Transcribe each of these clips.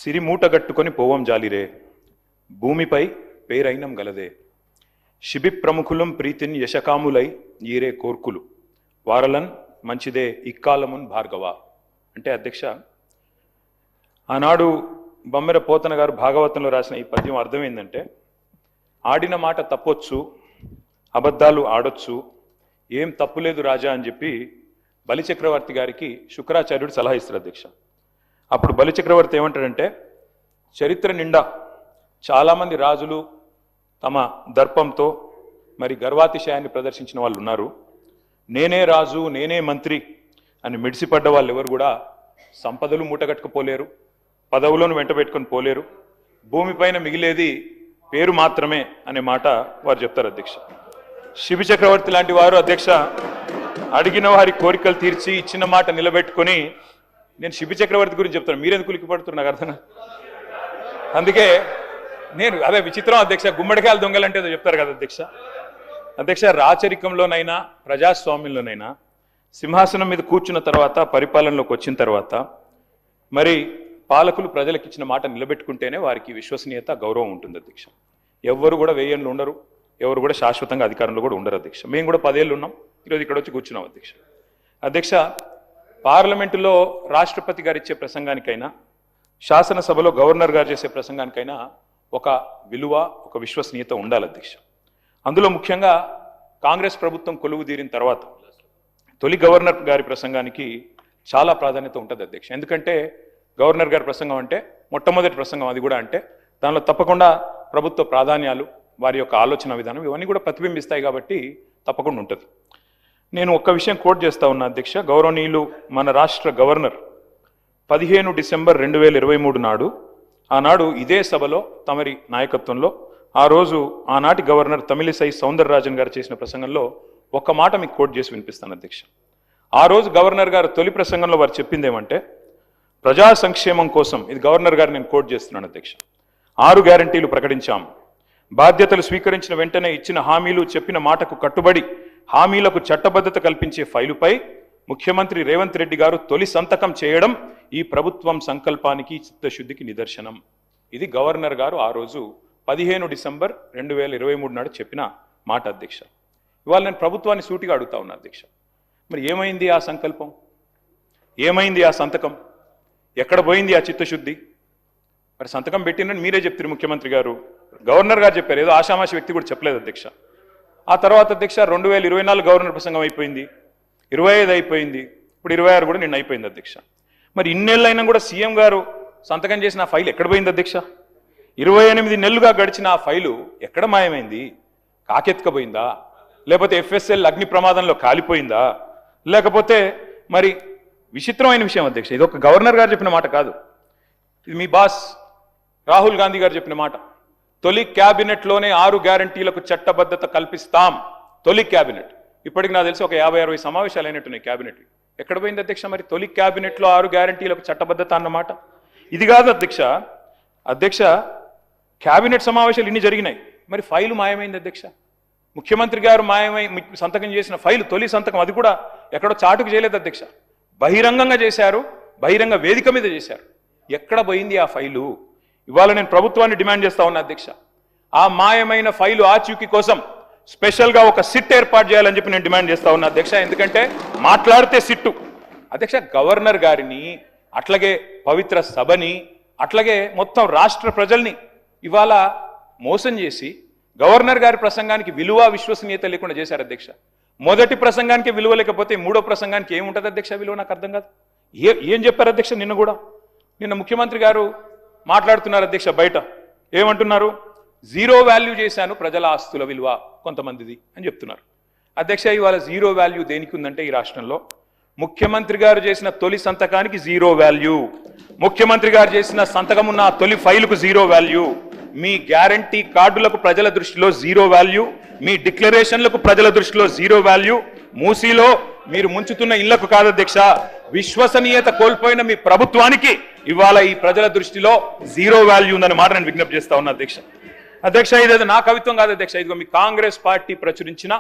సిరిమూటగట్టుకొని పోవం జాలిరే భూమిపై పేరైనం గలదే శిబి ప్రముఖులం ప్రీతిని యశకాములై ఈరే కోర్కులు వారలన్ మంచిదే ఇక్కాలమున్ భార్గవ. అంటే అధ్యక్ష, ఆనాడు బొమ్మెర పోతన గారు భాగవతంలో రాసిన ఈ పద్యం అర్థం ఏంటంటే, ఆడిన మాట తప్పొచ్చు, అబద్ధాలు ఆడొచ్చు, ఏం తప్పులేదు రాజా అని చెప్పి బలిచక్రవర్తి గారికి శుక్రాచార్యుడు సలహా ఇస్తారు అధ్యక్ష. అప్పుడు బలిచక్రవర్తి ఏమంటాడంటే, చరిత్ర నిండా చాలామంది రాజులు తమ దర్పంతో మరి గర్వాతిశయాన్ని ప్రదర్శించిన వాళ్ళు ఉన్నారు. నేనే రాజు, నేనే మంత్రి అని మిడిసిపడ్డ వాళ్ళు ఎవరు కూడా సంపదలు మూటగట్టుకుపోలేరు, పదవులను వెంటబెట్టుకొని పోలేరు, భూమిపైన మిగిలేది పేరు మాత్రమే అనే మాట వారు చెప్తారు అధ్యక్ష. శిబి చక్రవర్తి లాంటి వారు అధ్యక్ష అడిగిన వారి కోరికలు తీర్చి ఇచ్చిన మాట నిలబెట్టుకొని, నేను శిబి చక్రవర్తి గురించి చెప్తాను, మీరెందుకు ఉలికి పడుతున్నారు నాకు అర్థం. అందుకే నేను అదే విచిత్రం అధ్యక్ష, గుమ్మడికాయలు దొంగలంటే ఏదో చెప్తారు కదా అధ్యక్ష. అధ్యక్ష, రాచరికంలోనైనా ప్రజాస్వామ్యంలోనైనా సింహాసనం మీద కూర్చున్న తర్వాత, పరిపాలనలోకి వచ్చిన తర్వాత మరి పాలకులు ప్రజలకు ఇచ్చిన మాట నిలబెట్టుకుంటేనే వారికి విశ్వసనీయత, గౌరవం ఉంటుంది అధ్యక్ష. ఎవరు కూడా వెయ్యేళ్ళు ఉండరు, ఎవరు కూడా శాశ్వతంగా అధికారంలో కూడా ఉండరు అధ్యక్ష. మేము కూడా 10 ఏళ్ళు ఉన్నాం, ఈరోజు ఇక్కడ వచ్చి కూర్చున్నాం అధ్యక్ష. అధ్యక్ష, పార్లమెంటులో రాష్ట్రపతి గారు ఇచ్చే ప్రసంగానికైనా, శాసనసభలో గవర్నర్ గారు చేసే ప్రసంగానికైనా ఒక విలువ, ఒక విశ్వసనీయత ఉండాలి అధ్యక్ష. అందులో ముఖ్యంగా కాంగ్రెస్ ప్రభుత్వం కొలువు తీరిన తర్వాత తొలి గవర్నర్ గారి ప్రసంగానికి చాలా ప్రాధాన్యత ఉంటుంది అధ్యక్ష. ఎందుకంటే గవర్నర్ గారి ప్రసంగం అంటే మొట్టమొదటి ప్రసంగం, అది కూడా అంటే దానిలో తప్పకుండా ప్రభుత్వ ప్రాధాన్యాలు, వారి యొక్క ఆలోచన విధానం ఇవన్నీ కూడా ప్రతిబింబిస్తాయి కాబట్టి తప్పకుండా ఉంటుంది. నేను ఒక్క విషయం కోట్ చేస్తా ఉన్నా అధ్యక్ష. గౌరవనీయులు మన రాష్ట్ర గవర్నర్ 15 డిసెంబర్ 2023 నాడు, ఆనాడు ఇదే సభలో తమరి నాయకత్వంలో ఆ రోజు ఆనాటి గవర్నర్ తమిళిసై సౌందరరాజన్ గారు చేసిన ప్రసంగంలో ఒక్క మాట మీకు కోట్ చేసి వినిపిస్తాను అధ్యక్ష. ఆ రోజు గవర్నర్ గారు తొలి ప్రసంగంలో వారు చెప్పింది ఏమంటే, ప్రజా సంక్షేమం కోసం, ఇది గవర్నర్ గారు నేను కోట్ చేస్తున్నాను అధ్యక్ష, 6 గ్యారంటీలు ప్రకటించాం. బాధ్యతలు స్వీకరించిన వెంటనే ఇచ్చిన హామీలు, చెప్పిన మాటకు కట్టుబడి హామీలకు చట్టబద్ధత కల్పించే ఫైలుపై ముఖ్యమంత్రి రేవంత్ రెడ్డి గారు తొలి సంతకం చేయడం ఈ ప్రభుత్వం సంకల్పానికి, చిత్తశుద్ధికి నిదర్శనం. ఇది గవర్నర్ గారు ఆ రోజు 15 డిసెంబర్ 2023 నాడు చెప్పిన మాట అధ్యక్ష. ఇవాళ నేను ప్రభుత్వాన్ని సూటిగా అడుగుతా ఉన్నా అధ్యక్ష, మరి ఏమైంది ఆ సంకల్పం, ఏమైంది ఆ సంతకం, ఎక్కడ పోయింది ఆ చిత్తశుద్ధి? మరి సంతకం పెట్టినని మీరే చెప్తారు ముఖ్యమంత్రి గారు, గవర్నర్ గారు చెప్పారు, ఏదో ఆషామాషి వ్యక్తి కూడా చెప్పలేదు అధ్యక్ష. ఆ తర్వాత అధ్యక్ష 2024 గవర్నర్ ప్రసంగం అయిపోయింది, 25 అయిపోయింది, ఇప్పుడు 26 కూడా నిన్న అయిపోయింది అధ్యక్ష. మరి ఇన్నేళ్ళైనా కూడా సీఎం గారు సంతకం చేసిన ఆ ఫైల్ ఎక్కడ పోయింది అధ్యక్ష? 28 నెలలుగా గడిచిన ఆ ఫైలు ఎక్కడ మాయమైంది? కాకెత్తుకపోయిందా? లేకపోతే FSL అగ్ని ప్రమాదంలో కాలిపోయిందా? లేకపోతే మరి విచిత్రమైన విషయం అధ్యక్ష, ఇది ఒక గవర్నర్ గారు చెప్పిన మాట కాదు, ఇది మీ బాస్ రాహుల్ గాంధీ గారు చెప్పిన మాట. తొలి క్యాబినెట్లోనే 6 గ్యారంటీలకు చట్టబద్ధత కల్పిస్తాం. తొలి క్యాబినెట్, ఇప్పటికి నాకు తెలిసి ఒక 50-60 సమావేశాలు అయినట్టున్నాయి క్యాబినెట్. ఎక్కడ పోయింది అధ్యక్ష మరి తొలి క్యాబినెట్లో 6 గ్యారంటీలకు చట్టబద్ధత అన్నమాట? ఇది కాదు అధ్యక్ష. అధ్యక్ష, క్యాబినెట్ సమావేశాలు ఇన్ని జరిగినాయి, మరి ఫైలు మాయమైంది అధ్యక్ష. ముఖ్యమంత్రి గారు సంతకం చేసిన ఫైలు, తొలి సంతకం, అది కూడా ఎక్కడో చాటుకు చేయలేదు అధ్యక్ష, బహిరంగంగా చేశారు, బహిరంగ వేదిక మీద చేశారు. ఎక్కడ పోయింది ఆ ఫైలు? ఇవాళ నేను ప్రభుత్వాన్ని డిమాండ్ చేస్తా ఉన్నా అధ్యక్ష, ఆ మాయమైన ఫైలు ఆచూకీ కోసం స్పెషల్గా ఒక సిట్ ఏర్పాటు చేయాలని చెప్పి నేను డిమాండ్ చేస్తా ఉన్నా అధ్యక్ష. ఎందుకంటే మాట్లాడితే సిట్టు అధ్యక్ష, గవర్నర్ గారిని, అట్లాగే పవిత్ర సభని, అట్లాగే మొత్తం రాష్ట్ర ప్రజల్ని ఇవాళ మోసం చేసి గవర్నర్ గారి ప్రసంగానికి విలువ, విశ్వసనీయత లేకుండా చేశారు అధ్యక్ష. మొదటి ప్రసంగానికి విలువ లేకపోతే మూడో ప్రసంగానికి ఏముంటుంది అధ్యక్ష విలువ? నాకు అర్థం కాదు. ఏం చెప్పారు అధ్యక్ష? నిన్న ముఖ్యమంత్రి గారు మాట్లాడుతున్నారు అధ్యక్ష, బయట ఏమంటున్నారు? 0 వాల్యూ చేశాను ప్రజల ఆస్తుల విలువ కొంతమందిది అని చెప్తున్నారు అధ్యక్ష. ఇవాళ 0 వాల్యూ దేనికి ఉందంటే ఈ రాష్ట్రంలో ముఖ్యమంత్రి గారు చేసిన తొలి సంతకానికి 0 వాల్యూ, ముఖ్యమంత్రి గారు చేసిన సంతకం ఉన్న తొలి ఫైలుకు 0 వాల్యూ, మీ గ్యారంటీ కార్డులకు ప్రజల దృష్టిలో 0 వాల్యూ, మీ డిక్లరేషన్లకు ప్రజల దృష్టిలో 0 వాల్యూ, మూసీలో మీరు ముంచుతున్న ఇళ్లకు కాదు అధ్యక్ష, విశ్వసనీయత కోల్పోయిన మీ ప్రభుత్వానికి ఇవాళ ఈ ప్రజల దృష్టిలో 0 వాల్యూ ఉందని మాట నేను విజ్ఞప్తి చేస్తా ఉన్నా అధ్యక్ష. అధ్యక్ష, ఇదేదో నా కవిత్వం కాదు అధ్యక్ష, ఇదిగో మీ కాంగ్రెస్ పార్టీ ప్రచురించిన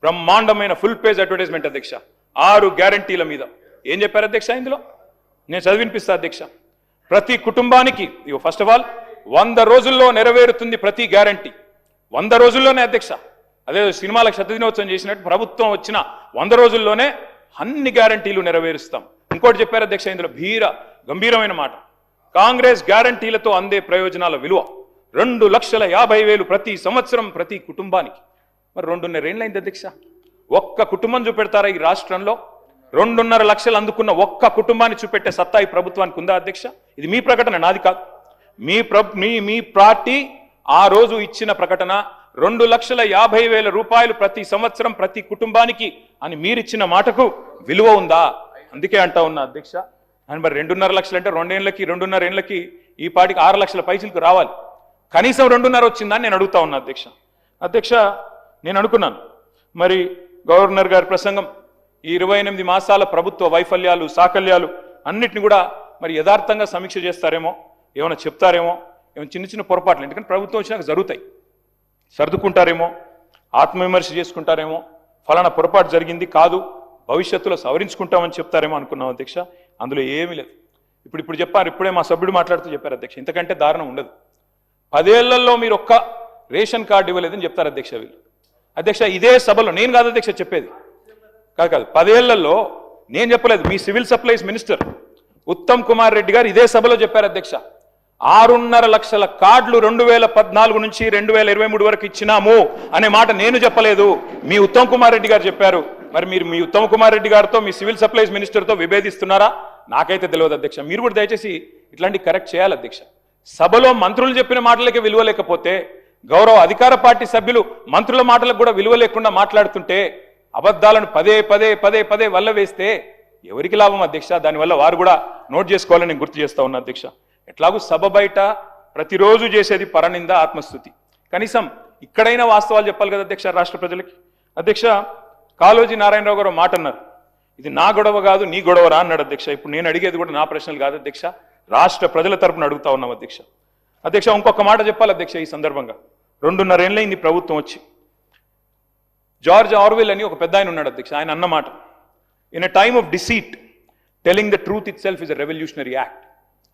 బ్రహ్మాండమైన ఫుల్ పేజ్ అడ్వర్టైజ్మెంట్ అధ్యక్ష. 6 గ్యారంటీల మీద ఏం చెప్పారు అధ్యక్ష? ఇందులో నేను చదివినిపిస్తా అధ్యక్ష. ప్రతి కుటుంబానికి ఫస్ట్ ఆఫ్ ఆల్ 100 రోజుల్లో నెరవేరుతుంది ప్రతి గ్యారంటీ. 100 రోజుల్లోనే అధ్యక్ష, అదే సినిమాలకు శతదినోత్సవం చేసినట్టు ప్రభుత్వం వచ్చిన 100 రోజుల్లోనే అన్ని గ్యారంటీలు నెరవేరుస్తాం. ఇంకోటి చెప్పారు అధ్యక్ష, ఇందులో గంభీరమైన మాట, కాంగ్రెస్ గ్యారంటీలతో అందే ప్రయోజనాల విలువ 2,50,000 ప్రతి సంవత్సరం ప్రతి కుటుంబానికి. మరి 2.5 ఏళ్ళైంది అధ్యక్ష, ఒక్క కుటుంబం చూపెడతారా ఈ రాష్ట్రంలో? 2.5 లక్షలు అందుకున్న ఒక్క కుటుంబాన్ని చూపెట్టే సత్తా ఈ ప్రభుత్వానికి ఉందా అధ్యక్ష? ఇది మీ ప్రకటన, నాది కాదు. మీ పార్టీ ఆ రోజు ఇచ్చిన ప్రకటన 2,50,000 రూపాయలు ప్రతి సంవత్సరం ప్రతి కుటుంబానికి అని మీరిచ్చిన మాటకు విలువ ఉందా? అందుకే అంటా ఉన్నా అధ్యక్ష. అని మరి 2.5 లక్షలు అంటే 2.5 ఏళ్ళకి ఈ పార్టీకి 6 లక్షల పైసలకు రావాలి. కనీసం 2.5 వచ్చిందని నేను అడుగుతా ఉన్నా అధ్యక్ష. అధ్యక్ష, నేను అనుకున్నాను మరి గవర్నర్ గారి ప్రసంగం ఈ 28 మాసాల ప్రభుత్వ వైఫల్యాలు సాకల్యాలు అన్నిటిని కూడా మరి యథార్థంగా సమీక్ష చేస్తారేమో, ఏమైనా చెప్తారేమో, ఏమైనా చిన్న చిన్న పొరపాట్లు, ఎందుకంటే ప్రభుత్వం వచ్చినాక జరుగుతాయి, సర్దుకుంటారేమో, ఆత్మవిమర్శ చేసుకుంటారేమో, ఫలానా పొరపాటు జరిగింది కాదు భవిష్యత్తులో సవరించుకుంటామని చెప్తారేమో అనుకున్నాం అధ్యక్ష. అందులో ఏమీ లేదు. ఇప్పుడు చెప్పారు, ఇప్పుడే మా సభ్యుడు మాట్లాడుతూ చెప్పారు అధ్యక్ష, ఇంతకంటే దారుణం ఉండదు. 10 ఏళ్లలో మీరు ఒక్క రేషన్ కార్డు ఇవ్వలేదని చెప్తారు అధ్యక్ష వీళ్ళు. అధ్యక్ష, ఇదే సభలో నేను కాదు అధ్యక్ష చెప్పేది, కాదు 10 ఏళ్లలో నేను చెప్పలేదు, మీ civil supplies minister Uttam Kumar Reddy గారు ఇదే సభలో చెప్పారు అధ్యక్ష. 6.5 లక్షల కార్డులు 2014 నుంచి 2023 వరకు ఇచ్చినాము అనే మాట నేను చెప్పలేదు, మీ ఉత్తమ్ కుమార్ రెడ్డి గారు చెప్పారు. మరి మీరు మీ ఉత్తమ్ కుమార్ రెడ్డి గారితో మీ సివిల్ సప్లైస్ మినిస్టర్తో విభేదిస్తున్నారా? నాకైతే తెలియదు అధ్యక్ష. మీరు కూడా దయచేసి ఇట్లాంటి కరెక్ట్ చేయాలి అధ్యక్ష. సభలో మంత్రులు చెప్పిన మాటలకే విలువ లేకపోతే గౌరవ అధికార పార్టీ సభ్యులు మంత్రుల మాటలకు కూడా విలువ లేకుండా మాట్లాడుతుంటే అబద్ధాలను పదే వల్ల వేస్తే ఎవరికి లాభం అధ్యక్ష? దానివల్ల వారు కూడా నోట్ చేసుకోవాలని నేను గుర్తు చేస్తా ఉన్నా అధ్యక్ష. ఎట్లాగూ సభ బయట ప్రతిరోజు చేసేది పరనింద ఆత్మస్థుతి, కనీసం ఇక్కడైనా వాస్తవాలు చెప్పాలి కదా అధ్యక్ష రాష్ట్ర ప్రజలకి. అధ్యక్ష, కాళోజీ నారాయణరావు గారు మాట అన్నారు, ఇది నా గొడవ కాదు నీ గొడవరా అన్నాడు అధ్యక్ష. ఇప్పుడు నేను అడిగేది కూడా నా ప్రశ్నలు కాదు అధ్యక్ష, రాష్ట్ర ప్రజల తరపున అడుగుతా ఉన్నాం అధ్యక్ష. అధ్యక్ష, ఇంకొక మాట చెప్పాలి అధ్యక్ష ఈ సందర్భంగా. 2.5 ఏళ్ళైంది ప్రభుత్వం వచ్చి. జార్జ్ ఆర్వెల్ అని ఒక పెద్ద ఆయన ఉన్నాడు అధ్యక్ష, ఆయన అన్నమాట, in a time of deceit telling the truth it self is a revolutionary act.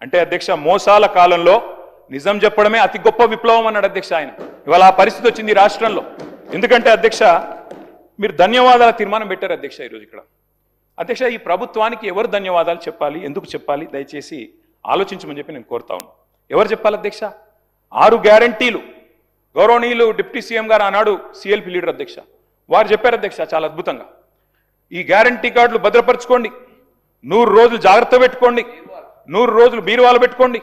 అంటే అధ్యక్ష, మోసాల కాలంలో నిజం చెప్పడమే అతి గొప్ప విప్లవం అన్నాడు అధ్యక్ష ఆయన. ఇవాళ ఆ పరిస్థితి వచ్చింది రాష్ట్రంలో. ఎందుకంటే అధ్యక్ష, మీరు ధన్యవాదాల తీర్మానం పెట్టారు అధ్యక్ష ఈరోజు ఇక్కడ. అధ్యక్ష, ఈ ప్రభుత్వానికి ఎవరు ధన్యవాదాలు చెప్పాలి, ఎందుకు చెప్పాలి, దయచేసి ఆలోచించమని చెప్పి నేను కోరుతా ఉన్నాను. ఎవరు చెప్పాలి అధ్యక్ష? 6 గ్యారంటీలు గౌరవనీయులు డిప్యూటీ సీఎం గారు ఆనాడు సిఎల్పి లీడర్ అధ్యక్ష, వారు చెప్పారు అధ్యక్ష చాలా అద్భుతంగా, ఈ గ్యారంటీ కార్డులు భద్రపరచుకోండి, 100 రోజులు జాగ్రత్త పెట్టుకోండి, 100 రోజులు బీరువాలు పెట్టుకోండి,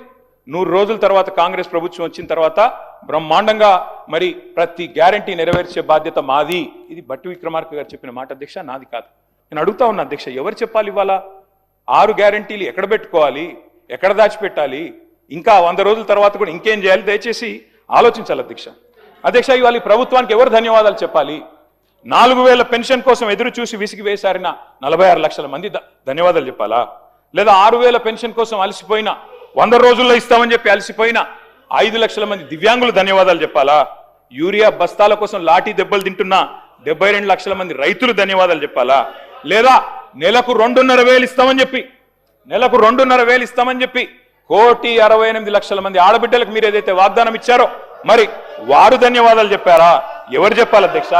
100 రోజుల తర్వాత కాంగ్రెస్ ప్రభుత్వం వచ్చిన తర్వాత బ్రహ్మాండంగా మరి ప్రతి గ్యారంటీ నెరవేర్చే బాధ్యత మాది. ఇది బట్టి విక్రమార్క గారు చెప్పిన మాట అధ్యక్ష, నాది కాదు. నేను అడుగుతా ఉన్నా అధ్యక్ష, ఎవరు చెప్పాలి ఇవాళ 6 గ్యారంటీలు ఎక్కడ పెట్టుకోవాలి, ఎక్కడ దాచిపెట్టాలి, ఇంకా 100 రోజుల తర్వాత కూడా ఇంకేం చేయాలి, దయచేసి ఆలోచించాలి అధ్యక్ష. అధ్యక్ష, ఇవాళ ఈ ప్రభుత్వానికి ఎవరు ధన్యవాదాలు చెప్పాలి? 4,000 పెన్షన్ కోసం ఎదురు చూసి విసిగి వేశారిన 46 లక్షల మంది ధన్యవాదాలు చెప్పాలా? లేదా 6,000 పెన్షన్ కోసం అలసిపోయిన 100 రోజుల్లో ఇస్తామని చెప్పి అలసిపోయిన 5 లక్షల మంది దివ్యాంగులు ధన్యవాదాలు చెప్పాలా? యూరియా బస్తాల కోసం లాఠీ దెబ్బలు తింటున్న 72 లక్షల మంది రైతులు ధన్యవాదాలు చెప్పాలా? లేదా నెలకు 2,500 ఇస్తామని చెప్పి 1,68,00,000 మంది ఆడబిడ్డలకు మీరు ఏదైతే వాగ్దానం ఇచ్చారో మరి వారు ధన్యవాదాలు చెప్పారా? ఎవరు చెప్పాలి అధ్యక్ష?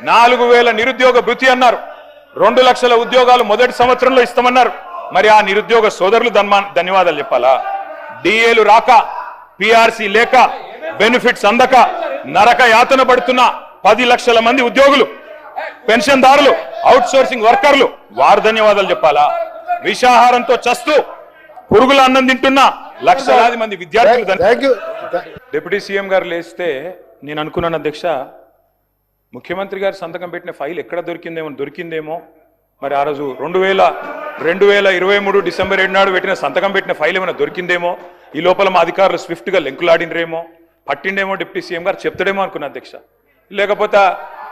4,000 నిరుద్యోగ భృతి అన్నారు, 2 లక్షల ఉద్యోగాలు మొదటి సంవత్సరంలో ఇస్తామన్నారు, మరి ఆ నిరుద్యోగ సోదరులు ధన్యవాదాలు చెప్పాలా? డిఏలు రాక, పిఆర్సీ లేక, బెనిఫిట్స్ అందక నరక యాతన పడుతున్న 10 లక్షల మంది ఉద్యోగులు, పెన్షన్దారులు, అవుట్ సోర్సింగ్ వర్కర్లు, వారు ధన్యవాదాలు చెప్పాలా? విషాహారంతో చస్తూ పురుగుల అన్నం తింటున్న లక్షలాది మంది విద్యార్థులు. డిప్యూటీ సీఎం గారు లేస్తే నేను అనుకున్నాను అధ్యక్ష, ముఖ్యమంత్రి గారు సంతకం పెట్టిన ఫైల్ ఎక్కడ దొరికిందేమో మరి ఆ రోజు 2023 డిసెంబర్ 7 నాడు సంతకం పెట్టిన ఫైల్ ఏమైనా దొరికిందేమో, ఈ లోపల మా అధికారులు స్విఫ్ట్గా లెంకులాడినరేమో, పట్టిండేమో డిప్యూటీ సీఎం గారు చెప్తాడేమో అనుకున్నా అధ్యక్ష. లేకపోతే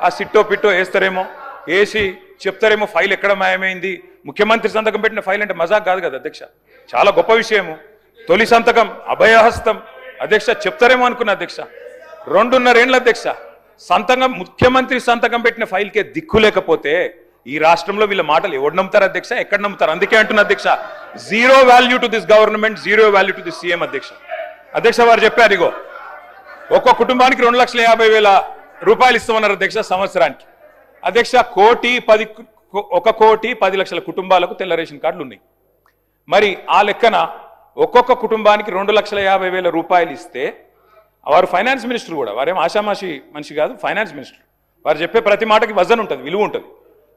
ఆ సిట్టో పిట్టో వేస్తారేమో, వేసి చెప్తారేమో ఫైల్ ఎక్కడ మాయమైంది. ముఖ్యమంత్రి సంతకం పెట్టిన ఫైల్ అంటే మజాక్ కాదు కదా అధ్యక్ష, చాలా గొప్ప విషయము. తొలి సంతకం అభయహస్తం అధ్యక్ష, చెప్తారేమో అనుకున్నా అధ్యక్ష. 2.5 ఏళ్ల అధ్యక్ష ముఖ్యమంత్రి సంతకం పెట్టిన ఫైల్కే దిక్కు లేకపోతే ఈ రాష్ట్రంలో వీళ్ళ మాటలు ఎవరు నమ్ముతారు అధ్యక్ష, ఎక్కడ నమ్ముతారు? అందుకే అంటున్నా అధ్యక్ష, zero value to this government, zero value to this CM. అధ్యక్ష వారు చెప్పారు, ఇగో ఒక్కొక్క కుటుంబానికి 2,50,000 రూపాయలు ఇస్తామన్నారు అధ్యక్ష సంవత్సరానికి. అధ్యక్ష 1,10,00,000 కుటుంబాలకు తెల్ల రేషన్ కార్డులు ఉన్నాయి. మరి ఆ లెక్కన ఒక్కొక్క కుటుంబానికి 2,50,000 రూపాయలు ఇస్తే, వారు ఫైనాన్స్ మినిస్టర్ కూడా, వారేం ఆషామాషి మనిషి కాదు, ఫైనాన్స్ మినిస్టర్. వారు చెప్పే ప్రతి మాటకి వజన్ ఉంటుంది, విలువ ఉంటుంది.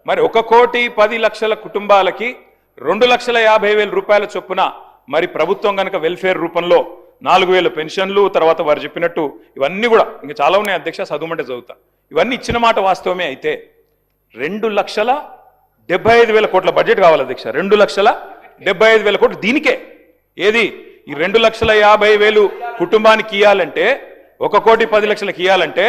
మరి 1,10,00,000 కుటుంబాలకి 2,50,000 రూపాయల చొప్పున మరి ప్రభుత్వం కనుక వెల్ఫేర్ రూపంలో 4,000 పెన్షన్లు, తర్వాత వారు చెప్పినట్టు ఇవన్నీ కూడా ఇంకా చాలా ఉన్నాయి అధ్యక్ష, చదువుమంటే చదువుతా. ఇవన్నీ ఇచ్చిన మాట వాస్తవమే అయితే 2,75,000 కోట్ల బడ్జెట్ కావాలి అధ్యక్ష. 2,75,000 కోట్లు దీనికే. ఏది ఈ 2,50,000 కుటుంబానికి ఇవ్వాలంటే, 1,10,00,000 ఇవ్వాలంటే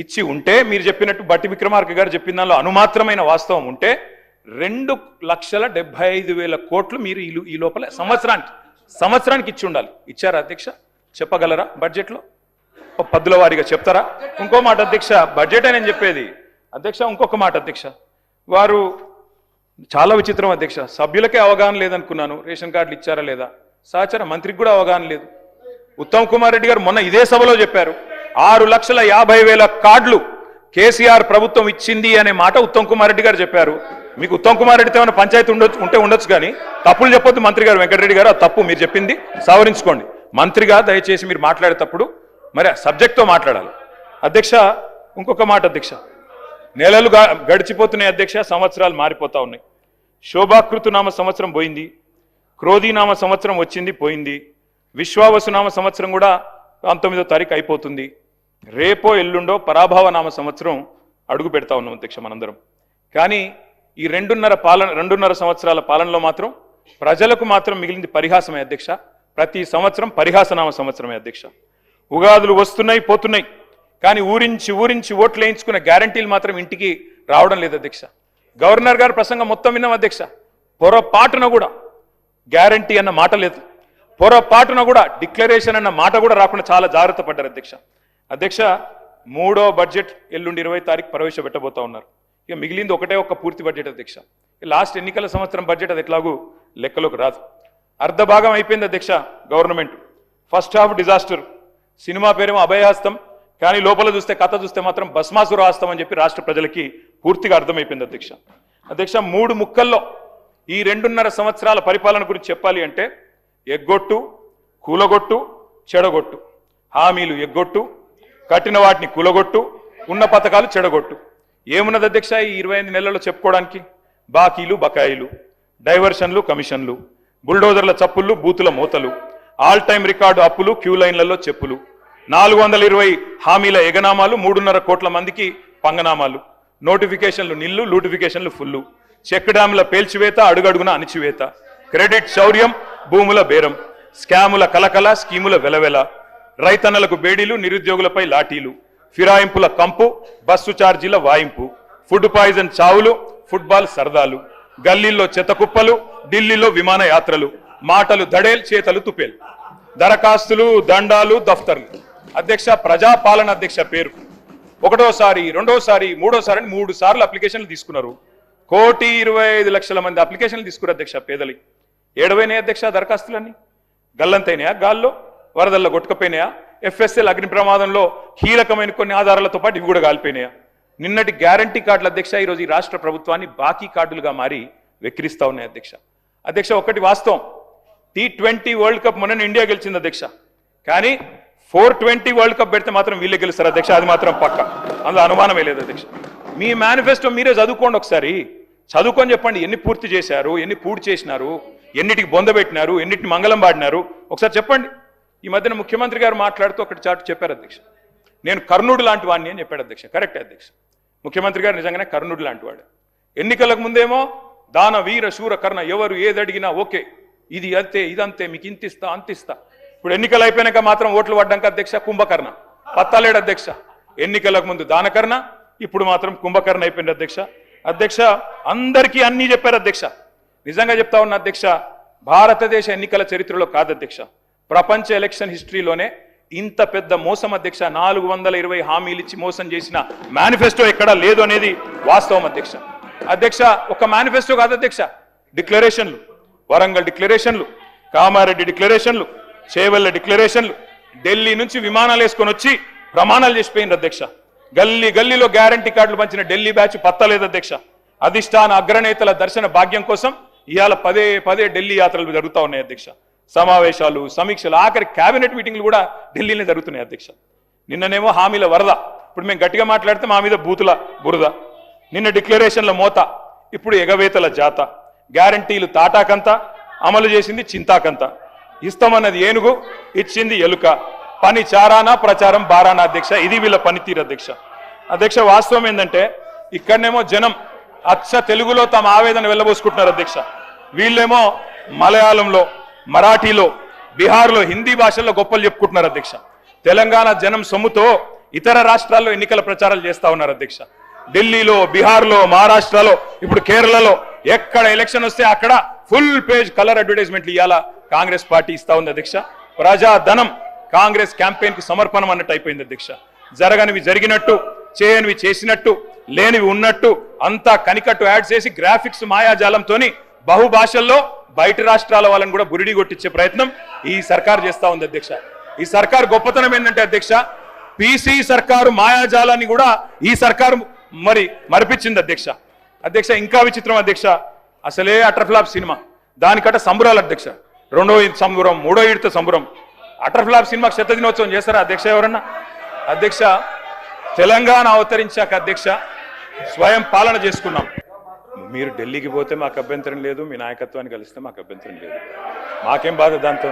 ఇచ్చి ఉంటే, మీరు చెప్పినట్టు బట్టి విక్రమార్క గారు చెప్పిన దానిలో అనుమాత్రమైన వాస్తవం ఉంటే 2,75,000 కోట్లు మీరు ఈ లోపల సంవత్సరానికి ఇచ్చి ఉండాలి. ఇచ్చారా అధ్యక్ష? చెప్పగలరా? బడ్జెట్లో పద్దుల వారీగా చెప్తారా? ఇంకో మాట అధ్యక్ష, బడ్జెట్ అని చెప్పేది అధ్యక్ష. ఇంకొక మాట అధ్యక్ష, వారు చాలా విచిత్రం అధ్యక్ష. సభ్యులకే అవగాహన లేదనుకున్నాను, రేషన్ కార్డులు ఇచ్చారా లేదా. సహచర మంత్రికి కూడా అవగాహన లేదు. ఉత్తమ్ కుమార్ రెడ్డి గారు మొన్న ఇదే సభలో చెప్పారు, 6,50,000 కార్డులు కేసీఆర్ ప్రభుత్వం ఇచ్చింది అనే మాట ఉత్తమ్ కుమార్ రెడ్డి గారు చెప్పారు. మీకు ఉత్తమ్ కుమార్ రెడ్డితో ఏమైనా పంచాయతీ ఉండొచ్చు కానీ తప్పులు చెప్పొద్దు మంత్రి గారు. వెంకటరెడ్డి గారు, ఆ తప్పు మీరు చెప్పింది సవరించుకోండి. మంత్రిగా దయచేసి మీరు మాట్లాడేటప్పుడు మరి సబ్జెక్ట్తో మాట్లాడాలి అధ్యక్ష. ఇంకొక మాట అధ్యక్ష, నెలలు గడిచిపోతున్నాయి అధ్యక్ష, సంవత్సరాలు మారిపోతా ఉన్నాయి. శోభాకృతునామ సంవత్సరం పోయింది, క్రోధీనామ సంవత్సరం వచ్చింది పోయింది, విశ్వావసునామ సంవత్సరం కూడా 19వ తారీఖు అయిపోతుంది. రేపో ఎల్లుండో పరాభవనామ సంవత్సరం అడుగు పెడతా ఉన్నాం అధ్యక్ష మనందరం. కానీ ఈ 2.5 సంవత్సరాల పాలనలో మాత్రం ప్రజలకు మాత్రం మిగిలింది పరిహాసమే అధ్యక్ష. ప్రతి సంవత్సరం పరిహాసనామ సంవత్సరమే అధ్యక్ష. ఉగాదులు వస్తున్నాయి పోతున్నాయి, కానీ ఊరించి ఓట్లు వేయించుకున్న గ్యారంటీలు మాత్రం ఇంటికి రావడం లేదు అధ్యక్ష. గవర్నర్ గారు ప్రసంగం మొత్తం విన్నాం అధ్యక్ష, పొరపాటున కూడా గ్యారంటీ అన్న మాట లేదు, పొరపాటున కూడా డిక్లరేషన్ అన్న మాట కూడా రాకుండా చాలా జాగ్రత్త పడ్డారు అధ్యక్ష. అధ్యక్ష 3వ బడ్జెట్ ఎల్లుండి 20వ తారీఖు ప్రవేశపెట్టబోతా ఉన్నారు. ఇక మిగిలింది ఒక్క పూర్తి బడ్జెట్ అధ్యక్ష. లాస్ట్ ఎన్నికల సంవత్సరం బడ్జెట్ అది ఎట్లాగూ లెక్కలోకి రాదు. అర్ధ భాగం అయిపోయింది అధ్యక్ష government. First half disaster, cinema పేరేమో అభయహస్తం, కానీ లోపల చూస్తే కథ చూస్తే మాత్రం భస్మాసుర హస్తం అని చెప్పి రాష్ట్ర ప్రజలకి పూర్తిగా అర్థమైపోయింది అధ్యక్ష. 3 ముక్కల్లో ఈ 2.5 సంవత్సరాల పరిపాలన గురించి చెప్పాలి అంటే ఎగ్గొట్టు, కూలగొట్టు, చెడగొట్టు. హామీలు ఎగ్గొట్టు, కట్టిన వాటిని కూలగొట్టు, ఉన్న పథకాలు చెడగొట్టు. ఏమున్నది అధ్యక్ష ఈ 25 నెలల్లో చెప్పుకోవడానికి? బాకీలు, బకాయిలు, డైవర్షన్లు, కమిషన్లు, బుల్డోజర్ల చప్పుళ్ళు, బూతుల మూతలు, ఆల్ టైమ్ రికార్డు అప్పులు, క్యూ లైన్లలో చెప్పులు, 420 హామీల ఎగనామాలు, 3.5 కోట్ల మందికి పంగనామాలు, నోటిఫికేషన్లు నిల్లు, లూటిఫికేషన్లు ఫుల్లు, చెక్ డ్యాముల పేల్చివేత, అడుగడుగున అణిచివేత, క్రెడిట్ శౌర్యం, భూముల బేరం, స్కాముల కలకల, స్కీముల వెలవెల, రైతన్నలకు బేడీలు, నిరుద్యోగులపై లాఠీలు, ఫిరాయింపుల కంపు, బస్సు ఛార్జీల వాయింపు, ఫుడ్ పాయిజన్ చావులు, ఫుట్బాల్ సరదాలు, గల్లీల్లో చెత్తకుప్పలు, ఢిల్లీలో విమాన యాత్రలు, మాటలు దడేల్, చేతలు తుపేల్, దరఖాస్తులు, దండాలు, దఫ్తర్లు. అధ్యక్ష ప్రజాపాలన అధ్యక్ష పేరు 1వసారి 2వసారి 3వసారి అని 3 సార్లు అప్లికేషన్లు తీసుకున్నారు. 1,25,00,000 మంది అప్లికేషన్లు తీసుకున్నారు అధ్యక్ష. పేదలి ఏడవైనాయి అధ్యక్ష దరఖాస్తులన్నీ, గల్లంతైనాయా, గాల్లో వరదల్లో కొట్టుకపోయినాయా, FSL అగ్ని ప్రమాదంలో కీలకమైన కొన్ని ఆధారాలతో పాటు ఇవి కూడా కాలిపోయినాయా. నిన్నటి గ్యారంటీ కార్డులు అధ్యక్ష ఈరోజు ఈ రాష్ట్ర ప్రభుత్వాన్ని బాకీ కార్డులుగా మారి వెక్కిరిస్తా ఉన్నాయి అధ్యక్ష. ఒకటి వాస్తవం, T20 వరల్డ్ కప్ మొన్న ఇండియా గెలిచింది అధ్యక్ష, కానీ 420 వరల్డ్ కప్ పెడితే మాత్రం వీళ్ళే గెలుస్తారు అధ్యక్ష, అది మాత్రం పక్క, అందులో అనుమానమే లేదు అధ్యక్ష. మీ మేనిఫెస్టో మీరే చదువుకోండి ఒకసారి, చదువుకొని చెప్పండి ఎన్ని పూర్తి చేశారు, ఎన్ని పూర్తి చేసినారు, ఎన్నిటికి బొందబెట్టినారు, ఎన్నిటిని మంగళం పాడినారు ఒకసారి చెప్పండి. ఈ మధ్యన ముఖ్యమంత్రి గారు మాట్లాడుతూ ఒకటి చాటు చెప్పారు అధ్యక్ష, నేను కర్ణుడు లాంటి వాడిని అని చెప్పాడు అధ్యక్ష. కరెక్ట్ అధ్యక్ష, ముఖ్యమంత్రి గారు నిజంగానే కర్ణుడు లాంటి వాడు. ఎన్నికలకు ముందేమో దాన వీర శూర కర్ణ, ఎవరు ఏది అడిగినా ఓకే, ఇది అంతే ఇదంతే, మీకు ఇంతిస్తా అంతిస్తా. ఇప్పుడు ఎన్నికలు అయిపోయినాక మాత్రం ఓట్లు పడ్డాక అధ్యక్ష కుంభకర్ణ, పత్తాలేడు అధ్యక్ష. ఎన్నికలకు ముందు దానకర్ణ, ఇప్పుడు మాత్రం కుంభకర్ణ అయిపోయింది అధ్యక్ష. అందరికీ అన్నీ చెప్పారు అధ్యక్ష. నిజంగా చెప్తా ఉన్న అధ్యక్ష, భారతదేశ ఎన్నికల చరిత్రలో కాదు అధ్యక్ష, ప్రపంచ ఎలక్షన్ హిస్టరీలోనే ఇంత పెద్ద మోసం అధ్యక్ష. 420 హామీలు ఇచ్చి మోసం చేసిన మేనిఫెస్టో ఎక్కడా లేదు అనేది వాస్తవం అధ్యక్ష. ఒక మేనిఫెస్టో కాదు అధ్యక్ష, డిక్లరేషన్లు, వరంగల్ డిక్లరేషన్లు, కామారెడ్డి డిక్లరేషన్లు, చేవెళ్ల డిక్లరేషన్లు, ఢిల్లీ నుంచి విమానాలు వేసుకొని వచ్చి ప్రమాణాలు చేసిపోయింది అధ్యక్ష. గల్లీ గల్లీలో గ్యారంటీ కార్డులు పంచిన ఢిల్లీ బ్యాచ్ పత్తలేదు అధ్యక్ష. అధిష్టాన అగ్రనేతల దర్శన భాగ్యం కోసం ఇవాళ పదే పదే ఢిల్లీ యాత్రలు జరుగుతూ ఉన్నాయి అధ్యక్ష. సమావేశాలు, సమీక్షలు, ఆఖరి కేబినెట్ మీటింగ్లు కూడా ఢిల్లీలో జరుగుతున్నాయి అధ్యక్ష. నిన్ననేమో హామీల వరద, ఇప్పుడు మేము గట్టిగా మాట్లాడితే మా మీద బూతుల బురద. నిన్న డిక్లరేషన్ల మోత, ఇప్పుడు ఎగవేతల జాత. గ్యారంటీలు తాటాకంత, అమలు చేసింది చింతాకంత. ఇస్తామన్నది ఏనుగు, ఇచ్చింది ఎలుక. పని చారానా, ప్రచారం బారానా అధ్యక్ష. ఇది వీళ్ళ పనితీరు అధ్యక్ష. అధ్యక్ష, వాస్తవం ఏంటంటే ఇక్కడనేమో జనం అచ్చ తెలుగులో తమ ఆవేదన వెళ్ళబోసుకుంటున్నారు అధ్యక్ష. వీళ్ళేమో మలయాళంలో, మరాఠీలో, బీహార్లో, హిందీ భాషల్లో గొప్పలు చెప్పుకుంటున్నారు అధ్యక్ష. తెలంగాణ జనం సొమ్ముతో ఇతర రాష్ట్రాల్లో ఎన్నికల ప్రచారాలు చేస్తా ఉన్నారు అధ్యక్ష. ఢిల్లీలో, బీహార్లో, మహారాష్ట్రలో, ఇప్పుడు కేరళలో ఎక్కడ ఎలక్షన్ వస్తే అక్కడ ఫుల్ పేజ్ కలర్ అడ్వర్టైజ్మెంట్లు ఇవాళ కాంగ్రెస్ పార్టీ ఇస్తా ఉంది అధ్యక్ష. ప్రజాధనం కాంగ్రెస్ క్యాంపెయిన్ కు సమర్పణం అన్నట్టు అయిపోయింది అధ్యక్ష. జరగనివి జరిగినట్టు, చేయనివి చేసినట్టు, లేనివి ఉన్నట్టు అంతా కనికట్టు యాడ్ చేసి గ్రాఫిక్స్ మాయాజాలంతో బహుభాషల్లో బయట రాష్ట్రాల వాళ్ళని కూడా బురిడి కొట్టించే ప్రయత్నం ఈ సర్కార్ చేస్తా ఉంది అధ్యక్ష. ఈ సర్కార్ గొప్పతనం ఏంటంటే అధ్యక్ష, పీసీ సర్కారు మాయాజాలాన్ని కూడా ఈ సర్కారు మరిపించింది అధ్యక్ష. అధ్యక్ష, ఇంకా విచిత్రం అధ్యక్ష, అసలే అటర్ఫ్లాప్ సినిమా, దానికట సంబురాలు అధ్యక్ష. రెండో ఈడ్ సంబురం, మూడో ఈడ్తో సంబురం. అటర్ఫ్లాప్ సినిమాకి శత దినోత్సవం చేస్తారా అధ్యక్ష ఎవరన్నా? అధ్యక్ష, తెలంగాణ అవతరించాక అధ్యక్ష స్వయం పాలన చేసుకున్నాం. మీరు ఢిల్లీకి పోతే మాకు అభ్యంతరం లేదు, మీ నాయకత్వాన్ని కలిస్తే మాకు అభ్యంతరం లేదు, మాకేం బాధ దాంతో.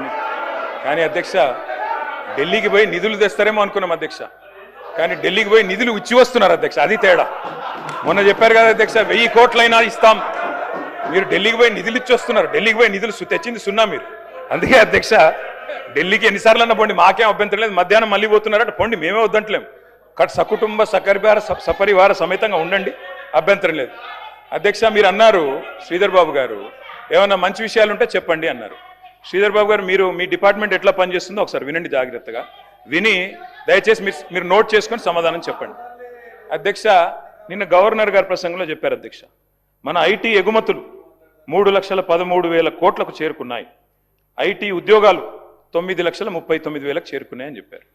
కానీ అధ్యక్ష, ఢిల్లీకి పోయి నిధులు తెస్తారేమో అనుకున్నాం అధ్యక్ష. కానీ ఢిల్లీకి పోయి నిధులు ఇచ్చి వస్తున్నారు అధ్యక్ష, అది తేడా. మొన్న చెప్పారు కదా అధ్యక్ష, 1000 కోట్లైనా ఇస్తాం. మీరు ఢిల్లీకి పోయి నిధులు ఇచ్చి వస్తున్నారు. ఢిల్లీకి పోయి నిధులు తెచ్చింది సున్నా మీరు. అందుకే అధ్యక్ష, ఢిల్లీకి ఎన్నిసార్లు అన్న పోండి, మాకేం అభ్యంతరం లేదు. మధ్యాహ్నం మళ్ళీ పోతున్నారట, పోండి, మేమే వద్దంటలేం. సకుటుంబ సపరివార సమేతంగా ఉండండి, అభ్యంతరం లేదు. అధ్యక్ష, మీరు అన్నారు శ్రీధర్ బాబు గారు, ఏమన్నా మంచి విషయాలు ఉంటే చెప్పండి అన్నారు. శ్రీధర్ బాబు గారు, మీరు మీ డిపార్ట్మెంట్ ఎట్లా పనిచేస్తుందో ఒకసారి వినండి జాగ్రత్తగా. విని దయచేసి మీరు నోట్ చేసుకొని సమాధానం చెప్పండి. అధ్యక్ష, నిన్న గవర్నర్ గారి ప్రసంగంలో చెప్పారు అధ్యక్ష, మన ఐటీ ఎగుమతులు 3,13,000 కోట్లకు చేరుకున్నాయి. ఐటీ ఉద్యోగాలు 9,39,000 చేరుకున్నాయని చెప్పారు.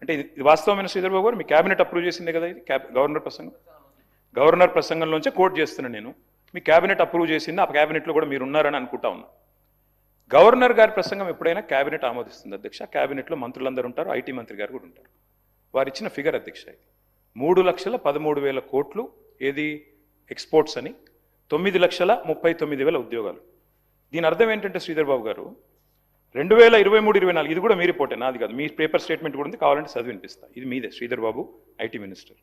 అంటే ఇది వాస్తవమైన శ్రీధర్ బాబు గారు? మీ క్యాబినెట్ అప్రూవ్ చేసిందే కదా ఇది గవర్నర్ ప్రసంగం? గవర్నర్ ప్రసంగంలోంచే కోట్ చేస్తున్నాను నేను. మీ క్యాబినెట్ అప్రూవ్ చేసింది, ఆ క్యాబినెట్లో కూడా మీరు ఉన్నారని అనుకుంటా ఉన్నా. గవర్నర్ గారి ప్రసంగం ఎప్పుడైనా క్యాబినెట్ ఆమోదిస్తుంది అధ్యక్ష. క్యాబినెట్లో మంత్రులందరూ ఉంటారు, ఐటీ మంత్రి గారు కూడా ఉంటారు. వారు ఇచ్చిన ఫిగర్ అధ్యక్ష, 3,13,000 కోట్లు ఏది ఎక్స్పోర్ట్స్ అని, 9,39,000 ఉద్యోగాలు. దీని అర్థం ఏంటంటే శ్రీధర్ బాబు గారు, 2023-24 ఇది కూడా మీ రిపోర్టే, నాది కాదు, మీ పేపర్ స్టేట్మెంట్ కూడా ఉంది, కావాలంటే చదివి వినిపిస్తా. ఇది మీదే శ్రీధర్ బాబు, ఐటీ మినిస్టర్.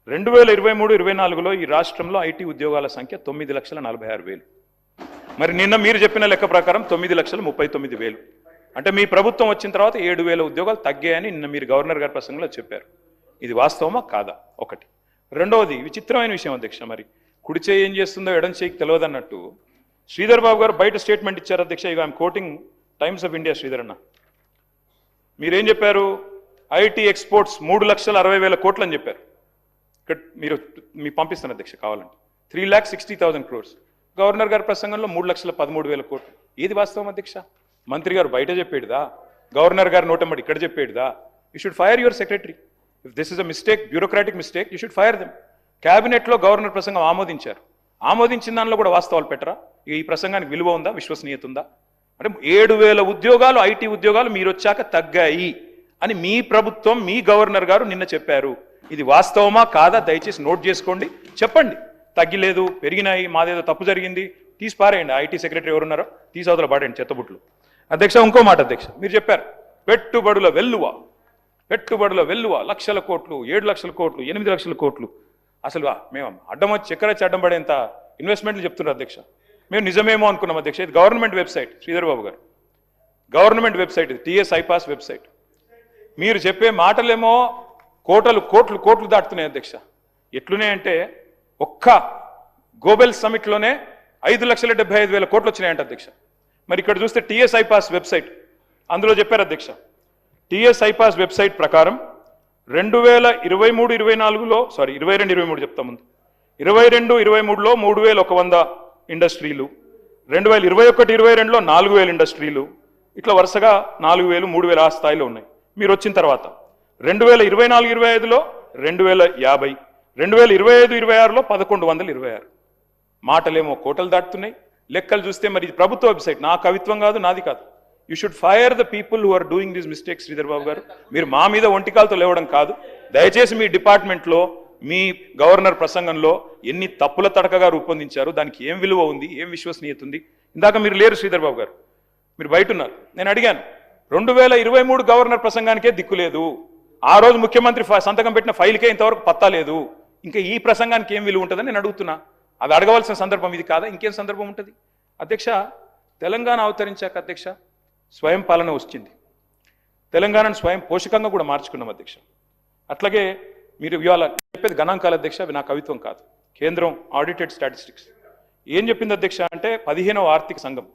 2023-24లో ఈ రాష్ట్రంలో ఐటీ ఉద్యోగాల సంఖ్య 9,46,000. మరి నిన్న మీరు చెప్పిన లెక్క ప్రకారం 9,39,000. అంటే మీ ప్రభుత్వం వచ్చిన తర్వాత 7,000 ఉద్యోగాలు తగ్గాయని నిన్న మీరు గవర్నర్ గారి ప్రసంగంలో చెప్పారు. ఇది వాస్తవమా కాదా? ఒకటి. రెండవది విచిత్రమైన విషయం అధ్యక్ష, మరి కుడి చేయి ఏం చేస్తుందో ఎడం చేయికి తెలియదన్నట్టు శ్రీధర్ బాబు గారు బయట స్టేట్మెంట్ ఇచ్చారు అధ్యక్ష. ఇక I'm quoting times of India. Sridhar అన్న, మీరేం చెప్పారు? ఐటీ ఎక్స్పోర్ట్స్ 3,60,000 కోట్లు అని చెప్పారు. ఇక్కడ మీకు పంపిస్తాను అధ్యక్ష కావాలంటే. 3,60,000 crores. గవర్నర్ గారి ప్రసంగంలో 3,13,000 కోట్లు. ఏది వాస్తవం అధ్యక్ష? మంత్రి గారు బయట చెప్పేడుదా, గవర్నర్ గారు నోటమ్మడి ఇక్కడ చెప్పేడుదా? You should fire your secretary. If this is a mistake, bureaucratic mistake, you should fire them. క్యాబినెట్లో గవర్నర్ ప్రసంగం ఆమోదించారు. ఆమోదించిన దానిలో కూడా వాస్తవాలు పెట్టరా? ఈ ప్రసంగానికి విలువ ఉందా, విశ్వసనీయత ఉందా? అంటే 7,000 ఉద్యోగాలు, ఐటీ ఉద్యోగాలు మీరు వచ్చాక తగ్గాయి అని మీ ప్రభుత్వం, మీ గవర్నర్ గారు నిన్న చెప్పారు. ఇది వాస్తవమా కాదా? దయచేసి నోట్ చేసుకోండి, చెప్పండి. తగ్గిలేదు, పెరిగినాయి, మాదేదో తప్పు జరిగింది, తీసి పారేయండి. ఐటీ సెక్రటరీ ఎవరున్నారో తీసి అవతల పాడేయండి చెత్తబుట్లు. అధ్యక్ష, ఇంకో మాట అధ్యక్ష, మీరు చెప్పారు పెట్టుబడుల వెల్లువ, పెట్టుబడుల వెల్లువ 1,00,000 కోట్లు, 7,00,000 కోట్లు, 8,00,000 కోట్లు. అసలు మేము అడ్డం వచ్చి చక్కెర వచ్చి అడ్డం పడేంత ఇన్వెస్ట్మెంట్లు చెప్తున్నారు అధ్యక్ష. మేము నిజమేమో అనుకున్నాం అధ్యక్ష. ఇది గవర్నమెంట్ వెబ్సైట్ శ్రీధర్ బాబు గారు, గవర్నమెంట్ వెబ్సైట్ ఇది, టీఎస్ ఐపాస్ వెబ్సైట్. మీరు చెప్పే మాటలేమో కోటలు కోట్లు కోట్లు దాటుతున్నాయి అధ్యక్ష. ఎట్లున్నాయంటే ఒక్క గోబెల్ సమిట్లోనే 5,75,000 కోట్లు వచ్చినాయంట అధ్యక్ష. మరి ఇక్కడ చూస్తే టీఎస్ ఐపాస్ వెబ్సైట్, అందులో చెప్పారు అధ్యక్ష, టీఎస్ ఐపాస్ వెబ్సైట్ ప్రకారం 2023-24లో, సారీ 22-23 చెప్తా ముందు, 22-23లో 3,100 ఇండస్ట్రీలు, 2021-22లో 4,000 ఇండస్ట్రీలు, ఇట్లా వరుసగా 4,000, 3,000 ఆ స్థాయిలో ఉన్నాయి. మీరు వచ్చిన తర్వాత 2024-25లో 2,050, 2025-26లో 1,126. మాటలేమో కోటలు దాటుతున్నాయి, లెక్కలు చూస్తే మరి ఇది ప్రభుత్వ వెబ్సైట్, నా కవిత్వం కాదు, నాది కాదు. You should fire the people who are doing this mistakes. Sridhar Babu గారు, మీరు మా మీద ఒంటికాలతో లేవడం కాదు. దయచేసి మీ డిపార్ట్మెంట్లో మీ గవర్నర్ ప్రసంగంలో ఎన్ని తప్పుల తడకగా రూపొందించారు, దానికి ఏం విలువ ఉంది, ఏం విశ్వసనీయత ఉంది. ఇందాక మీరు లేరు శ్రీధర్ బాబు గారు, మీరు బయట ఉన్నారు. నేను అడిగాను, 2023 గవర్నర్ ప్రసంగానికే దిక్కు లేదు, ఆ రోజు ముఖ్యమంత్రి సంతకం పెట్టిన ఫైల్కే ఇంతవరకు పత్తా లేదు, ఇంకా ఈ ప్రసంగానికి ఏం విలువ ఉంటుందని నేను అడుగుతున్నా. అది అడగవలసిన సందర్భం ఇది కాదా? ఇంకేం సందర్భం ఉంటుంది? అధ్యక్ష, తెలంగాణ అవతరించాక అధ్యక్ష స్వయం పాలన వచ్చింది. తెలంగాణను స్వయం పోషకంగా కూడా మార్చుకున్నాం అధ్యక్ష. అట్లాగే మీరు ఇవాళ చెప్పేది గణాంకాల అధ్యక్ష, అవి నా కవిత్వం కాదు. కేంద్రం ఆడిటెడ్ స్టాటిస్టిక్స్ ఏం చెప్పింది అధ్యక్ష అంటే 15వ ఆర్థిక సంఘం.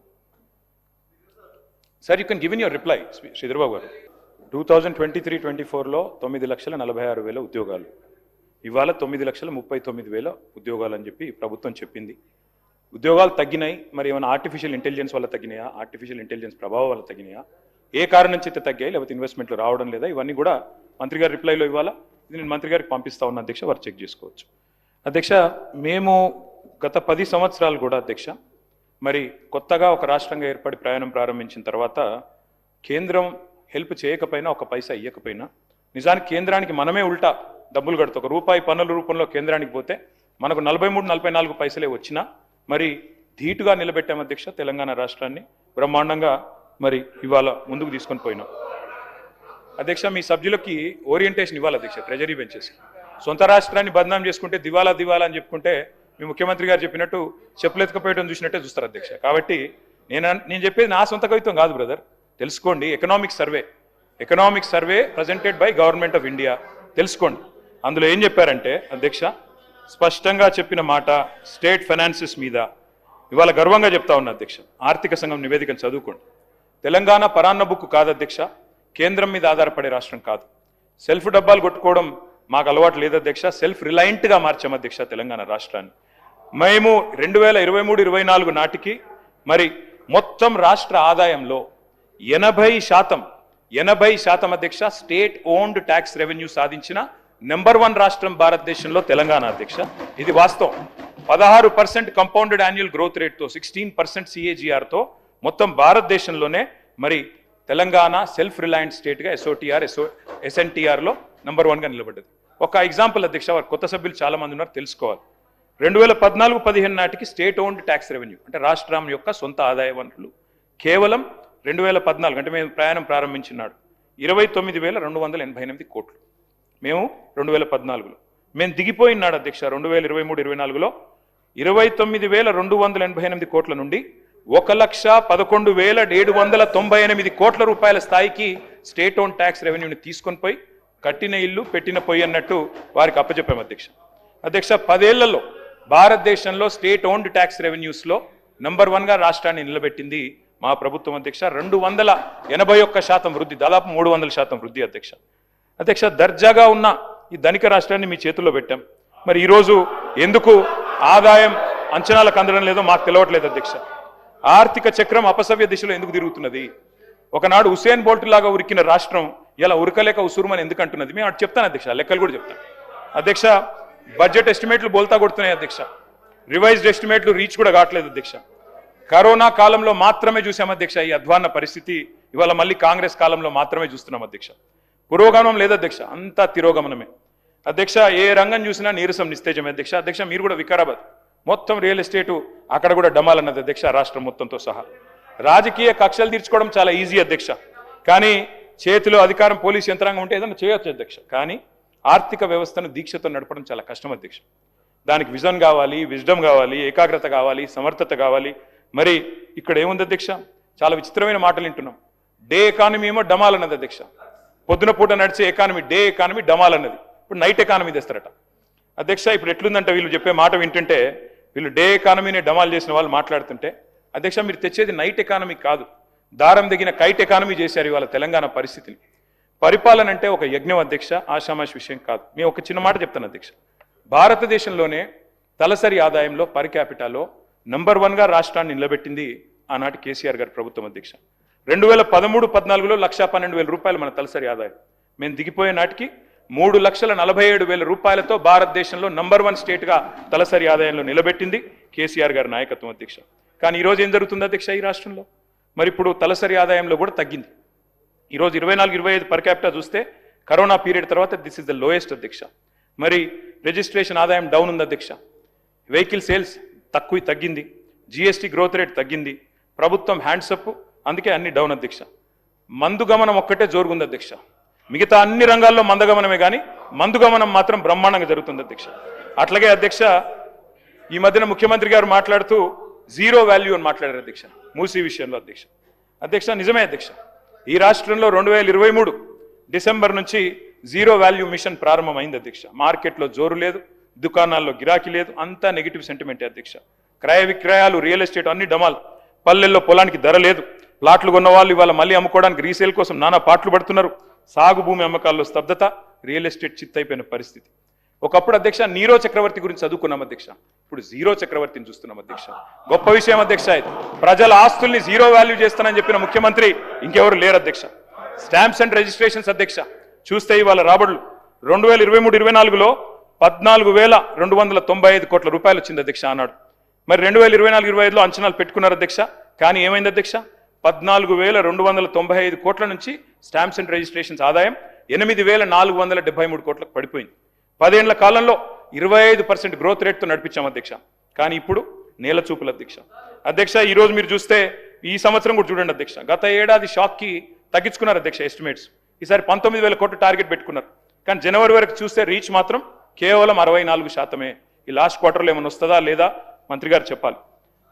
Sir, you can give in your reply Sridhar Babu గారు. 2023-24లో 9,46,000 ఉద్యోగాలు, ఇవాళ 9,39,000 ఉద్యోగాలు అని చెప్పి ప్రభుత్వం చెప్పింది. ఉద్యోగాలు తగ్గినాయి, మరి ఏమైనా ఆర్టిఫిషియల్ ఇంటెలిజెన్స్ వల్ల తగ్గినాయా, ఆర్టిఫిషియల్ ఇంటెలిజెన్స్ ప్రభావం వల్ల తగ్గినాయా, ఏ కారణం చేత తగ్గాయి, లేకపోతే ఇన్వెస్ట్మెంట్లు రావడం లేదా, ఇవన్నీ కూడా మంత్రి గారి రిప్లైలో ఇవాళ ఇది నేను మంత్రి గారికి పంపిస్తా ఉన్నా అధ్యక్ష, వారు చెక్ చేసుకోవచ్చు. అధ్యక్ష, మేము గత 10 సంవత్సరాలు కూడా అధ్యక్ష, మరి కొత్తగా ఒక రాష్ట్రంగా ఏర్పడి ప్రయాణం ప్రారంభించిన తర్వాత కేంద్రం హెల్ప్ చేయకపోయినా, ఒక పైసా ఇవ్వకపోయినా, నిజానికి కేంద్రానికి మనమే ఉల్టా డబ్బులు కడుతూ ₹1 పన్నుల రూపంలో కేంద్రానికి పోతే మనకు 43-44 పైసలే వచ్చినా మరి ధీటుగా నిలబెట్టాం అధ్యక్ష. తెలంగాణ రాష్ట్రాన్ని బ్రహ్మాండంగా మరి ఇవాళ ముందుకు తీసుకొని పోయినాం అధ్యక్ష. మీ సభ్యులకి ఓరియంటేషన్ ఇవ్వాలి అధ్యక్ష, ట్రెజరీ బెంచెస్. సొంత రాష్ట్రాన్ని బదనాం చేసుకుంటే దివాలా అని చెప్పుకుంటే మీ ముఖ్యమంత్రి గారు చెప్పినట్టు చెప్పులెత్తుకపోయడం చూసినట్టే చూస్తారు అధ్యక్ష. కాబట్టి నేను చెప్పేది నా సొంత కవిత్వం కాదు బ్రదర్, తెలుసుకోండి. Economic survey presented by government of India, తెలుసుకోండి. అందులో ఏం చెప్పారంటే అధ్యక్ష, స్పష్టంగా చెప్పిన మాట స్టేట్ ఫైనాన్సెస్ మీద ఇవాళ గర్వంగా చెప్తా ఉన్నా అధ్యక్ష. ఆర్థిక సంఘం నివేదికను చదువుకోండి. తెలంగాణ పరాన్న బుక్ కాదు అధ్యక్ష, కేంద్రం మీద ఆధారపడే రాష్ట్రం కాదు. సెల్ఫ్ డబ్బాలు కొట్టుకోవడం మాకు అలవాటు లేదు అధ్యక్ష, సెల్ఫ్ రిలయంట్గా మార్చాం అధ్యక్ష తెలంగాణ రాష్ట్రాన్ని. మేము 2023-24 నాటికి మరి మొత్తం రాష్ట్ర ఆదాయంలో 80% అధ్యక్ష స్టేట్ ఓన్డ్ ట్యాక్స్ రెవెన్యూ సాధించిన నెంబర్ 1 రాష్ట్రం భారతదేశంలో తెలంగాణ అధ్యక్ష. ఇది వాస్తవం. 16% కంపౌండెడ్ యాన్యువల్ గ్రోత్ రేట్తో, 16% CAGRతో మొత్తం భారతదేశంలోనే మరి తెలంగాణ సెల్ఫ్ రిలయంట్ స్టేట్గా SNTRలో నెంబర్ 1గా నిలబడ్డది. ఒక ఎగ్జాంపుల్ అధ్యక్ష, వారు కొత్త సభ్యులు చాలా మంది ఉన్నారు, తెలుసుకోవాలి. 2014-15 నాటికి స్టేట్ ఓన్డ్ ట్యాక్స్ రెవెన్యూ అంటే రాష్ట్రం యొక్క సొంత ఆదాయ వనరులు కేవలం 2014 అంటే మేము ప్రయాణం ప్రారంభించినాడు 29,288 కోట్లు. మేము 2014లో మేము దిగిపోయినాడు అధ్యక్ష 2023-24లో 29,288 కోట్ల నుండి 1,11,798 కోట్ల రూపాయల స్థాయికి స్టేట్ ఓన్ ట్యాక్స్ రెవెన్యూని తీసుకొని పోయి కట్టిన ఇల్లు పెట్టిన పొయ్యి అన్నట్టు వారికి అప్పచెప్పాం అధ్యక్ష. 10 ఏళ్లలో భారతదేశంలో స్టేట్ ఓన్డ్ ట్యాక్స్ రెవెన్యూస్లో నెంబర్ 1గా రాష్ట్రాన్ని నిలబెట్టింది మా ప్రభుత్వం అధ్యక్ష. 281% వృద్ధి, దాదాపు 300% వృద్ధి అధ్యక్ష. దర్జాగా ఉన్న ఈ ధనిక రాష్ట్రాన్ని మీ చేతుల్లో పెట్టాం. మరి ఈరోజు ఎందుకు ఆదాయం అంచనాలకు అందడం లేదో మాకు తెలియట్లేదు అధ్యక్ష. ఆర్థిక చక్రం అపసవ్య దిశలో ఎందుకు తిరుగుతున్నది? ఒకనాడు హుసేన్ బోల్ట్ లాగా ఉరికిన రాష్ట్రం ఇలా ఉరకలేక ఉసురుమని ఎందుకు అంటున్నది? మేము అటు చెప్తాను అధ్యక్ష, లెక్కలు కూడా చెప్తాను అధ్యక్ష. బడ్జెట్ ఎస్టిమేట్లు బోల్తా కొడుతున్నాయి అధ్యక్ష, రివైజ్డ్ ఎస్టిమేట్లు రీచ్ కూడా కావట్లేదు అధ్యక్ష. కరోనా కాలంలో మాత్రమే చూసాం అధ్యక్ష ఈ అధ్వాన్న పరిస్థితి. ఇవాళ మళ్ళీ కాంగ్రెస్ కాలంలో మాత్రమే చూస్తున్నాం అధ్యక్ష. పురోగమనం లేదధ్యక్ష, అంతా తిరోగమనమే అధ్యక్ష. ఏ రంగం చూసినా నీరసం నిస్తేజమే అధ్యక్ష. మీరు కూడా వికారాబాద్ మొత్తం రియల్ ఎస్టేటు అక్కడ కూడా డమాలన్నది అధ్యక్ష, రాష్ట్రం మొత్తంతో సహా. రాజకీయ కక్షలు తీర్చుకోవడం చాలా ఈజీ అధ్యక్ష, కానీ చేతిలో అధికారం పోలీసు యంత్రాంగం ఉంటే ఏదైనా చేయొచ్చు అధ్యక్ష. కానీ ఆర్థిక వ్యవస్థను దీక్షతో నడపడం చాలా కష్టం అధ్యక్ష. దానికి విజన్ కావాలి, విజ్డమ్ కావాలి, ఏకాగ్రత కావాలి, సమర్థత కావాలి. మరి ఇక్కడ ఏముంది అధ్యక్ష, చాలా విచిత్రమైన మాటలు వింటున్నాం. డే ఎకానమీ ఏమో డమాల్ అన్నది అధ్యక్ష, పొద్దున పూట నడిచే ఎకానమీ డే ఎకానమీ డమాల్ అన్నది, ఇప్పుడు నైట్ ఎకానమీ తెస్తారట అధ్యక్ష. ఇప్పుడు ఎట్లుందంటే వీళ్ళు చెప్పే మాట వింటుంటే, వీళ్ళు డే ఎకానమీని డమాల్ చేసిన వాళ్ళు మాట్లాడుతుంటే అధ్యక్ష, మీరు తెచ్చేది నైట్ ఎకానమీ కాదు, దారం దిగిన కైట్ ఎకానమీ చేశారు ఇవాళ తెలంగాణ పరిస్థితిని. పరిపాలన అంటే ఒక యజ్ఞం అధ్యక్ష, ఆషామాషి విషయం కాదు. మేము ఒక చిన్న మాట చెప్తాను అధ్యక్ష. భారతదేశంలోనే తలసరి ఆదాయంలో పర్ క్యాపిటాలో నంబర్ 1గా రాష్ట్రాన్ని నిలబెట్టింది ఆనాటి కేసీఆర్ గారి ప్రభుత్వం అధ్యక్ష. 2013-14లో 1,12,000 రూపాయలు మన తలసరి ఆదాయం. మేము దిగిపోయే నాటికి 3,47,000 రూపాయలతో భారతదేశంలో నంబర్ 1 స్టేట్గా తలసరి ఆదాయంలో నిలబెట్టింది కేసీఆర్ గారి నాయకత్వం అధ్యక్ష. కానీ ఈరోజు ఏం జరుగుతుంది అధ్యక్ష ఈ రాష్ట్రంలో? మరి ఇప్పుడు తలసరి ఆదాయంలో కూడా తగ్గింది. ఈరోజు 24-25 పర్ క్యాపిటా చూస్తే కరోనా పీరియడ్ తర్వాత దిస్ ఇస్ ద లోయెస్ట్ అధ్యక్ష. మరి రిజిస్ట్రేషన్ ఆదాయం డౌన్ ఉంది అధ్యక్ష. వెహికల్ సేల్స్ తగ్గింది. జిఎస్టీ గ్రోత్ రేట్ తగ్గింది. ప్రభుత్వం హ్యాండ్సప్, అందుకే అన్ని డౌన్ అధ్యక్ష. మందు గమనం ఒక్కటే జోరుగుంది అధ్యక్ష. మిగతా అన్ని రంగాల్లో మందగమనమే కానీ మందు గమనం మాత్రం బ్రహ్మాండంగా జరుగుతుంది అధ్యక్ష. అట్లాగే అధ్యక్ష ఈ మధ్యన ముఖ్యమంత్రి గారు మాట్లాడుతూ జీరో వాల్యూ అని మాట్లాడారు అధ్యక్ష మూసీ విషయంలో అధ్యక్ష. అధ్యక్ష నిజమే అధ్యక్ష, ఈ రాష్ట్రంలో 2023 డిసెంబర్ నుంచి జీరో వాల్యూ మిషన్ ప్రారంభమైంది అధ్యక్ష. మార్కెట్లో జోరు లేదు, దుకాణాల్లో గిరాకీ లేదు, అంతా నెగిటివ్ సెంటిమెంటే అధ్యక్ష. క్రయ విక్రయాలు, రియల్ ఎస్టేట్ అన్ని డమాల్. పల్లెల్లో పొలానికి ధర లేదు. ప్లాట్లు కొన్న వాళ్ళు ఇవాళ మళ్ళీ అమ్ముకోవడానికి రీసేల్ కోసం నానా పాటలు పడుతున్నారు. సాగు భూమి అమ్మకాల్లో స్తబ్దత, రియల్ ఎస్టేట్ చిత్తైపోయిన పరిస్థితి. ఒకప్పుడు అధ్యక్ష నీరో చక్రవర్తి గురించి చదువుకున్నాం అధ్యక్ష, ఇప్పుడు జీరో చక్రవర్తిని చూస్తున్నాం అధ్యక్ష. గొప్ప విషయం అధ్యక్ష ఇది. ప్రజల ఆస్తుల్ని జీరో వాల్యూ చేస్తానని చెప్పిన ముఖ్యమంత్రి ఇంకెవరు లేరు అధ్యక్ష. స్టాంప్స్ అండ్ రిజిస్ట్రేషన్స్ అధ్యక్ష చూస్తే ఇవాళ రాబడులు 2023-24లో 14,295 కోట్ల రూపాయలు వచ్చింది అధ్యక్ష ఆనాడు. మరి 2024-25లో అంచనాలు పెట్టుకున్నారు అధ్యక్ష. కానీ ఏమైంది అధ్యక్ష? 14,295 కోట్ల నుంచి స్టాంప్స్ అండ్ రిజిస్ట్రేషన్స్ ఆదాయం 8,473 కోట్లకు పడిపోయింది. 10 ఏళ్ల కాలంలో 25% గ్రోత్ రేట్తో నడిపించాం అధ్యక్ష. కానీ ఇప్పుడు నేల చూపులు అధ్యక్ష. అధ్యక్ష ఈరోజు మీరు చూస్తే ఈ సంవత్సరం కూడా చూడండి అధ్యక్ష, గత ఏడాది షాక్కి తగ్గించుకున్నారు అధ్యక్ష ఎస్టిమేట్స్. ఈసారి 19,000 కోట్ల టార్గెట్ పెట్టుకున్నారు. కానీ జనవరి వరకు చూస్తే రీచ్ మాత్రం కేవలం 64%. ఈ లాస్ట్ క్వార్టర్లో ఏమైనా వస్తుందా లేదా మంత్రి గారు చెప్పాలి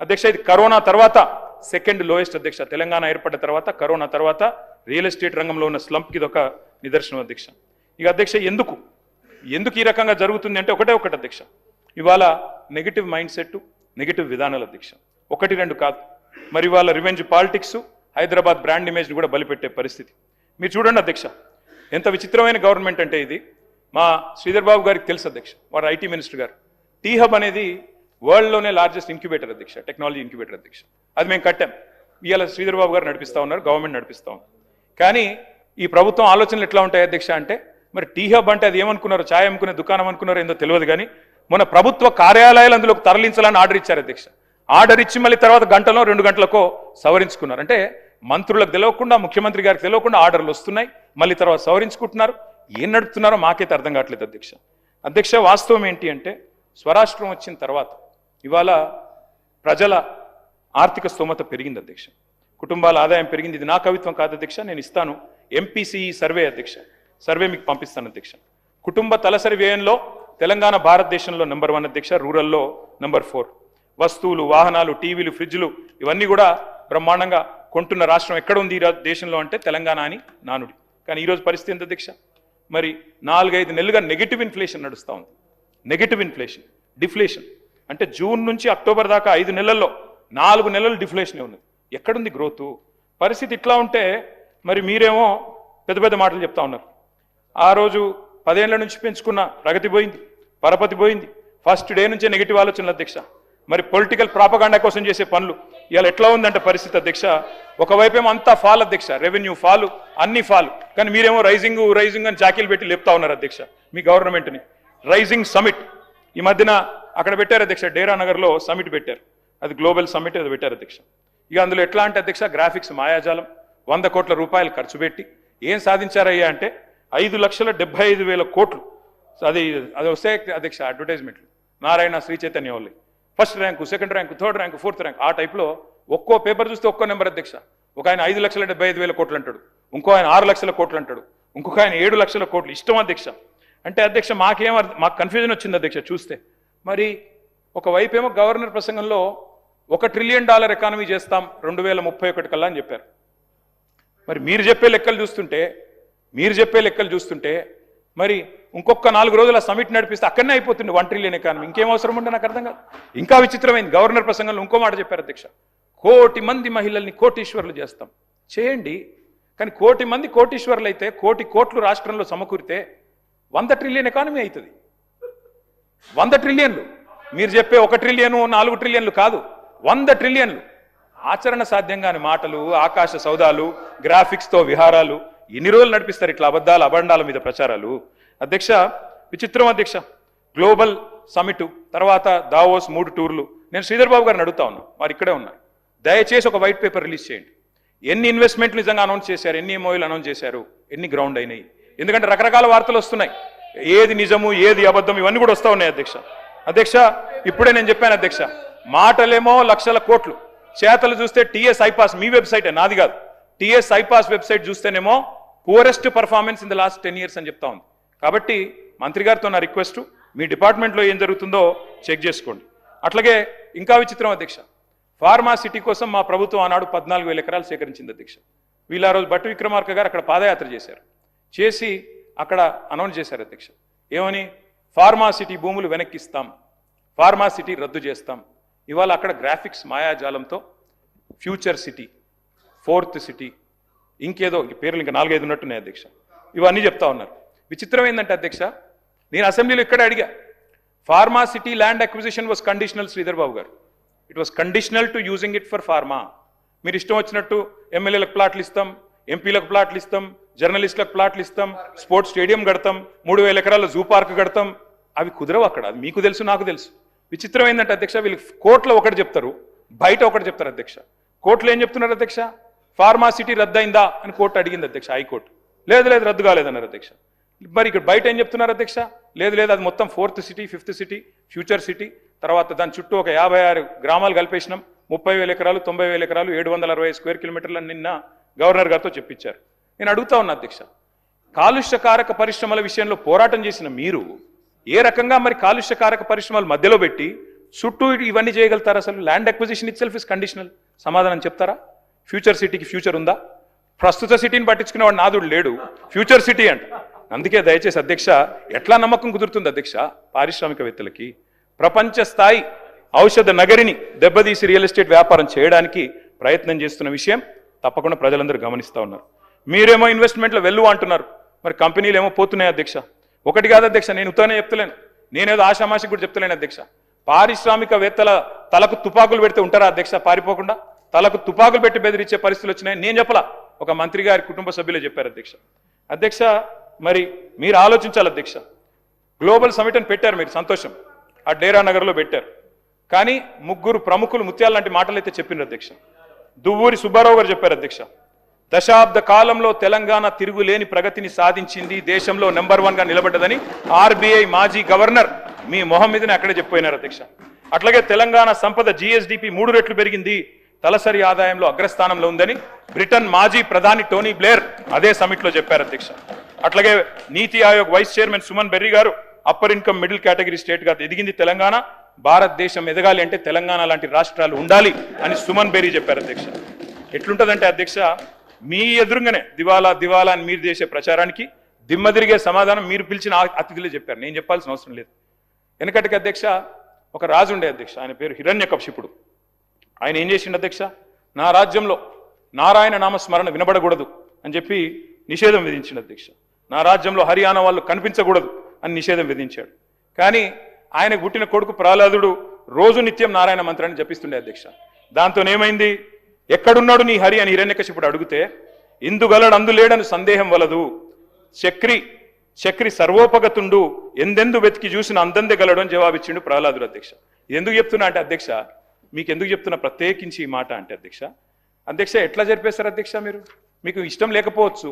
అధ్యక్ష. ఇది కరోనా తర్వాత సెకండ్ లోయెస్ట్ అధ్యక్ష. తెలంగాణ ఏర్పడ్డ తర్వాత కరోనా తర్వాత రియల్ ఎస్టేట్ రంగంలో ఉన్న స్లంప్కి ఇది ఒక నిదర్శనం అధ్యక్ష. ఇక అధ్యక్ష ఎందుకు ఈ రకంగా జరుగుతుంది అంటే ఒకటే అధ్యక్ష, ఇవాళ నెగిటివ్ మైండ్ సెట్, నెగిటివ్ విధానాలు అధ్యక్ష. 1-2 కాదు. మరి ఇవాళ revenge politics, Hyderabad brand image కూడా బలిపెట్టే పరిస్థితి. మీరు చూడండి అధ్యక్ష, ఎంత విచిత్రమైన గవర్నమెంట్ అంటే ఇది. మా శ్రీధర్ బాబు గారికి తెలుసు అధ్యక్ష, వారు ఐటీ మినిస్టర్ గారు. టీ హబ్ అనేది వరల్డ్లోనే లార్జెస్ట్ ఇంక్యుబేటర్ అధ్యక్ష, టెక్నాలజీ ఇంక్యుబేటర్ అధ్యక్ష. అది మేము కట్టాం. ఇవాళ శ్రీధర్ బాబు గారు నడిపిస్తూ ఉన్నారు, గవర్నమెంట్ నడిపిస్తూ ఉన్నారు. కానీ ఈ ప్రభుత్వం ఆలోచనలు ఎట్లా ఉంటాయి అధ్యక్ష అంటే, మరి టీ హబ్ అంటే అది ఏమనుకున్నారు, ఛాయ్ అమ్ముకునే దుకాణం అనుకున్నారో ఏందో తెలియదు. కానీ మొన్న ప్రభుత్వ కార్యాలయాలు అందులోకి తరలించాలని ఆర్డర్ ఇచ్చారు అధ్యక్ష. ఆర్డర్ ఇచ్చి మళ్ళీ తర్వాత గంటలో 2 గంటలకో సవరించుకున్నారు. అంటే మంత్రులకు తెలియకుండా, ముఖ్యమంత్రి గారికి తెలియకుండా ఆర్డర్లు వస్తున్నాయి, మళ్ళీ తర్వాత సవరించుకుంటున్నారు. ఏం నడుపుతున్నారో మాకైతే అర్థం కావట్లేదు అధ్యక్ష. అధ్యక్ష వాస్తవం ఏంటి అంటే, స్వరాష్ట్రం వచ్చిన తర్వాత ఇవాళ ప్రజల ఆర్థిక స్తోమత పెరిగింది అధ్యక్ష. కుటుంబాల ఆదాయం పెరిగింది. ఇది నా కవిత్వం కాదు అధ్యక్ష, నేను ఇస్తాను. ఎంపీసీఈ సర్వే అధ్యక్ష, సర్వే మీకు పంపిస్తాను అధ్యక్ష. కుటుంబ తలసరి వ్యయంలో తెలంగాణ భారతదేశంలో నంబర్ 1 అధ్యక్ష, రూరల్లో నంబర్ 4. వస్తువులు, వాహనాలు, టీవీలు, ఫ్రిడ్జ్లు ఇవన్నీ కూడా బ్రహ్మాండంగా కొంటున్న రాష్ట్రం ఎక్కడ ఉంది ఈ దేశంలో అంటే తెలంగాణ అని నానుడి. కానీ ఈరోజు పరిస్థితి ఎంత అధ్యక్ష? మరి 4-5 నెలలుగా నెగిటివ్ ఇన్ఫ్లేషన్ నడుస్తూ ఉంది. నెగిటివ్ ఇన్ఫ్లేషన్, డిఫ్లేషన్ అంటే జూన్ నుంచి అక్టోబర్ దాకా 5 నెలల్లో 4 నెలలు డిఫ్లేషనే ఉన్నది. ఎక్కడుంది గ్రోత్? పరిస్థితి ఇట్లా ఉంటే మరి మీరేమో పెద్ద పెద్ద మాటలు చెప్తా ఉన్నారు. ఆ రోజు 10 ఏళ్ల నుంచి పెంచుకున్న ప్రగతి పోయింది, పరపతి పోయింది. ఫస్ట్ డే నుంచే నెగిటివ్ ఆలోచనలు అధ్యక్ష. మరి పొలిటికల్ ప్రాపగాండా కోసం చేసే పనులు ఇవాళ ఎట్లా ఉందంటే పరిస్థితి అధ్యక్ష. ఒకవైపేమో అంతా ఫాల్ అధ్యక్ష, రెవెన్యూ ఫాలు, అన్ని ఫాల్. కానీ మీరేమో రైజింగ్ అని చాకీలు పెట్టి లేపుతా ఉన్నారు అధ్యక్ష మీ గవర్నమెంట్ని. రైజింగ్ సమిట్ ఈ మధ్యన అక్కడ పెట్టారు అధ్యక్ష, డేరా నగర్లో సమిట్ పెట్టారు. అది గ్లోబల్ సమిట్ అది పెట్టారు అధ్యక్ష. ఇక అందులో ఎట్లా అంటే అధ్యక్ష, గ్రాఫిక్స్ మాయాజాలం, 100 కోట్ల రూపాయలు ఖర్చు పెట్టి ఏం సాధించారయ్యా అంటే 5,75,000 కోట్లు. అది వస్తే అధ్యక్ష అడ్వర్టైజ్మెంట్లు, నారాయణ, శ్రీ చైతన్య వాళ్ళు first rank, second rank, third rank, fourth rank, ఆ టైప్లో ఒక్కో పేపర్ చూస్తే ఒక్కో నెంబర్ అధ్యక్ష. ఒక ఆయన 5,75,000 కోట్లు అంటాడు, ఇంకో ఆయన 6 లక్షల కోట్లు అంటాడు, ఇంకొక ఆయన 7 లక్షల కోట్లు. ఇష్టం అధ్యక్ష. అంటే అధ్యక్ష మాకు కన్ఫ్యూజన్ వచ్చింది అధ్యక్ష చూస్తే. మరి ఒకవైపు ఏమో గవర్నర్ ప్రసంగంలో $1 ట్రిలియన్ ఎకానమీ చేస్తాం 2031 కల్లా అని చెప్పారు. మరి మీరు చెప్పే లెక్కలు చూస్తుంటే మరి ఇంకొక 4 రోజుల సమిట్ నడిపిస్తే అక్కడనే అయిపోతుంది 1 ట్రిలియన్ ఎకానమీ. ఇంకేం అవసరం ఉంటే నాకు అర్థం కాదు. ఇంకా విచిత్రమైంది, గవర్నర్ ప్రసంగంలో ఇంకో మాట చెప్పారు అధ్యక్ష, 1 కోటి మంది మహిళల్ని కోటీశ్వర్లు చేస్తాం. చేయండి, కానీ 1 కోటి మంది కోటీశ్వర్లు అయితే 1 కోటి కోట్లు రాష్ట్రంలో సమకూరితే 100 ట్రిలియన్ ఎకానమీ అవుతుంది. 100 ట్రిలియన్లు. మీరు చెప్పే 1 ట్రిలియన్ 4 ట్రిలియన్లు కాదు, 100 ట్రిలియన్లు. ఆచరణ సాధ్యంగాని మాటలు, ఆకాశ సౌదాలు, గ్రాఫిక్స్తో విహారాలు ఎన్ని రోజులు నడిపిస్తారు ఇట్లా అబద్ధాలు అబండాల మీద ప్రచారాలు? అధ్యక్ష, విచిత్రం అధ్యక్ష. గ్లోబల్ సమిట్ తర్వాత దావోస్ 3 టూర్లు. నేను శ్రీధర్ బాబు గారిని అడుగుతా ఉన్నా, వారు ఇక్కడే ఉన్నారు. దయచేసి ఒక వైట్ పేపర్ రిలీజ్ చేయండి. ఎన్ని ఇన్వెస్ట్మెంట్లు నిజంగా అనౌన్స్ చేశారు, ఎన్ని ఎంఓయూలు అనౌన్స్ చేశారు, ఎన్ని గ్రౌండ్ అయినాయి? ఎందుకంటే రకరకాల వార్తలు వస్తున్నాయి, ఏది నిజము ఏది అబద్ధం ఇవన్నీ కూడా వస్తూ ఉన్నాయి అధ్యక్ష. అధ్యక్ష, ఇప్పుడే నేను చెప్పాను అధ్యక్ష, మాటలేమో లక్షల కోట్లు, చేతలు చూస్తే టీఎస్ ఐపాస్, మీ వెబ్సైటే నాది కాదు, టీఎస్ ఐపాస్ వెబ్సైట్ చూస్తేనేమో poorest performance in the last 10 years అని చెప్తా ఉంది. కాబట్టి మంత్రి గారితో నా రిక్వెస్ట్, మీ డిపార్ట్మెంట్లో ఏం జరుగుతుందో చెక్ చేసుకోండి. అట్లాగే ఇంకా విచిత్రం అధ్యక్ష, ఫార్మా సిటీ కోసం మా ప్రభుత్వం ఆనాడు 14,000 ఎకరాలు సేకరించింది అధ్యక్ష. వీళ్ళు ఆ రోజు భట్టి విక్రమార్క గారు అక్కడ పాదయాత్ర చేశారు, చేసి అక్కడ అనౌన్స్ చేశారు అధ్యక్ష, ఏమని? ఫార్మా సిటీ భూములు వెనక్కిస్తాం, ఫార్మా సిటీ రద్దు చేస్తాం. ఇవాళ అక్కడ గ్రాఫిక్స్ మాయాజాలంతో ఫ్యూచర్ సిటీ, 4th సిటీ, ఇంకేదో పేర్లు ఇంకా 4-5 ఉన్నట్టున్నాయి అధ్యక్ష. ఇవన్నీ చెప్తా ఉన్నారు. విచిత్రం ఏంటంటే అధ్యక్ష, నేను అసెంబ్లీలో ఇక్కడ అడిగా, pharma city land acquisition was conditional Sridhar Babu గారు, it was conditional to using it for pharma. మీరు ఇష్టం వచ్చినట్టు ఎమ్మెల్యేలకు ప్లాట్లు ఇస్తాం, ఎంపీలకు ప్లాట్లు ఇస్తాం, జర్నలిస్టులకు ప్లాట్లు ఇస్తాం, స్పోర్ట్స్ స్టేడియం కడతాం, 3,000 ఎకరాల జూ పార్క్ కడతాం. అవి కుదరవు అక్కడ, అది మీకు తెలుసు నాకు తెలుసు. విచిత్రం ఏంటంటే అధ్యక్ష, వీళ్ళు కోర్టులో ఒకటి చెప్తారు, బయట ఒకటి చెప్తారు అధ్యక్ష. కోర్టులో ఏం చెప్తున్నారు అధ్యక్ష? ఫార్మా సిటీ రద్దయిందా అని కోర్టు అడిగింది అధ్యక్ష, హైకోర్టు. లేదు లేదు రద్దు కాలేదన్నారు అధ్యక్ష. మరి ఇక్కడ బయట ఏం చెప్తున్నారు అధ్యక్ష? లేదు లేదు అది మొత్తం 4th city, 5th city, future city, తర్వాత దాని చుట్టూ ఒక 56 గ్రామాలు కలిపేసినాం, 30,000 ఎకరాలు, 90,000 ఎకరాలు, 760 స్క్వేర్ కిలోమీటర్లను నిన్న గవర్నర్ గారితో చెప్పించారు. నేను అడుగుతా ఉన్నా అధ్యక్ష, కాలుష్యకారక పరిశ్రమల విషయంలో పోరాటం చేసిన మీరు ఏ రకంగా మరి కాలుష్యకారక పరిశ్రమలు మధ్యలో పెట్టి చుట్టూ ఇవన్నీ చేయగలుగుతారు? అసలు land acquisition it self is conditional. సమాధానం చెప్తారా? ఫ్యూచర్ సిటీకి ఫ్యూచర్ ఉందా? ప్రస్తుత సిటీని పట్టించుకునేవాడు నాదుడు లేడు, ఫ్యూచర్ సిటీ అంట. అందుకే దయచేసి అధ్యక్ష, ఎట్లా నమ్మకం కుదురుతుంది అధ్యక్ష పారిశ్రామికవేత్తలకి? ప్రపంచ స్థాయి ఔషధ నగరిని దెబ్బతీసి రియల్ ఎస్టేట్ వ్యాపారం చేయడానికి ప్రయత్నం చేస్తున్న విషయం తప్పకుండా ప్రజలందరూ గమనిస్తూ ఉన్నారు. మీరేమో ఇన్వెస్ట్మెంట్లో వెళ్ళు అంటున్నారు, మరి కంపెనీలు ఏమో పోతున్నాయి అధ్యక్ష. ఒకటి కాదు అధ్యక్ష, నేను ఉత్తనే చెప్తలేను, నేనేదో ఆషామాషి కూడా చెప్తలేను అధ్యక్ష. పారిశ్రామికవేత్తల తలకు తుపాకులు పెడితే ఉంటారా అధ్యక్ష పారిపోకుండా? తలకు తుపాకులు పెట్టి బెదిరించే పరిస్థితులు వచ్చినాయి. నేను చెప్పలా, ఒక మంత్రి గారి కుటుంబ సభ్యులే చెప్పారు అధ్యక్ష. అధ్యక్ష, మరి మీరు ఆలోచించాలి అధ్యక్ష. గ్లోబల్ సమిట్ అని పెట్టారు మీరు, సంతోషం, ఆ డేరా నగర్లో పెట్టారు. కానీ 3 ప్రముఖులు ముత్యాల లాంటి మాటలు అయితే చెప్పినారు అధ్యక్ష. దువ్వూరి సుబ్బారావు గారు చెప్పారు అధ్యక్ష, దశాబ్ద కాలంలో తెలంగాణ తిరుగులేని ప్రగతిని సాధించింది, దేశంలో నెంబర్ 1గా నిలబడ్డదని ఆర్బీఐ మాజీ గవర్నర్ మీ మొహం మీదనే అక్కడే చెప్పిపోయినారు అధ్యక్ష. అట్లాగే తెలంగాణ సంపద జీఎస్డిపి 3 రెట్లు పెరిగింది, తలసరి ఆదాయంలో అగ్రస్థానంలో ఉందని బ్రిటన్ మాజీ ప్రధాని టోనీ బ్లేర్ అదే సమిట్లో చెప్పారు అధ్యక్ష. అట్లాగే నీతి ఆయోగ్ వైస్ చైర్మన్ సుమన్ బెర్రీ గారు upper income middle category state గా ఎదిగింది తెలంగాణ, భారతదేశం ఎదగాలి అంటే తెలంగాణ లాంటి రాష్ట్రాలు ఉండాలి అని సుమన్ బెర్రీ చెప్పారు అధ్యక్ష. ఎట్లుంటదంటే అధ్యక్ష, మీ ఎదురుగానే దివాలా దివాలా అని మీరు చేసే ప్రచారానికి దిమ్మ తిరిగే సమాధానం మీరు పిలిచిన అతిథులే చెప్పారు, నేను చెప్పాల్సిన అవసరం లేదు. వెనకటికి అధ్యక్ష ఒక రాజు ఉండే అధ్యక్ష, ఆయన పేరు హిరణ్యకశిపుడు. ఆయన ఏం చేసిండు అధ్యక్ష, నా రాజ్యంలో నారాయణ నామస్మరణ వినబడకూడదు అని చెప్పి నిషేధం విధించిండు అధ్యక్ష. నా రాజ్యంలో హరియానా వాళ్ళు కనిపించకూడదు అని నిషేధం విధించాడు. కానీ ఆయనకు పుట్టిన కొడుకు ప్రహ్లాదుడు రోజు నిత్యం నారాయణ మంత్రాన్ని జపిస్తుండే అధ్యక్ష. దాంతో ఏమైంది, ఎక్కడున్నాడు నీ హరి అని హిరణ్యకశిపుడు అడిగితే, ఇందుగలడు అందులేడని సందేహం వలదు, చక్రి సర్వోపగతుండు, ఎందెందు వెతికి చూసిన అందందే గలడు అని జవాబిచ్చిండు ప్రహ్లాదుడు అధ్యక్ష. ఎందుకు చెప్తున్నా అంటే అధ్యక్ష, మీకు ఎందుకు చెప్తున్నా ప్రత్యేకించి ఈ మాట అంటే అధ్యక్ష ఎట్లా జరిపేస్తారు అధ్యక్ష? మీకు ఇష్టం లేకపోవచ్చు,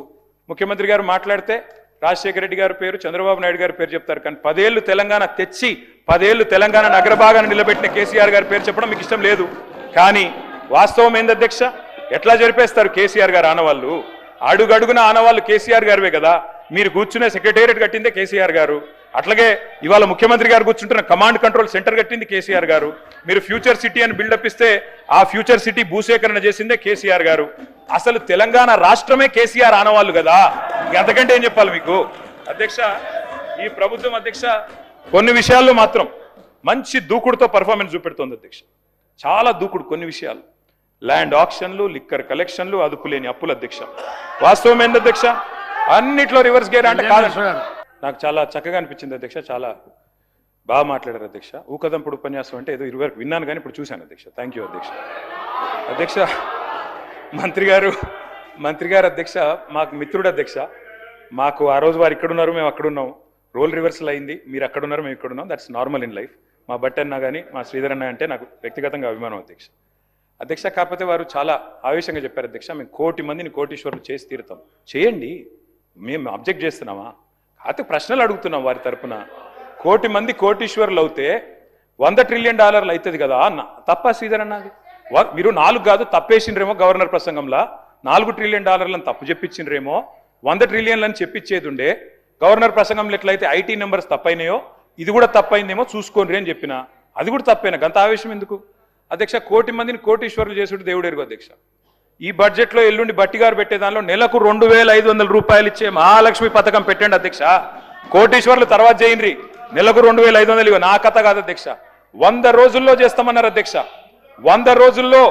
ముఖ్యమంత్రి గారు మాట్లాడితే రాజశేఖర రెడ్డి గారి పేరు, చంద్రబాబు నాయుడు గారి పేరు చెప్తారు, కానీ 10 ఏళ్ళు తెలంగాణ తెచ్చి 10 ఏళ్ళు తెలంగాణ అగ్రభాగాన్ని నిలబెట్టిన కేసీఆర్ గారి పేరు చెప్పడం మీకు ఇష్టం లేదు. కానీ వాస్తవం ఏంది అధ్యక్ష, ఎట్లా జరిపేస్తారు కేసీఆర్ గారు ఆనవాళ్ళు? అడుగడుగున ఆనవాళ్ళు కేసీఆర్ గారివే కదా. మీరు కూర్చునే సెక్రటేరియట్ కట్టిందే కేసీఆర్ గారు, అట్లాగే ఇవాళ ముఖ్యమంత్రి గారు కూర్చుంటున్న కమాండ్ కంట్రోల్ సెంటర్ కట్టింది కేసీఆర్ గారు. మీరు ఫ్యూచర్ సిటీ అని బిల్డప్ ఇస్తే ఆ ఫ్యూచర్ సిటీ భూసేకరణ చేసిందే కేసీఆర్ గారు. అసలు తెలంగాణ రాష్ట్రమే కేసీఆర్ ఆనవాళ్ళు కదా, అంతకంటే ఏం చెప్పాలి మీకు అధ్యక్ష? ఈ ప్రభుత్వం అధ్యక్ష కొన్ని విషయాల్లో మాత్రం మంచి దూకుడుతో పర్ఫార్మెన్స్ చూపెడుతోంది అధ్యక్ష, చాలా దూకుడు. కొన్ని విషయాలు ల్యాండ్ ఆక్షన్లు, లిక్కర్ కలెక్షన్లు, అదుపు లేని అప్పులు అధ్యక్ష. వాస్తవం ఏంది అధ్యక్ష, అన్నిట్లో రివర్స్ గేర్ అంటే కాదు. నాకు చాలా చక్కగా అనిపించింది అధ్యక్ష, చాలా బాగా మాట్లాడారు అధ్యక్ష. ఊకదంపుడు ఉపన్యాసం అంటే ఏదో 20 వరకు విన్నాను కానీ ఇప్పుడు చూశాను అధ్యక్ష. థ్యాంక్ యూ అధ్యక్ష. అధ్యక్ష మంత్రి గారు అధ్యక్ష మాకు మిత్రుడు అధ్యక్ష. మాకు ఆ రోజు వారు ఇక్కడున్నారు, మేము అక్కడున్నాం. రోల్ రివర్సల్ అయింది. మీరు అక్కడున్నారు, మేము ఇక్కడున్నాం. That's normal in life. మా బట్టి అన్న కానీ మా శ్రీధర్ అన్న అంటే నాకు వ్యక్తిగతంగా అభిమానం అధ్యక్ష. అధ్యక్ష కాకపోతే వారు చాలా ఆవేశంగా చెప్పారు అధ్యక్ష, మేము 1 కోటి మందిని కోటీశ్వరులు చేసి తీరుతాం. చేయండి, మేము అబ్జెక్ట్ చేస్తున్నామా? కాకపోతే ప్రశ్నలు అడుగుతున్నాం వారి తరపున. 1 కోటి మంది కోటీశ్వరులు అవుతే $100 ట్రిలియన్ అవుతుంది కదా అన్న. తప్ప శ్రీధర్ అన్నది మీరు 4 కాదు తప్పేసిండ్రేమో. గవర్నర్ ప్రసంగంలో $4 ట్రిలియన్ తప్పు చెప్పించిండ్రేమో. 100 ట్రిలియన్లు అని చెప్పించేది ఉండే. గవర్నర్ ప్రసంగంలో ఎట్లయితే ఐటీ నెంబర్స్ తప్పైనాయో ఇది కూడా తప్పైందేమో చూసుకోండి అని చెప్పిన. అది కూడా తప్పైనా గంత ఆవేశం ఎందుకు అధ్యక్ష? 1 కోటి మందిని కోటీశ్వరులు చేసుడు దేవుడెరుగు అధ్యక్ష. ఈ బడ్జెట్లో ఎల్లుండి బట్టి గారు పెట్టే దానిలో నెలకు 2,500 రూపాయలు ఇచ్చే మహాలక్ష్మి పథకం పెట్టండి అధ్యక్ష. కోటీశ్వరులు తర్వాత చేయండి, నెలకు 2,500 ఇవ్వ. నా కథ కాదు అధ్యక్ష. 100 రోజుల్లో చేస్తామన్నారు అధ్యక్ష. 100 రోజుల్లో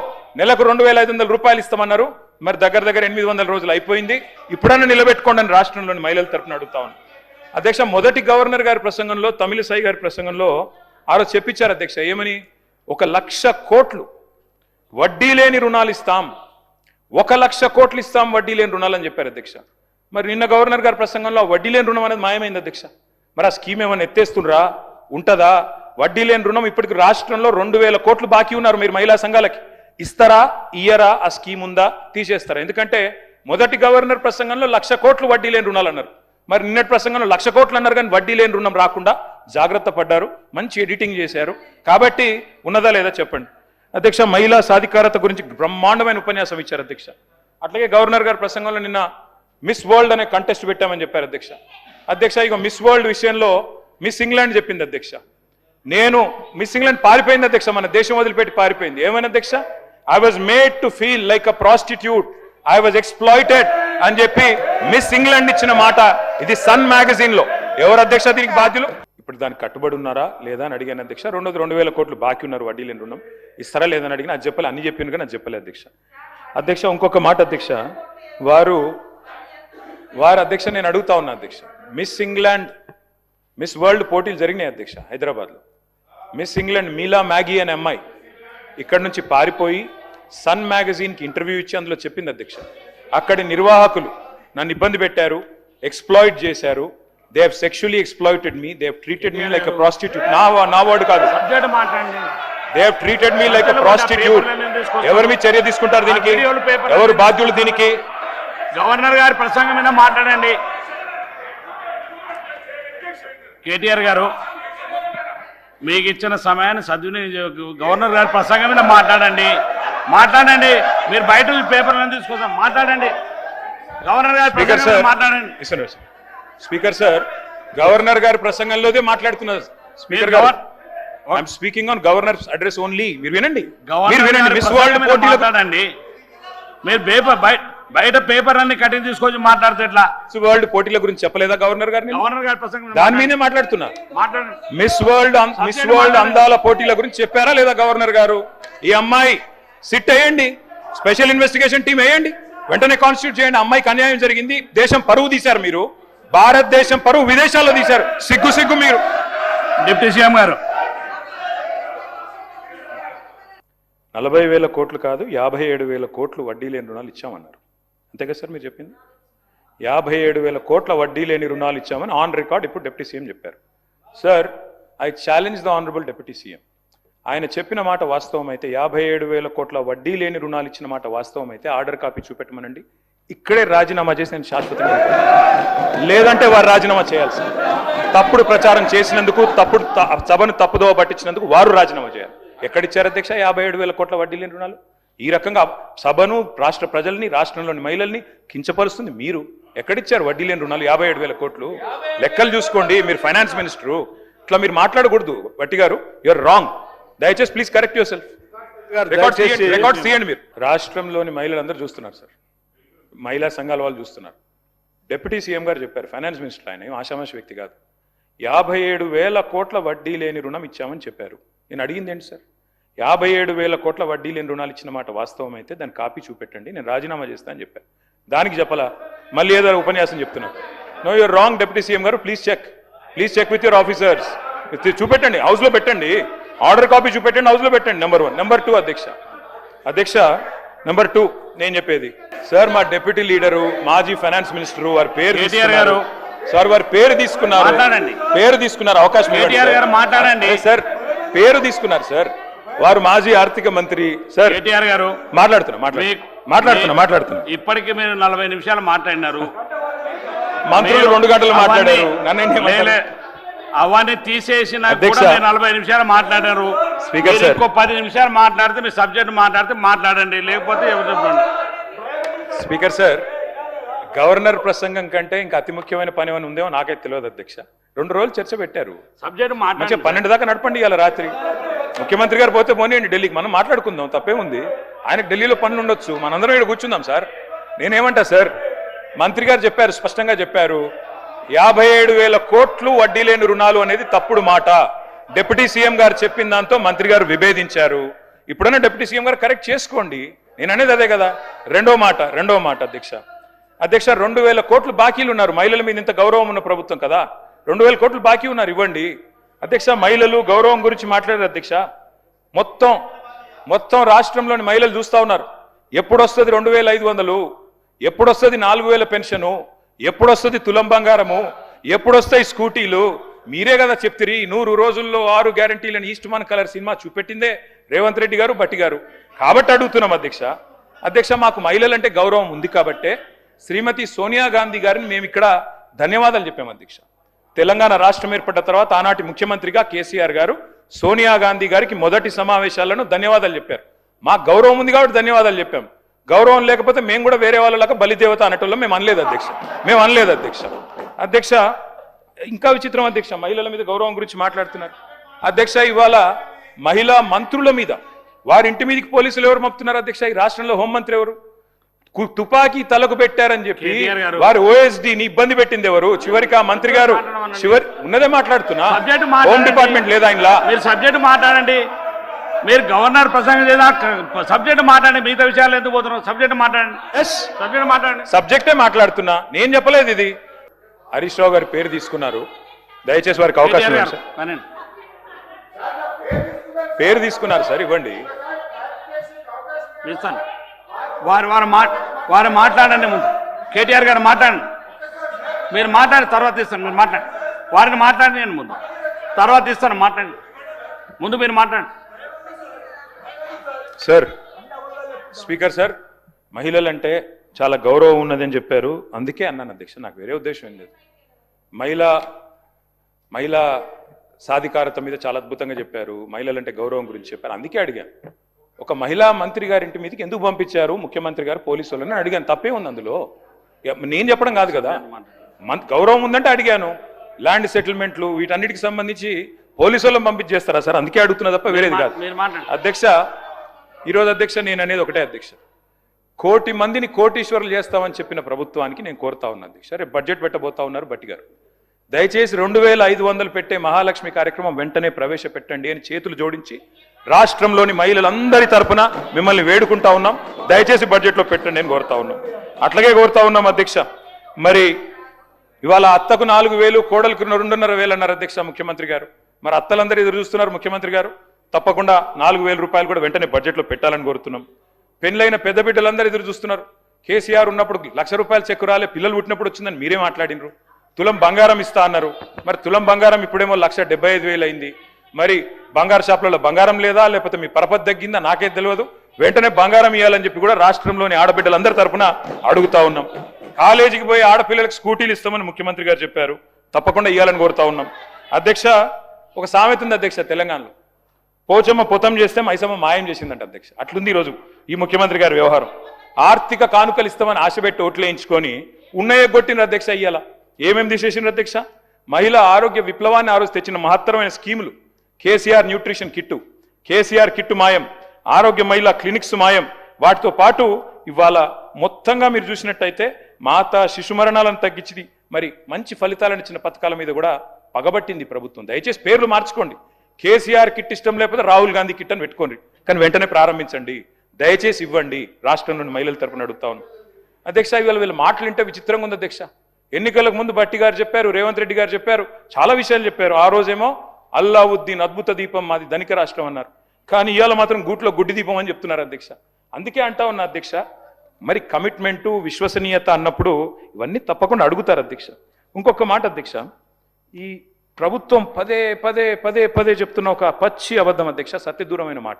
నెలకు 2,500 రూపాయలు ఇస్తామన్నారు. మరి దగ్గర 800 రోజులు అయిపోయింది. ఇప్పుడన్నా నిలబెట్టుకోండి అని రాష్ట్రంలోని మహిళల తరఫున అడుగుతా ఉన్నాను అధ్యక్ష. మొదటి గవర్నర్ గారి ప్రసంగంలో, తమిళిసై గారి ప్రసంగంలో ఆ రోజు చెప్పించారు అధ్యక్ష. ఏమని? 1,00,000 కోట్లు వడ్డీ లేని రుణాలు ఇస్తాం, 1,00,000 కోట్లు ఇస్తాం వడ్డీ లేని రుణాలు అని చెప్పారు అధ్యక్ష. మరి నిన్న గవర్నర్ గారి ప్రసంగంలో వడ్డీ లేని రుణం అనేది మాయమైంది అధ్యక్ష. మరి ఆ స్కీమ్ ఏమైనా ఎత్తేస్తుండ్రా? ఉంటుందా? వడ్డీ లేని రుణం ఇప్పటికి రాష్ట్రంలో 2,000 కోట్లు బాకీ ఉన్నారు. మీరు మహిళా సంఘాలకి ఇస్తారా, ఇయ్యరా? ఆ స్కీమ్ ఉందా, తీసేస్తారా? ఎందుకంటే మొదటి గవర్నర్ ప్రసంగంలో 1,00,000 కోట్లు వడ్డీ లేని రుణాలు అన్నారు. మరి నిన్నటి ప్రసంగంలో 1,00,000 కోట్లు అన్నారు కానీ వడ్డీ లేని రుణం రాకుండా జాగ్రత్త పడ్డారు. మంచి ఎడిటింగ్ చేశారు. కాబట్టి ఉన్నదా లేదా చెప్పండి అధ్యక్ష. మహిళా సాధికారత గురించి బ్రహ్మాండమైన ఉపన్యాసం ఇచ్చారు అధ్యక్ష. అట్లాగే గవర్నర్ గారి ప్రసంగంలో నిన్న మిస్ వరల్డ్ అనే కంటెస్ట్ పెట్టామని చెప్పారు అధ్యక్ష. అధ్యక్ష ఇక మిస్ వరల్డ్ విషయంలో మిస్ ఇంగ్లాండ్ చెప్పింది అధ్యక్ష. నేను మిస్ ఇంగ్లాండ్ పారిపోయింది అధ్యక్ష, మన దేశం వదిలిపెట్టి పారిపోయింది. ఏమైనా అధ్యక్ష? I was made to feel like a prostitute, I was exploited అని చెప్పి మిస్ ఇంగ్లాండ్ ఇచ్చిన మాట ఇది సన్ మ్యాగజైన్ లో. ఎవరు అధ్యక్ష దీనికి బాధ్యులు? ఇప్పుడు దానికి కట్టుబడి ఉన్నారా లేదా అని అడిగాను అధ్యక్ష. 2,000 కోట్లు బాకీ ఉన్నారు వడ్డీ లేని రుణం, ఇస్తారా లేదని అడిగిన. అది చెప్పలే, అన్ని చెప్పింది కానీ అది చెప్పలేదు అధ్యక్ష. అధ్యక్ష ఇంకొక మాట అధ్యక్ష, వారు అధ్యక్ష నేను అడుగుతా ఉన్నా అధ్యక్ష. మిస్ ఇంగ్లాండ్ మిస్ వరల్డ్ పోటీలు జరిగినాయి అధ్యక్ష హైదరాబాద్లో. మిస్ ఇంగ్లాండ్ మీలా మ్యాగీ అనే అమ్మాయి ఇక్కడి నుంచి పారిపోయి సన్ మ్యాగజైన్కి ఇంటర్వ్యూ ఇచ్చి అందులో చెప్పింది అధ్యక్ష, అక్కడి నిర్వాహకులు నన్ను ఇబ్బంది పెట్టారు, ఎక్స్ప్లాయిట్ చేశారు. They have sexually exploited me, they have treated me like a prostitute. నా వర్డ్ కాదు, they have treated me like a prostitute. ఎవరి మీద చర్య తీసుకుంటారు దీనికి? ఎవరు బాధ్యులు దీనికి? గవర్నర్ గారి ప్రసంగం మీద మాట్లాడండి. కేటీఆర్ గారు మీకు ఇచ్చిన సమయాన్ని సద్వినియోగం. గవర్నర్ గారి ప్రసంగం మీద మాట్లాడండి. మీరు బయట పేపర్లను తీసుకొస్తాం, మాట్లాడండి. గవర్నర్ గారి ప్రసంగం మాట్లాడండి. స్పీకర్ సార్, గవర్నర్ గారి ప్రసంగంలోదే మాట్లాడుతున్నారు స్పీకర్ గారు. I'm speaking on governors address only. మీరు వినండి. మిస్ వరల్డ్ పోటీలో మాట్లాడండి. మీరు బయట పేపర్ అన్ని కటింగ్ తీసుకొచ్చి మాట్లాడుతూ ఎట్లా? వరల్డ్ పోటీల గురించి చెప్పలేదా గవర్నర్ గారిని? గవర్నర్ గారి ప్రసంగం దాని మీదే మాట్లాడుతున్నా. మిస్ వరల్డ్ అందాల పోటీల గురించి చెప్పారా లేదా గవర్నర్ గారు? ఈ అమ్మాయి సిట్ వేయండి, స్పెషల్ ఇన్వెస్టిగేషన్ టీం వేయండి, వెంటనే కాన్స్టిట్యూట్ చేయండి. అమ్మాయికి అన్యాయం జరిగింది, దేశం పరువు తీశారు మీరు, భారతదేశం పరువు విదేశాల్లో తీశారు. సిగ్గు మీరు. డిప్యూటీ సీఎం గారు 40,000 కోట్లు కాదు 57,000 కోట్లు వడ్డీ లేని రుణాలు ఇచ్చామన్నారు. అంతేగా సార్ మీరు చెప్పింది? 57,000 కోట్ల వడ్డీ లేని రుణాలు ఇచ్చామని ఆన్ రికార్డ్ ఇప్పుడు డిప్యూటీ సీఎం చెప్పారు. Sir, I challenge the honourable deputy CM. ఆయన చెప్పిన మాట వాస్తవం అయితే, 57,000 కోట్ల వడ్డీ లేని రుణాలు ఇచ్చిన మాట వాస్తవం అయితే ఆర్డర్ కాపీ చూపెట్టమనండి. ఇక్కడే రాజీనామా చేసి నేను శాశ్వతంగా, లేదంటే వారు రాజీనామా చేయాల్సి. తప్పుడు ప్రచారం చేసినందుకు, సభను తప్పుదోవ పట్టించినందుకు వారు రాజీనామా చేయాలి. ఎక్కడిచ్చారు అధ్యక్ష 57,000 కోట్ల వడ్డీ లేని రుణాలు? ఈ రకంగా సభను, రాష్ట్ర ప్రజల్ని, రాష్ట్రంలోని మహిళల్ని కించపరుస్తుంది మీరు. ఎక్కడిచ్చారు వడ్డీ లేని రుణాలు 57,000 కోట్లు? లెక్కలు చూసుకోండి. మీరు ఫైనాన్స్ మినిస్టరు, ఇట్లా మీరు మాట్లాడకూడదు. వట్టి గారు, యూఆర్ రాంగ్. దయచేసి please correct your self. Record తీయండి మీరు. రాష్ట్రంలోని మహిళలందరూ చూస్తున్నారు సార్, మహిళా సంఘాల వాళ్ళు చూస్తున్నారు. డిప్యూటీ సీఎం గారు చెప్పారు, ఫైనాన్స్ మినిస్టర్ ఆయన, ఏం ఆషామాషి వ్యక్తి కాదు. 57,000 కోట్ల వడ్డీ లేని రుణం ఇచ్చామని చెప్పారు. నేను అడిగింది ఏంటి సార్? 57,000 కోట్ల వడ్డీ లేని రుణాలు ఇచ్చిన మాట వాస్తవం అయితే దాని కాపీ చూపెట్టండి, నేను రాజీనామా చేస్తా అని చెప్పాను. దానికి చెప్పలా, మళ్ళీ ఏదో ఉపన్యాసం చెప్తున్నారు. No, you are wrong deputy CM గారు. Please check with your officers. చూపెట్టండి, హౌస్లో పెట్టండి, ఆర్డర్ కాపీ చూపెట్టండి, హౌస్లో పెట్టండి. నెంబర్ 1. నెంబర్ 2 అధ్యక్ష నెంబర్ 2 నేను చెప్పేది సార్, మా డిప్యూటీ లీడరు మాజీ ఫైనాన్స్ మినిస్టర్ వారి పేరు కేటీఆర్ గారు సార్, వారి పేరు తీసుకున్నారు, మాట్లాడండి. పేరు తీసుకున్నారు, అవకాశం ఇవ్వండి కేటీఆర్ గారు మాట్లాడండి సార్. పేరు తీసుకున్నారు సార్, వారు మాజీ ఆర్థిక మంత్రి సార్. కేటీఆర్ గారు మాట్లాడుతున్నా. ఇప్పటికి మీరు 40 నిమిషాలు మాట్లాడినారు, మంత్రులు 2 గంటలు మాట్లాడారు, నన్ను అవన్నీ తీసేసిన అధ్యక్ష 40 నిమిషాలు మాట్లాడారు. స్పీకర్ సార్, ఇంకో 10 నిమిషాలు మాట్లాడితే మీ సబ్జెక్ట్ మాట్లాడితే మాట్లాడండి, లేకపోతే చెప్పండి. స్పీకర్ సార్, గవర్నర్ ప్రసంగం కంటే ఇంకా అతి ముఖ్యమైన పని ఏమైనా ఉందేమో నాకైతే తెలియదు అధ్యక్ష. 2 రోజులు చర్చ పెట్టారు, సబ్జెక్ట్ మంచిగా మాట్లాడి 12 దాకా నడపండి. ఇవాళ రాత్రి ముఖ్యమంత్రి గారు పోతే పోనీయండి ఢిల్లీకి, మనం మాట్లాడుకుందాం, తప్పేముంది. ఆయనకు ఢిల్లీలో పనులు ఉండొచ్చు, మనందరం ఇక్కడ కూర్చుందాం సార్. నేనేమంటా సార్, మంత్రి గారు చెప్పారు, స్పష్టంగా చెప్పారు, 57,000 కోట్లు వడ్డీ లేని రుణాలు అనేది తప్పుడు మాట. డిప్యూటీ సీఎం గారు చెప్పిన దాంతో మంత్రి గారు విభేదించారు. ఇప్పుడైనా డిప్యూటీ సీఎం గారు కరెక్ట్ చేసుకోండి. నేను అనేది అదే కదా. రెండో మాట అధ్యక్ష 2,000 కోట్లు బాకీలు ఉన్నారు. మహిళల మీద ఇంత గౌరవం ఉన్న ప్రభుత్వం కదా, 2,000 కోట్లు బాకీ ఉన్నారు, ఇవ్వండి అధ్యక్ష. మహిళలు గౌరవం గురించి మాట్లాడారు అధ్యక్ష. మొత్తం రాష్ట్రంలోని మహిళలు చూస్తా ఉన్నారు. ఎప్పుడు వస్తుంది 2,500, ఎప్పుడు వస్తుంది 4,000 పెన్షను, ఎప్పుడు వస్తుంది తులం బంగారము, ఎప్పుడు వస్తాయి స్కూటీలు? మీరే కదా చెప్తిరి 100 రోజుల్లో 6 గ్యారంటీలను east Mann colour cinema చూపెట్టిందే Revanth Reddy గారు, భట్టి గారు. కాబట్టి అడుగుతున్నాం అధ్యక్ష, మాకు మహిళలంటే గౌరవం ఉంది కాబట్టే శ్రీమతి సోనియా గాంధీ గారిని మేము ఇక్కడ ధన్యవాదాలు చెప్పాం అధ్యక్ష. తెలంగాణ రాష్ట్రం ఏర్పడ్డ తర్వాత ఆనాటి ముఖ్యమంత్రిగా కేసీఆర్ గారు సోనియా గాంధీ గారికి మొదటి సమావేశాలను ధన్యవాదాలు చెప్పారు. మాకు గౌరవం ఉంది కాబట్టి ధన్యవాదాలు చెప్పాం. గౌరవం లేకపోతే మేము కూడా వేరే వాళ్ళలాగా బలిదేవత అనేటోళ్ళం మేము అనలేదు అధ్యక్ష. ఇంకా విచిత్రం అధ్యక్ష, మహిళల మీద గౌరవం గురించి మాట్లాడుతున్నారు అధ్యక్ష. ఇవాళ మహిళా మంత్రుల మీద వారి ఇంటి మీదకి పోలీసులు ఎవరు మప్పుతున్నారు అధ్యక్ష? ఈ రాష్ట్రంలో హోంమంత్రి ఎవరు? తుపాకీ తలకు పెట్టారని చెప్పి వారి ఓఎస్డీని ఇబ్బంది పెట్టింది ఎవరు? చివరికి ఆ మంత్రి గారు ఉన్నదే మాట్లాడుతున్నా, హోమ్ డిపార్ట్మెంట్ లేదా ఆయనలా? మీరు సబ్జెక్ట్ మాట్లాడండి, మీరు గవర్నర్ ప్రసంగం లేదా సబ్జెక్ట్ మాట్లాడండి, మిగతా విషయాలు ఎందుకు పోతున్నారు? సబ్జెక్ట్ మాట్లాడండి. సబ్జెక్టే మాట్లాడుతున్నా, నేను చెప్పలేదు ఇది. హరీష్ రావు గారి పేరు తీసుకున్నారు, దయచేసి వారికి అవకాశం ఇవ్వండి సార్. పేరు తీసుకున్నారు సార్, ఇవ్వండి. వారు మాట్లాడండి, ముందు కేటీఆర్ గారు మాట్లాడండి. మీరు మాట్లాడి తర్వాత ఇస్తాను, మీరు మాట్లాడండి. వారిని మాట్లాడి నేను ముందు తర్వాత ఇస్తాను, మాట్లాడండి. ముందు మీరు మాట్లాడండి సార్. స్పీకర్ సార్, మహిళలంటే చాలా గౌరవం ఉన్నదని చెప్పారు, అందుకే అన్నాను అధ్యక్ష, నాకు వేరే ఉద్దేశం ఏం లేదు. మహిళా సాధికారత మీద చాలా అద్భుతంగా చెప్పారు, మహిళలంటే గౌరవం గురించి చెప్పారు, అందుకే అడిగాను. ఒక మహిళా మంత్రి గారింటి మీదకి ఎందుకు పంపించారు ముఖ్యమంత్రి గారు పోలీసు వాళ్ళని అడిగాను, తప్పే ఉంది అందులో. నేను చెప్పడం కాదు కదా, గౌరవం ఉందంటే అడిగాను. ల్యాండ్ సెటిల్మెంట్లు వీటన్నిటికి సంబంధించి పోలీసు వాళ్ళని పంపించేస్తారా సార్? అందుకే అడుగుతున్నా తప్ప వేరేది కాదు అధ్యక్ష. ఈరోజు అధ్యక్ష నేను అనేది ఒకటే అధ్యక్ష, 1 కోటి మందిని కోటీశ్వరులు చేస్తామని చెప్పిన ప్రభుత్వానికి నేను కోరుతా ఉన్నా అధ్యక్ష. రేపు బడ్జెట్ పెట్టబోతా ఉన్నారు భట్టి గారు, దయచేసి 2,500 పెట్టే మహాలక్ష్మి కార్యక్రమం వెంటనే ప్రవేశపెట్టండి అని చేతులు జోడించి రాష్ట్రంలోని మహిళలందరి తరపున మిమ్మల్ని వేడుకుంటా ఉన్నాం. దయచేసి బడ్జెట్లో పెట్టండి అని కోరుతా ఉన్నాం. అట్లాగే కోరుతా ఉన్నాం అధ్యక్ష. మరి ఇవాళ అత్తకు 4,000, కోడలకు 2,500 అన్నారు అధ్యక్ష ముఖ్యమంత్రి గారు. మరి అత్తలందరూ ఎదురు చూస్తున్నారు ముఖ్యమంత్రి గారు, తప్పకుండా 4,000 రూపాయలు కూడా వెంటనే బడ్జెట్లో పెట్టాలని కోరుతున్నాం. పెళ్ళైన పెద్ద బిడ్డలందరూ ఎదురు చూస్తున్నారు. కేసీఆర్ ఉన్నప్పుడు 1,00,000 రూపాయలు చెక్కు రాలే, పిల్లలు పుట్టినప్పుడు వచ్చిందని మీరే మాట్లాడినరు. తులం బంగారం ఇస్తా అన్నారు, మరి తులం బంగారం ఇప్పుడేమో 1,75,000 అయింది. మరి బంగారు షాపులలో బంగారం లేదా, లేకపోతే మీ పరపతి తగ్గిందా నాకే తెలియదు. వెంటనే బంగారం ఇవ్వాలని చెప్పి కూడా రాష్ట్రంలోని ఆడబిడ్డలందరి తరఫున అడుగుతా ఉన్నాం. కాలేజీకి పోయి ఆడపిల్లలకు స్కూటీలు ఇస్తామని ముఖ్యమంత్రి గారు చెప్పారు, తప్పకుండా ఇవ్వాలని కోరుతా ఉన్నాం అధ్యక్ష. ఒక సామెత ఉంది అధ్యక్ష తెలంగాణలో, పోచమ్మ పొతం చేస్తే మైసమ్మ మాయం చేసిందంట అధ్యక్ష. అట్లుంది ఈరోజు ఈ ముఖ్యమంత్రి గారి వ్యవహారం. ఆర్థిక కానుకలు ఇస్తామని ఆశపెట్టి ఓట్లు వేయించుకొని ఉన్నయే కొట్టిన అధ్యక్ష. ఇయ్యాల ఏమేమి తీసేసిన అధ్యక్ష? మహిళా ఆరోగ్య విప్లవాన్ని ఆ రోజు తెచ్చిన మహత్తరమైన స్కీములు, KCR nutrition kit, KCR kit మాయం, ఆరోగ్య మహిళా క్లినిక్స్ మాయం. వాటితో పాటు ఇవాళ మొత్తంగా మీరు చూసినట్టయితే మాతా శిశు మరణాలను తగ్గించింది, మరి మంచి ఫలితాలను ఇచ్చిన పథకాల మీద కూడా పగబట్టింది ప్రభుత్వం. దయచేసి పేర్లు మార్చుకోండి. కేసీఆర్ కిట్ ఇష్టం లేకపోతే రాహుల్ గాంధీ కిట్ అని పెట్టుకోండి, కానీ వెంటనే ప్రారంభించండి, దయచేసి ఇవ్వండి. రాష్ట్రంలోని మహిళల తరపున అడుగుతా ఉన్నాను అధ్యక్ష. ఇవాళ వీళ్ళ మాటలు వింటే విచిత్రంగా ఉంది అధ్యక్ష. ఎన్నికలకు ముందు భట్టి గారు చెప్పారు, రేవంత్ రెడ్డి గారు చెప్పారు, చాలా విషయాలు చెప్పారు. ఆ రోజేమో అల్లావుద్దీన్ అద్భుత దీపం మాది ధనిక రాష్ట్రం అన్నారు. కానీ ఇవాళ మాత్రం గూట్లో గుడ్డి దీపం అని చెప్తున్నారు అధ్యక్ష. అందుకే అంటా ఉన్నా అధ్యక్ష, మరి కమిట్మెంటు విశ్వసనీయత అన్నప్పుడు ఇవన్నీ తప్పకుండా అడుగుతారు అధ్యక్ష. ఇంకొక మాట అధ్యక్ష, ఈ ప్రభుత్వం పదే పదే పదే పదే చెప్తున్న ఒక పచ్చి అబద్ధం అధ్యక్ష, సత్యదూరమైన మాట.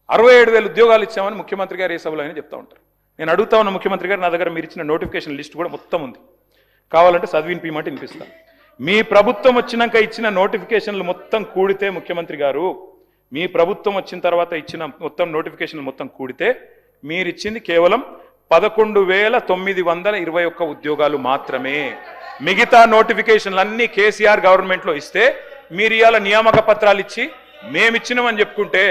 67,000 ఉద్యోగాలు ఇచ్చామని ముఖ్యమంత్రి గారు ఏ సభలో అయినా చెప్తా ఉంటారు. నేను అడుగుతా ఉన్న ముఖ్యమంత్రి గారు, నా దగ్గర మీరు ఇచ్చిన నోటిఫికేషన్ లిస్ట్ కూడా మొత్తం ఉంది, కావాలంటే చదివినిపిమంటే వినిపిస్తాను. మీ ప్రభుత్వం వచ్చినాక ఇచ్చిన నోటిఫికేషన్లు మొత్తం కూడితే ముఖ్యమంత్రి గారు, మీ ప్రభుత్వం వచ్చిన తర్వాత ఇచ్చిన మొత్తం నోటిఫికేషన్లు మొత్తం కూడితే మీరు ఇచ్చింది కేవలం 11,921 ఉద్యోగాలు మాత్రమే. మిగతా నోటిఫికేషన్లు అన్ని కేసీఆర్ గవర్నమెంట్లో ఇస్తే మీరు ఇవాళ నియామక పత్రాలు ఇచ్చి మేమిచ్చినామని చెప్పుకుంటే,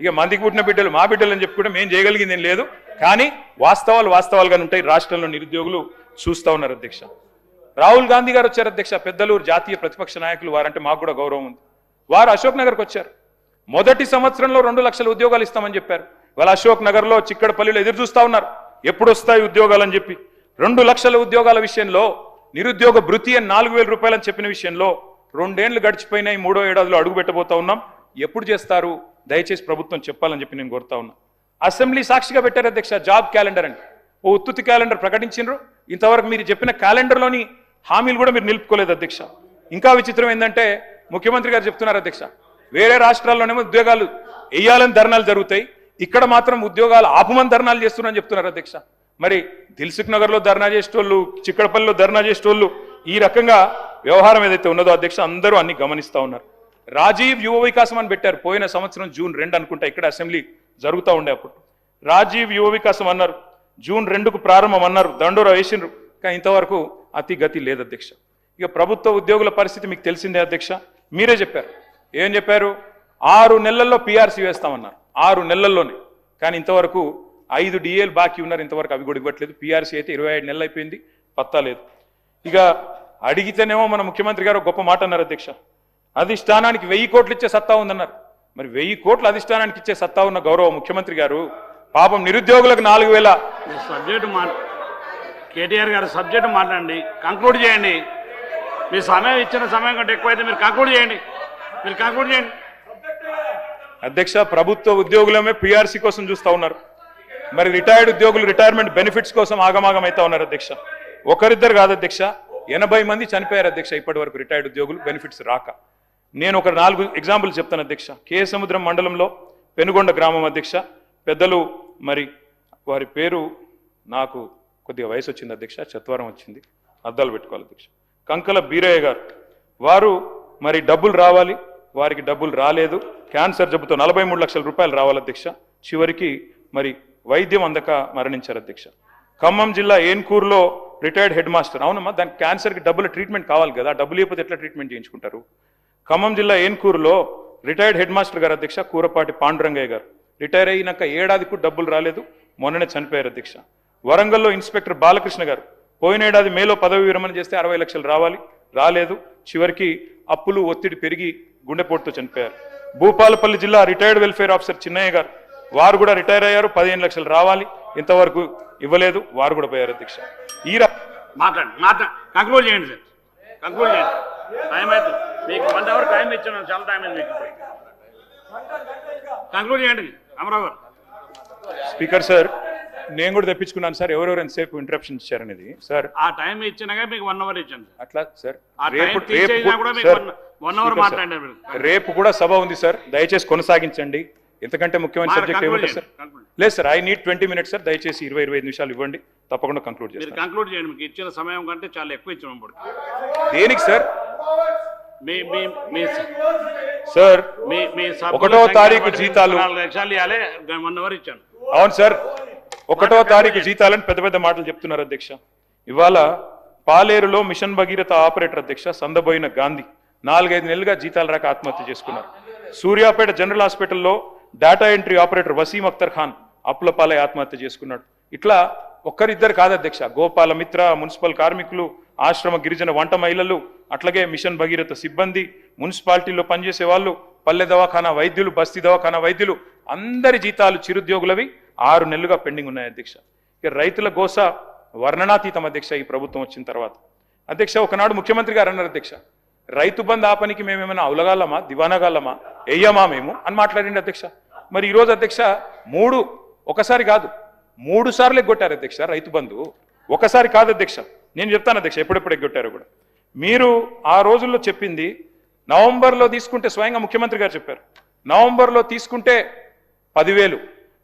ఇక మందికి పుట్టిన బిడ్డలు మా బిడ్డలు అని చెప్పుకుంటే మేము చేయగలిగింది ఏం లేదు. కానీ వాస్తవాలుగానే ఉంటాయి. రాష్ట్రంలో నిరుద్యోగులు చూస్తూ ఉన్నారు అధ్యక్ష. రాహుల్ గాంధీ గారు వచ్చారు అధ్యక్ష, పెద్దలూరు జాతీయ ప్రతిపక్ష నాయకులు, వారంటే మాకు కూడా గౌరవం ఉంది. వారు అశోక్ నగర్కి వచ్చారు. మొదటి సంవత్సరంలో 2 లక్షల ఉద్యోగాలు ఇస్తామని చెప్పారు. వాళ్ళ అశోక్ నగర్లో చిక్కడపల్లిలో ఎదురు చూస్తూ ఉన్నారు ఎప్పుడు వస్తాయి ఉద్యోగాలు అని చెప్పి. 2 లక్షల ఉద్యోగాల విషయంలో, నిరుద్యోగ భృతి అని 4,000 రూపాయలని చెప్పిన విషయంలో 2 ఏళ్లు గడిచిపోయినాయి, 3వ ఏడాదిలో అడుగు పెట్టబోతా ఉన్నాం. ఎప్పుడు చేస్తారు దయచేసి ప్రభుత్వం చెప్పాలని చెప్పి నేను కోరుతా ఉన్నా. అసెంబ్లీ సాక్షిగా పెట్టారు అధ్యక్ష జాబ్ క్యాలెండర్ అని, ఓ ఉత్తుత్తి క్యాలెండర్ ప్రకటించారు. ఇంతవరకు మీరు చెప్పిన క్యాలెండర్లోని హామీలు కూడా మీరు నిలుపుకోలేదు అధ్యక్ష. ఇంకా విచిత్రం ఏంటంటే ముఖ్యమంత్రి గారు చెప్తున్నారు అధ్యక్ష, వేరే రాష్ట్రాల్లోనేమో ఉద్యోగాలు వేయాలని ధర్నాలు జరుగుతాయి, ఇక్కడ మాత్రం ఉద్యోగాలు ఆపమని ధర్నాలు చేస్తున్నారని చెప్తున్నారు అధ్యక్ష. మరి దిల్సుఖ్ నగర్లో ధర్నా చేసేటోళ్ళు, చిక్కడపల్లిలో ధర్నా చేసేటోళ్ళు, ఈ రకంగా వ్యవహారం ఏదైతే ఉన్నదో అధ్యక్ష అందరూ అన్ని గమనిస్తూ ఉన్నారు. రాజీవ్ యువ వికాసం అని పెట్టారు, పోయిన సంవత్సరం జూన్ 2 అనుకుంటా ఇక్కడ అసెంబ్లీ జరుగుతూ ఉండే అప్పుడు రాజీవ్ యువ వికాసం అన్నారు, జూన్ 2కు ప్రారంభం అన్నారు, దండోరా వేసిండ్రు, కానీ ఇంతవరకు అతి గతి లేదు అధ్యక్ష. ఇక ప్రభుత్వ ఉద్యోగుల పరిస్థితి మీకు తెలిసిందే అధ్యక్ష, మీరే చెప్పారు. ఏం చెప్పారు? 6 నెలల్లో పీఆర్సీ వేస్తామన్నారు, 6 నెలల్లోనే. కానీ ఇంతవరకు 5 డిఏలు బాకీ ఉన్నారు, ఇంతవరకు అవి కూడా ఇవ్వట్లేదు. పీఆర్సీ అయితే 27 నెలలు అయిపోయింది, పత్తా లేదు. ఇక అడిగితేనేమో మన ముఖ్యమంత్రి గారు గొప్ప మాట అన్నారు అధ్యక్ష, అధిష్టానానికి 1000 కోట్లు ఇచ్చే సత్తా ఉందన్నారు. మరి 1000 కోట్లు అధిష్టానానికి ఇచ్చే సత్తా ఉన్న గౌరవ ముఖ్యమంత్రి గారు పాపం నిరుద్యోగులకు 4,000 సబ్జెక్టు కేటీఆర్ గారు సబ్జెక్టు మాట్లాడండి, కంక్లూడ్ చేయండి. మీ సమయం ఇచ్చిన సమయం కంటే ఎక్కువైతే మీరు కంక్లూడ్ చేయండి. అధ్యక్ష, ప్రభుత్వ ఉద్యోగులమే పీఆర్సీ కోసం చూస్తూ ఉన్నారు, మరి రిటైర్డ్ ఉద్యోగులు రిటైర్మెంట్ బెనిఫిట్స్ కోసం ఆగమాగం అవుతా ఉన్నారు అధ్యక్ష. ఒకరిద్దరు కాదు అధ్యక్ష, 80 మంది చనిపోయారు అధ్యక్ష ఇప్పటి వరకు రిటైర్డ్ ఉద్యోగులు బెనిఫిట్స్ రాక. నేను ఒక 4 ఎగ్జాంపుల్ చెప్తాను అధ్యక్ష. కేసముద్రం మండలంలో పెనుగొండ గ్రామం అధ్యక్ష, పెద్దలు మరి వారి పేరు నాకు కొద్దిగా వయసు వచ్చింది అధ్యక్ష, చత్వారం వచ్చింది, అద్దాలు పెట్టుకోవాలి అధ్యక్ష. కంకల బీరయ్య గారు, వారు మరి డబ్బులు రావాలి, వారికి డబ్బులు రాలేదు, క్యాన్సర్ జబ్బుతో 43 లక్షల రూపాయలు రావాలి అధ్యక్ష, చివరికి మరి వైద్యం అందక మరణించారు అధ్యక్ష. ఖమ్మం జిల్లా ఏన్కూరులో రిటైర్డ్ హెడ్ మాస్టర్, అవునమ్మా దానికి క్యాన్సర్కి డబ్బుల ట్రీట్మెంట్ కావాలి కదా, డబ్బులు లేకపోతే ఎట్లా ట్రీట్మెంట్ చేయించుకుంటారు. ఖమ్మం జిల్లా ఏన్కూరులో రిటైర్డ్ హెడ్ మాస్టర్ గారు అధ్యక్ష కూరపాటి పాండురంగయ్య గారు, రిటైర్ అయినాక ఏడాదికి డబ్బులు రాలేదు, మొన్ననే చనిపోయారు అధ్యక్ష. వరంగల్లో ఇన్స్పెక్టర్ బాలకృష్ణ గారు పోయిన ఏడాది మేలో పదవి విరమణ చేస్తే 60 లక్షలు రావాలి, రాలేదు, చివరికి అప్పులు ఒత్తిడి పెరిగి గుండెపోటుతో చనిపోయారు. భూపాలపల్లి జిల్లా రిటైర్డ్ వెల్ఫేర్ ఆఫీసర్ చిన్నయ్య గారు, వారు కూడా రిటైర్ అయ్యారు, 15 లక్షలు రావాలి, ఇంతవరకు ఇవ్వలేదు, వారు కూడా పోయారు అధ్యక్ష. ఈ కంక్లూడ్ చేయండి సార్, కంక్లూడ్ చేయండి. టైం అయితే మీకు 1 అవర్ టైం ఇచ్చాను, చాలా టైం అయింది మీకు. కంక్లూడ్ చేయండి అమరావు గారు. స్పీకర్ సార్, నేను కూడా తెప్పించుకున్నాను సార్, ఎవరెవరు ఎంతసేపు ఇంటరప్షన్ ఇచ్చారనేది సార్. ఆ టైం ఇచ్చినాక మీకు 1 అవర్ ఇచ్చాను అట్లా సార్. రేపు కూడా సభ ఉంది సార్, దయచేసి కొనసాగించండి. ఎంతకంటే ముఖ్యమైన సబ్జెక్ట్ ఏమిటి సార్? లేదు sir, I need 20 minutes sir, దయచేసి 20-25 నిమిషాలు ఇవ్వండి, తప్పకుండా కంక్లూడ్ చేస్తాను. కంక్లూడ్ చేయండి, మీకు ఇచ్చిన సమయం కంటే చాలా ఎక్కువ ఇచ్చాము. దేనికి సార్? సార్ 1వ తారీఖు జీతాలు 4 లక్షలు ఇవ్వాలి, 1 అవర్ ఇచ్చాను. అవును సార్, 1వ తారీఖు జీతాలని పెద్ద పెద్ద మాటలు చెప్తున్నారు అధ్యక్ష. ఇవాళ పాలేరులో మిషన్ భగీరథ ఆపరేటర్ అధ్యక్ష సందబోయిన గాంధీ 4-5 నెలలుగా జీతాలు రాక ఆత్మహత్య చేసుకున్నారు. సూర్యాపేట జనరల్ హాస్పిటల్లో data entry operator Waseem Akhtar Khan అప్పులపాలై ఆత్మహత్య చేసుకున్నాడు. ఇట్లా ఒక్కరిద్దరు కాదు అధ్యక్ష, గోపాల మిత్ర, మున్సిపల్ కార్మికులు, ఆశ్రమ గిరిజన వంట మహిళలు, అట్లాగే మిషన్ భగీరథ సిబ్బంది, మున్సిపాలిటీలో పనిచేసే వాళ్ళు, పల్లె దవాఖానా వైద్యులు, బస్తీ దవాఖానా వైద్యులు, అందరి జీతాలు చిరుద్యోగులవి 6 నెలలుగా పెండింగ్ ఉన్నాయి అధ్యక్ష. ఇక రైతుల గోస వర్ణనాతీతం అధ్యక్ష ఈ ప్రభుత్వం వచ్చిన తర్వాత. అధ్యక్ష, ఒకనాడు ముఖ్యమంత్రి గారు అన్నారు అధ్యక్ష, రైతు బంధు ఆపనికి మేమేమైనా అవలగాలమా దివానగాలమా వెయ్యమా మేము అని మాట్లాడింది అధ్యక్ష. మరి ఈరోజు అధ్యక్ష ఒకసారి కాదు 3 సార్లు ఎగ్గొట్టారు అధ్యక్ష రైతు బంధు. ఒకసారి కాదు అధ్యక్ష, నేను చెప్తాను అధ్యక్ష ఎప్పుడెప్పుడు ఎగ్గొట్టారో కూడా. మీరు ఆ రోజుల్లో చెప్పింది నవంబర్లో తీసుకుంటే, స్వయంగా ముఖ్యమంత్రి గారు చెప్పారు, నవంబర్లో తీసుకుంటే 10,000,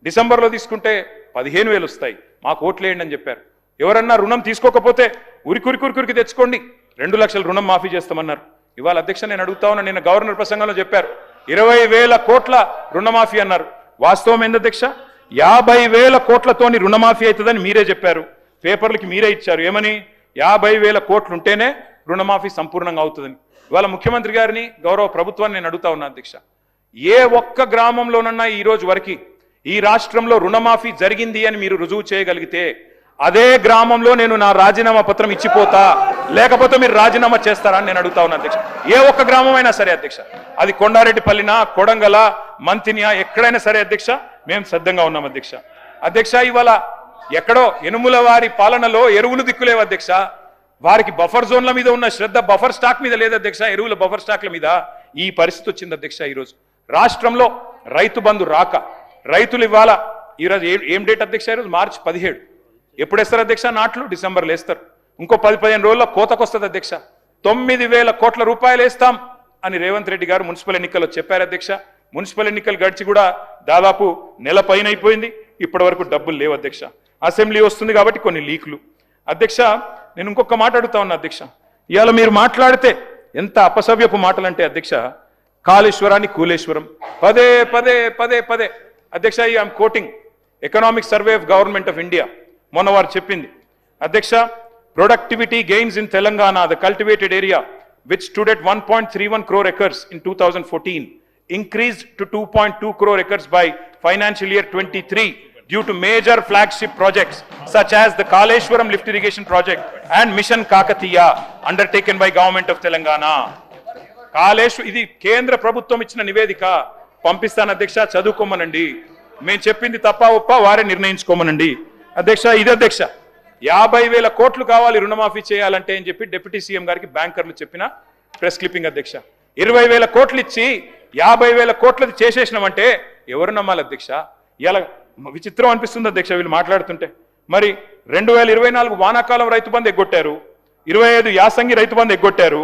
డిసెంబర్లో తీసుకుంటే 15,000 వస్తాయి, మాకు ఓట్లేయండి అని చెప్పారు. ఎవరన్నా రుణం తీసుకోకపోతే ఉరికి తెచ్చుకోండి, 2 లక్షల రుణం మాఫీ చేస్తామన్నారు. ఇవాళ అధ్యక్ష నేను అడుగుతా ఉన్నా, నిన్న గవర్నర్ ప్రసంగంలో చెప్పారు 20,000 కోట్ల రుణమాఫీ అన్నారు. వాస్తవం ఏంది అధ్యక్ష? 50,000 కోట్లతోని రుణమాఫీ అవుతుందని మీరే చెప్పారు, పేపర్లకి మీరే ఇచ్చారు. ఏమని? 50,000 కోట్లు ఉంటేనే రుణమాఫీ సంపూర్ణంగా అవుతుందని. ఇవాళ ముఖ్యమంత్రి గారిని, గౌరవ ప్రభుత్వాన్ని నేను అడుగుతా ఉన్నా అధ్యక్ష, ఏ ఒక్క గ్రామంలోనన్నా ఈ రోజు వరకు ఈ రాష్ట్రంలో రుణమాఫీ జరిగింది అని మీరు రుజువు చేయగలిగితే అదే గ్రామంలో నేను నా రాజీనామా పత్రం ఇచ్చిపోతా, లేకపోతే మీరు రాజీనామా చేస్తారా అని నేను అడుగుతా ఉన్నా అధ్యక్ష. ఏ ఒక్క గ్రామం అయినా సరే అధ్యక్ష, అది కొండారెడ్డిపల్లినా, కొడంగల, మంతినియా, ఎక్కడైనా సరే అధ్యక్ష, మేము సిద్ధంగా ఉన్నాం అధ్యక్ష. అధ్యక్ష ఇవాళ ఎక్కడో యనుముల వారి పాలనలో ఎరువులు దిక్కులేవు అధ్యక్ష. వారికి బఫర్ జోన్ల మీద ఉన్న శ్రద్ధ బఫర్ స్టాక్ మీద లేదు అధ్యక్ష, ఎరువుల బఫర్ స్టాక్ల మీద. ఈ పరిస్థితి వచ్చింది అధ్యక్ష. ఈరోజు రాష్ట్రంలో రైతు బంధు రాక రైతులు ఇవాళ ఈరోజు ఏం డేట్ అధ్యక్ష? ఈరోజు మార్చి 17. ఎప్పుడు వేస్తారు అధ్యక్ష నాట్లు? డిసెంబర్లో వేస్తారు. ఇంకో 10-15 రోజుల్లో కోతకు వస్తుంది అధ్యక్ష. 9,000 కోట్ల రూపాయలు వేస్తాం అని రేవంత్ రెడ్డి గారు మున్సిపల్ ఎన్నికల్లో చెప్పారు అధ్యక్ష. మున్సిపల్ ఎన్నికలు గడిచి కూడా దాదాపు నెల పైన అయిపోయింది, ఇప్పటి వరకు డబ్బులు లేవు అధ్యక్ష. అసెంబ్లీ వస్తుంది కాబట్టి కొన్ని లీకులు. అధ్యక్ష నేను ఇంకొక మాట అడుగుతా ఉన్నా అధ్యక్ష, ఇవాళ మీరు మాట్లాడితే ఎంత అపసవ్యపు మాటలంటే అధ్యక్ష, కాళేశ్వరాన్ని కూలేశ్వరం పదే పదే పదే పదే అధ్యక్ష. I'm quoting economic survey of government of India, మొన్న వారు చెప్పింది అధ్యక్ష, productivity gains in Telangana, the cultivated area which stood at 1.31 crore acres in 2014 increased to 2.2 crore acres by financial year 23 due to major flagship projects such as the Kaleshwaram lift irrigation project and Mission Kakatiya undertaken by government of Telangana. ఇది కేంద్ర ప్రభుత్వం ఇచ్చిన నివేదిక, పంపిస్తాను అధ్యక్ష, చదువుకోమనండి. మేము చెప్పింది తప్ప ఒప్ప వారే నిర్ణయించుకోమనండి అధ్యక్ష. ఇది అధ్యక్ష 50,000 కోట్లు కావాలి రుణమాఫీ చేయాలంటే అని చెప్పి డిప్యూటీ సీఎం గారికి బ్యాంకర్లు చెప్పిన ప్రెస్ క్లిప్పింగ్ అధ్యక్ష. 20,000 కోట్లు ఇచ్చి 50,000 కోట్లది చేసేసినామంటే ఎవరు నమ్మాలి అధ్యక్ష? ఇలా విచిత్రం అనిపిస్తుంది అధ్యక్ష వీళ్ళు మాట్లాడుతుంటే. మరి 2024 వానాకాలం రైతు బంధు ఎగ్గొట్టారు, 25 యాసంగి రైతు బంధు ఎగ్గొట్టారు,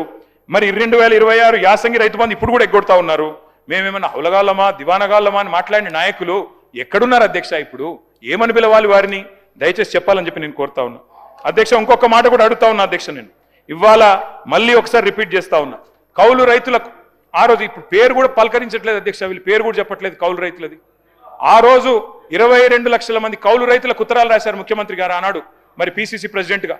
మరి 2026 యాసంగి రైతు బంధు ఇప్పుడు కూడా ఎగ్గొడతా ఉన్నారు. మేమేమన్నా హౌలగాళ్ళమా దివానగాళ్ళమా అని మాట్లాడిన నాయకులు ఎక్కడున్నారు అధ్యక్ష? ఇప్పుడు ఏమని పిలవాలి వారిని? దయచేసి చెప్పాలని చెప్పి నేను కోరుతా ఉన్నా అధ్యక్ష. ఇంకొక మాట కూడా అడుగుతా ఉన్నా అధ్యక్ష, నేను ఇవాళ మళ్ళీ ఒకసారి రిపీట్ చేస్తా ఉన్నా. కౌలు రైతులకు ఆ రోజు, ఇప్పుడు పేరు కూడా పలకరించట్లేదు అధ్యక్ష, వీళ్ళు పేరు కూడా చెప్పట్లేదు కౌలు రైతులది. ఆ రోజు 22 లక్షల మంది కౌలు రైతులకు ఉత్తరాలు రాశారు ముఖ్యమంత్రి గారు ఆనాడు, మరి పిసిసి ప్రెసిడెంట్ గా.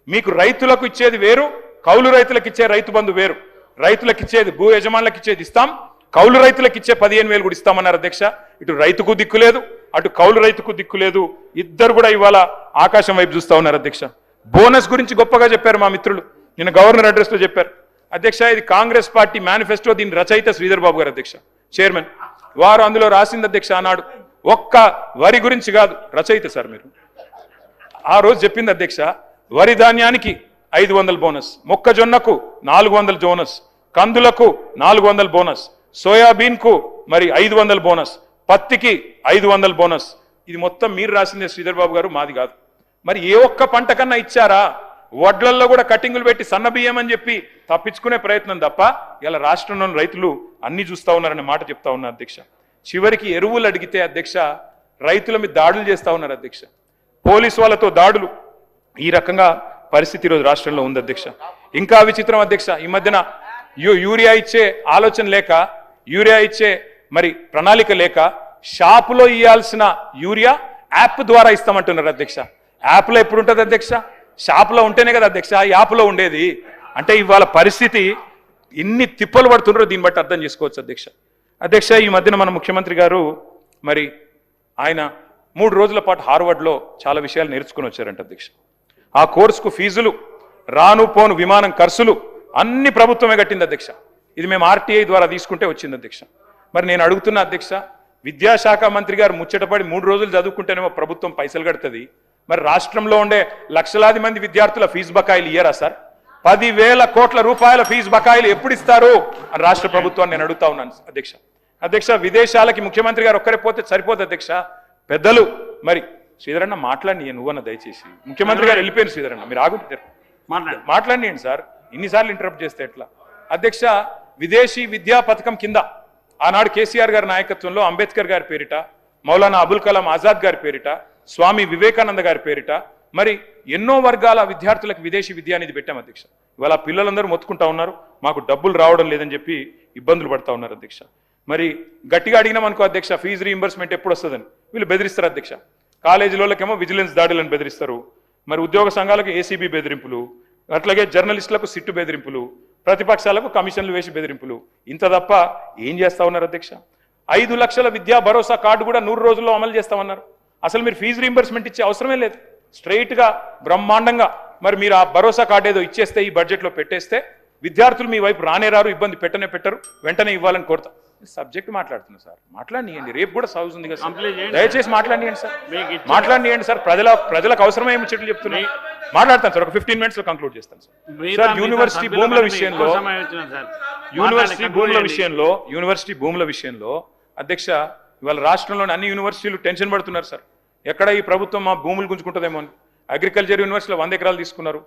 మీకు రైతులకు ఇచ్చేది వేరు, కౌలు రైతులకు ఇచ్చే రైతు బంధు వేరు. రైతులకు ఇచ్చేది, భూ యజమానులకు ఇచ్చేది ఇస్తాం, కౌలు రైతులకు ఇచ్చే 15,000 కూడా ఇస్తామన్నారు అధ్యక్ష. ఇటు రైతుకు దిక్కు లేదు, అటు కౌలు రైతుకు దిక్కు లేదు, ఇద్దరు కూడా ఇవాళ ఆకాశం వైపు చూస్తా ఉన్నారు అధ్యక్ష. బోనస్ గురించి గొప్పగా చెప్పారు మా మిత్రులు, నిన్న గవర్నర్ అడ్రస్ లో చెప్పారు అధ్యక్ష. ఇది కాంగ్రెస్ పార్టీ మేనిఫెస్టో, దీని రచయిత శ్రీధర్ బాబు గారు అధ్యక్ష, చైర్మన్. వారు అందులో రాసింది అధ్యక్ష ఆనాడు, ఒక్క వరి గురించి కాదు, రచయిత సార్ మీరు. ఆ రోజు చెప్పింది అధ్యక్ష, వరి ధాన్యానికి 500 బోనస్, మొక్కజొన్నకు 400 బోనస్, కందులకు 400 బోనస్, సోయాబీన్ కు మరి 500 బోనస్, పత్తికి 500 బోనస్. ఇది మొత్తం మీరు రాసిందే శ్రీధర్ బాబు గారు, మాది కాదు. మరి ఏ ఒక్క పంట కన్నా ఇచ్చారా? వడ్లల్లో కూడా కటింగులు పెట్టి సన్న బియ్యం అని చెప్పి తప్పించుకునే ప్రయత్నం తప్ప ఇలా రాష్ట్రంలోని రైతులు అన్ని చూస్తా ఉన్నారనే మాట చెప్తా ఉన్నారు అధ్యక్ష. చివరికి ఎరువులు అడిగితే అధ్యక్ష రైతుల మీద దాడులు చేస్తా ఉన్నారు అధ్యక్ష, పోలీసు వాళ్ళతో దాడులు. ఈ రకంగా పరిస్థితి ఈరోజు రాష్ట్రంలో ఉంది అధ్యక్ష. ఇంకా విచిత్రం అధ్యక్ష, ఈ మధ్యన యూరియా ఇచ్చే ఆలోచన లేక, యూరియా ఇచ్చే మరి ప్రణాళిక లేక, షాపులో ఇవ్వాల్సిన యూరియా యాప్ ద్వారా ఇస్తామంటున్నారు అధ్యక్ష. యాప్లో ఎప్పుడు ఉంటుంది అధ్యక్ష? షాపులో ఉంటేనే కదా అధ్యక్ష యాప్లో ఉండేది. అంటే ఇవాళ పరిస్థితి ఇన్ని తిప్పలు పడుతున్నారో దీన్ని బట్టి అర్థం చేసుకోవచ్చు అధ్యక్ష. అధ్యక్ష ఈ మధ్యన మన ముఖ్యమంత్రి గారు మరి ఆయన 3 రోజుల పాటు హార్వర్డ్లో చాలా విషయాలు నేర్చుకుని వచ్చారంట అధ్యక్ష. ఆ కోర్సుకు ఫీజులు, రాను పోను విమానం ఖర్చులు అన్ని ప్రభుత్వమే కట్టింది అధ్యక్ష. ఇది మేము ఆర్టీఐ ద్వారా తీసుకుంటే వచ్చింది అధ్యక్ష. మరి నేను అడుగుతున్నా అధ్యక్ష, విద్యాశాఖ మంత్రి గారు ముచ్చటపడి 3 రోజులు చదువుకుంటేనేమో ప్రభుత్వం పైసలు కడుతుంది, మరి రాష్ట్రంలో ఉండే లక్షలాది మంది విద్యార్థుల ఫీజు బకాయిలు ఇయ్యరా సార్? 10,000 కోట్ల రూపాయల ఫీజు బకాయిలు ఎప్పుడు ఇస్తారు అని రాష్ట్ర ప్రభుత్వాన్ని నేను అడుగుతా ఉన్నాను అధ్యక్ష విదేశాలకి ముఖ్యమంత్రి గారు ఒక్కరే పోతే సరిపోదు అధ్యక్ష పెద్దలు మరి శ్రీధరన్న మాట్లాడి నువ్వన్న దయచేసి ముఖ్యమంత్రి గారు వెళ్ళిపోయారు శ్రీధరన్న మీరు ఆగుతారు మాట్లాడియండి సార్ ఇన్నిసార్లు ఇంటరప్ట్ చేస్తే ఎట్లా అధ్యక్ష విదేశీ విద్యా పథకం కింద ఆనాడు కేసీఆర్ గారి నాయకత్వంలో అంబేద్కర్ గారి పేరిట మౌలానా అబుల్ కలాం ఆజాద్ గారి పేరిట స్వామి వివేకానంద గారి పేరిట మరి ఎన్నో వర్గాల విద్యార్థులకు విదేశీ విద్య అనేది పెట్టాం అధ్యక్ష ఇవాళ పిల్లలందరూ మొత్తుకుంటా ఉన్నారు మాకు డబ్బులు రావడం లేదని చెప్పి ఇబ్బందులు పడతా ఉన్నారు అధ్యక్ష మరి గట్టిగా అడిగినాం అనుకో అధ్యక్ష ఫీజు రీయింబర్స్మెంట్ ఎప్పుడు వస్తుందని వీళ్ళు బెదిరిస్తారు అధ్యక్ష కాలేజీలోకేమో విజిలెన్స్ దాడులను బెదిరిస్తారు మరి ఉద్యోగ సంఘాలకు ఏసీబీ బెదిరింపులు అట్లాగే జర్నలిస్టులకు సిట్టు బెదిరింపులు ప్రతిపక్షాలకు కమిషన్లు వేసి బెదిరింపులు ఇంత తప్ప ఏం చేస్తా ఉన్నారు అధ్యక్ష 5 లక్షల విద్యా భరోసా కార్డు కూడా 100 రోజుల్లో అమలు చేస్తామన్నారు అసలు మీరు ఫీజు రీయింబర్స్మెంట్ ఇచ్చే అవసరమే లేదు స్ట్రైట్ గా బ్రహ్మాండంగా మరి మీరు ఆ భరోసా కార్డు ఏదో ఇచ్చేస్తే ఈ బడ్జెట్ లో పెట్టేస్తే విద్యార్థులు మీ వైపు రానే రారు ఇబ్బంది పెట్టరు వెంటనే ఇవ్వాలని కోరుతా సబ్జెక్ట్ మాట్లాడుతున్నా సార్ మాట్లాడియండి రేపు కూడా సౌజ్ ఉంది కదా దయచేసి మాట్లాడియండి సార్ మాట్లాడియండి సార్ ప్రజలకు అవసరమే ముచ్చట్లు చెప్తున్నాయి మాట్లాడతాను సార్ ఒక 15 మినిట్స్ లో కంక్లూడ్ చేస్తాను సార్ యూనివర్సిటీ భూముల విషయంలో అధ్యక్ష ఇవాళ రాష్ట్రంలోని అన్ని యూనివర్సిటీలు టెన్షన్ పడుతున్నారు సార్ ఎక్కడ ఈ ప్రభుత్వం మా భూములు గుంజుకుంటుందేమో అని అగ్రికల్చర్ యూనివర్సిటీలో 100 ఎకరాలు తీసుకున్నారు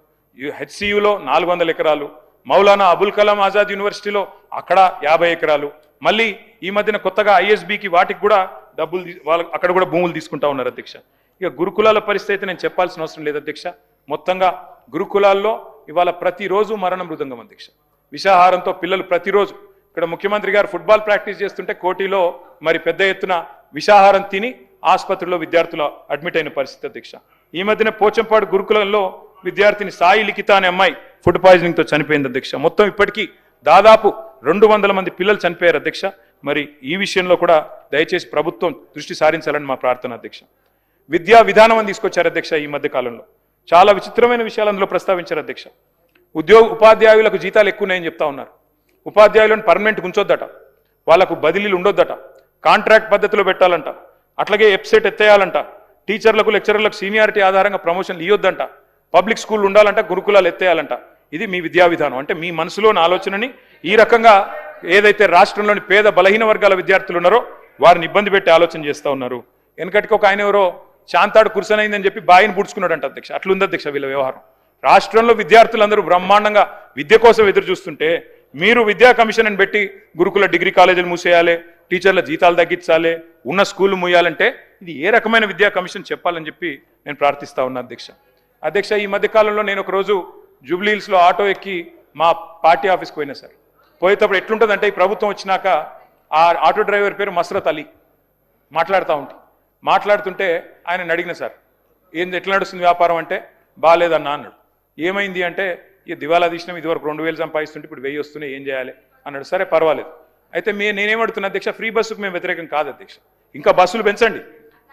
హెచ్సియులో 400 ఎకరాలు మౌలానా అబుల్ కలాం ఆజాద్ యూనివర్సిటీలో అక్కడ 50 ఎకరాలు మళ్ళీ ఈ మధ్యన కొత్తగా ఐఎస్బికి వాటికి కూడా డబ్బులు వాళ్ళు అక్కడ కూడా భూములు తీసుకుంటా ఉన్నారు అధ్యక్ష ఇక గురుకులాల పరిస్థితి నేను చెప్పాల్సిన అవసరం లేదు అధ్యక్ష మొత్తంగా గురుకులాల్లో ఇవాళ ప్రతిరోజు మరణ మృదంగం అధ్యక్ష విషాహారంతో పిల్లలు ప్రతిరోజు ఇక్కడ ముఖ్యమంత్రి గారు ఫుట్బాల్ ప్రాక్టీస్ చేస్తుంటే కోటిలో మరి పెద్ద ఎత్తున విషాహారం తిని ఆసుపత్రిలో విద్యార్థులు అడ్మిట్ అయిన పరిస్థితి అధ్యక్ష ఈ మధ్యన పోచంపాడు గురుకులంలో విద్యార్థిని సాయి లిఖిత అనే అమ్మాయి ఫుడ్ పాయిజనింగ్ తో చనిపోయింది అధ్యక్ష మొత్తం ఇప్పటికీ దాదాపు 200 మంది పిల్లలు చనిపోయారు అధ్యక్ష మరి ఈ విషయంలో కూడా దయచేసి ప్రభుత్వం దృష్టి సారించాలని మా ప్రార్థన అధ్యక్ష విద్యా విధానం అని తీసుకొచ్చారు అధ్యక్ష ఈ మధ్య కాలంలో చాలా విచిత్రమైన విషయాలు అందులో ప్రస్తావించారు అధ్యక్ష ఉపాధ్యాయులకు జీతాలు ఎక్కువన్నాయని చెప్తా ఉన్నారు ఉపాధ్యాయులను పర్మనెంట్ ఉంచొద్దట వాళ్లకు బదిలీలు ఉండొద్దట కాంట్రాక్ట్ పద్ధతిలో పెట్టాలంట అట్లాగే వెబ్సైట్ ఎత్తేయాలంట టీచర్లకు లెక్చరర్లకు సీనియారిటీ ఆధారంగా ప్రమోషన్లు ఇవ్వొద్దంట పబ్లిక్ స్కూల్ ఉండాలంట గురుకులాలు ఎత్తేయాలంట ఇది మీ విద్యా విధానం అంటే మీ మనసులోని ఆలోచనని ఈ రకంగా ఏదైతే రాష్ట్రంలోని పేద బలహీన వర్గాల విద్యార్థులు ఉన్నారో వారిని ఇబ్బంది పెట్టి ఆలోచన చేస్తూ ఉన్నారు వెనకటికి ఒక ఆయన ఎవరో శాంతాడు కుర్సనైందని చెప్పి బాయిని పుడుచుకున్నాడంట అధ్యక్ష అట్లుంది అధ్యక్ష వీళ్ళ వ్యవహారం రాష్ట్రంలో విద్యార్థులందరూ బ్రహ్మాండంగా విద్య కోసం ఎదురు చూస్తుంటే మీరు విద్యా కమిషన్ అని పెట్టి గురుకుల డిగ్రీ కాలేజీలు మూసేయాలి టీచర్ల జీతాలు తగ్గించాలి ఉన్న స్కూళ్ళు మూయాలంటే ఇది ఏ రకమైన విద్యా కమిషన్ చెప్పాలని చెప్పి నేను ప్రార్థిస్తా ఉన్నా అధ్యక్ష ఈ మధ్య కాలంలో నేను ఒక రోజు జూబ్లీ హిల్స్ లో ఆటో ఎక్కి మా పార్టీ ఆఫీస్కి పోయినా సార్ పోయేటప్పుడు ఎట్లుంటుందంటే ఈ ప్రభుత్వం వచ్చినాక ఆ ఆటో డ్రైవర్ పేరు మస్రత్ అలీ మాట్లాడుతుంటే ఆయన అడిగిన సార్ ఏంది ఎట్లా నడుస్తుంది వ్యాపారం అంటే బాగాలేదన్నా అన్నాడు ఏమైంది అంటే ఇక దివాలా తీసినాం ఇదివరకు 2000 సంపాదిస్తుంటే ఇప్పుడు 1000 వస్తున్నాయి ఏం చేయాలి అన్నాడు సరే పర్వాలేదు అయితే నేనేమడుతున్నా అధ్యక్ష ఫ్రీ బస్సుకు మేము వ్యతిరేకం కాదు అధ్యక్ష ఇంకా బస్సులు పెంచండి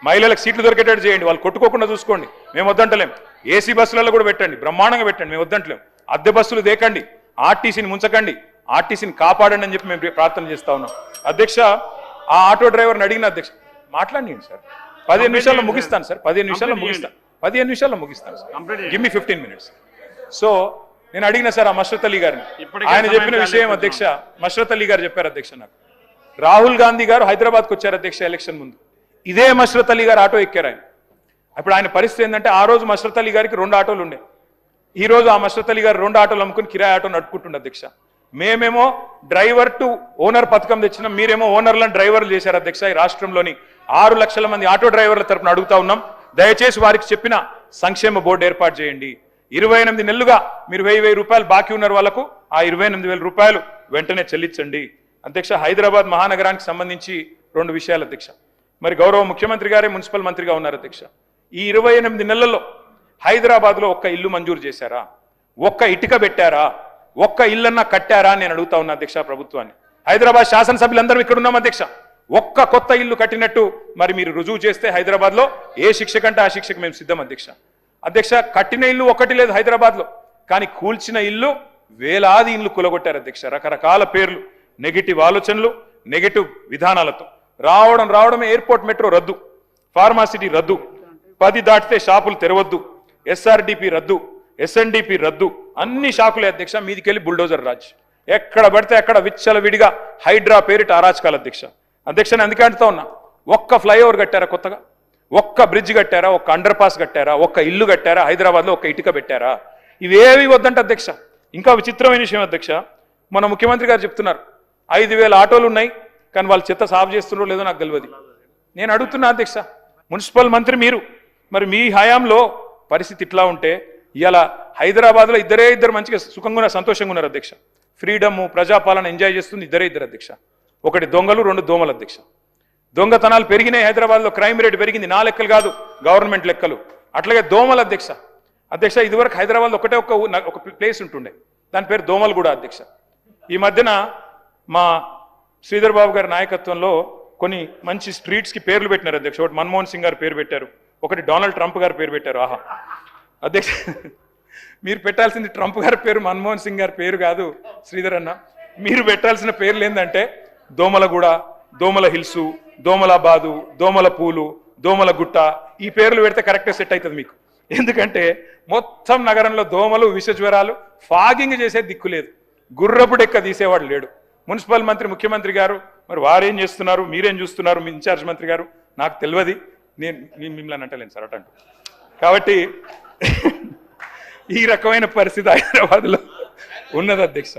మహిళలకు సీట్లు దొరికేటట్టు చేయండి వాళ్ళు కొట్టుకోకుండా చూసుకోండి మేము వద్దంటలేం ఏసీ బస్సులలో కూడా పెట్టండి బ్రహ్మాండంగా పెట్టండి మేము వద్దంటలేం అద్దె బస్సులు దేకండి ఆర్టీసీని ముంచకండి ఆర్టీసీని కాపాడండి అని చెప్పి మేము ప్రార్థన చేస్తా ఉన్నాం అధ్యక్ష ఆ ఆటో డ్రైవర్ని అడిగిన అధ్యక్ష మాట్లాడండి సార్ 15 నిమిషాల్లో ముగిస్తాను సార్ 15 నిమిషాల్లో ముగిస్తాను sir give me 15 minutes so నేను అడిగిన సార్ ఆ మష్రత్ అలీ గారిని ఆయన చెప్పిన విషయం అధ్యక్ష మష్రత్ అలీ గారు చెప్పారు అధ్యక్ష నాకు రాహుల్ గాంధీ గారు హైదరాబాద్కి వచ్చారు అధ్యక్ష ఎలక్షన్ ముందు ఇదే మష్రత్ అలీ గారు ఆటో ఎక్కారు ఆయన అప్పుడు ఆయన పరిస్థితి ఏంటంటే ఆ రోజు మష్రత్ అలీ గారికి 2 ఆటోలు ఉండే ఈ రోజు ఆ మష్రత్ అలీ గారు 2 ఆటోలు అమ్ముకుని కిరాయి ఆటో నడుపుకుంటుండే అధ్యక్ష మేమేమో డ్రైవర్ టు ఓనర్ పథకం తెచ్చినాం మీరేమో ఓనర్లను డ్రైవర్లు చేశారు అధ్యక్ష ఈ రాష్ట్రంలోని 6 లక్షల మంది ఆటో డ్రైవర్ల తరపున అడుగుతా ఉన్నాం దయచేసి వారికి చెప్పిన సంక్షేమ బోర్డు ఏర్పాటు చేయండి 28 నెలలుగా మీరు 1000 రూపాయలు బాకీ ఉన్నారు వాళ్ళకు ఆ 28,000 రూపాయలు వెంటనే చెల్లించండి అధ్యక్ష హైదరాబాద్ మహానగరానికి సంబంధించి 2 విషయాలు అధ్యక్ష మరి గౌరవ ముఖ్యమంత్రి గారే మున్సిపల్ మంత్రిగా ఉన్నారు అధ్యక్ష ఈ 28 నెలల్లో హైదరాబాద్లో ఒక్క ఇల్లు మంజూరు చేశారా ఒక్క ఇటుక పెట్టారా ఒక్క ఇల్లన్నా కట్టారా నేను అడుగుతా ఉన్నా అధ్యక్ష ప్రభుత్వాన్ని హైదరాబాద్ శాసనసభ్యులందరూ ఇక్కడ ఉన్నాం అధ్యక్ష ఒక్క కొత్త ఇల్లు కట్టినట్టు మరి మీరు రుజువు చేస్తే హైదరాబాద్లో ఏ శిక్ష కంటే ఆ శిక్షకు మేము సిద్ధం అధ్యక్ష కట్టిన ఇల్లు ఒకటి లేదు హైదరాబాద్లో కానీ కూల్చిన ఇల్లు వేలాది ఇల్లు కూలగొట్టారు అధ్యక్ష రకరకాల పేర్లు నెగిటివ్ ఆలోచనలు నెగిటివ్ విధానాలతో రావడమే ఎయిర్పోర్ట్ మెట్రో రద్దు ఫార్మాసిటీ రద్దు 10 దాటితే షాపులు తెరవద్దు ఎస్ఆర్డిపి రద్దు ఎస్ఎన్డిపి రద్దు అన్ని షాకులే అధ్యక్ష. మీదికెళ్ళి బుల్డోజర్ రాజ్, ఎక్కడ పడితే అక్కడ విచ్చలవిడిగా హైడ్రా పేరిట అరాచకాలు అధ్యక్ష. అధ్యక్ష నేను అందుకే అంటుతా ఉన్నా, ఒక్క ఫ్లైఓవర్ కట్టారా కొత్తగా, ఒక్క బ్రిడ్జ్ కట్టారా, ఒక్క అండర్ పాస్ కట్టారా, ఒక్క ఇల్లు కట్టారా, హైదరాబాద్లో ఒక్క ఇటుక పెట్టారా? ఇవేవి వద్దంట అధ్యక్ష. ఇంకా విచిత్రమైన విషయం అధ్యక్ష, మన ముఖ్యమంత్రి గారు చెప్తున్నారు 5,000 ఆటోలు ఉన్నాయి, కానీ వాళ్ళు చెత్త సాఫ్ చేస్తున్నారో లేదో నాకు తెలియదు. నేను అడుగుతున్నా అధ్యక్ష, మున్సిపల్ మంత్రి మీరు, మరి మీ హయాంలో పరిస్థితి ఇట్లా ఉంటే ఇలా హైదరాబాద్లో ఇద్దరు మంచిగా సుఖంగా ఉన్నారు, సంతోషంగా ఉన్నారు అధ్యక్ష. ఫ్రీడమ్ ప్రజాపాలన ఎంజాయ్ చేస్తుంది ఇద్దరు అధ్యక్ష. ఒకటి దొంగలు, 2 దోమలు అధ్యక్ష. దొంగతనాలు పెరిగినాయి హైదరాబాద్లో, క్రైమ్ రేట్ పెరిగింది, నా లెక్కలు కాదు గవర్నమెంట్ లెక్కలు. అట్లాగే దోమలు అధ్యక్ష. అధ్యక్ష ఇదివరకు హైదరాబాద్లో ఒకటే ఒక ప్లేస్ ఉంటుండే, దాని పేరు దోమలు కూడా అధ్యక్ష. ఈ మధ్యన మా శ్రీధర్ బాబు గారి నాయకత్వంలో కొన్ని మంచి స్ట్రీట్స్కి పేర్లు పెట్టినారు అధ్యక్ష. ఒకటి మన్మోహన్ సింగ్ గారు పేరు పెట్టారు, ఒకటి డొనాల్డ్ ట్రంప్ గారు పేరు పెట్టారు. ఆహా అధ్యక్ష, మీరు పెట్టాల్సింది ట్రంప్ గారి పేరు, మన్మోహన్ సింగ్ గారి పేరు కాదు శ్రీధర్ అన్న. మీరు పెట్టాల్సిన పేర్లు ఏంటంటే దోమలగూడ, దోమల హిల్సు, దోమలాబాదు, దోమల పూలు, దోమల గుట్ట. ఈ పేర్లు పెడితే కరెక్ట్గా సెట్ అవుతుంది మీకు. ఎందుకంటే మొత్తం నగరంలో దోమలు, విషజ్వరాలు, ఫాగింగ్ చేసే దిక్కు లేదు, గుర్రపు డెక్క తీసేవాడు లేడు. మున్సిపల్ మంత్రి, ముఖ్యమంత్రి గారు మరి వారేం చేస్తున్నారు, మీరేం చూస్తున్నారు, మీ ఇన్ఛార్జ్ మంత్రి గారు నాకు తెలియదు, నేను మిమ్మల్ని అంటలేను సార్ అటంటూ. కాబట్టి ఈ రకమైన పరిస్థితి హైదరాబాద్లో ఉన్నది అధ్యక్ష.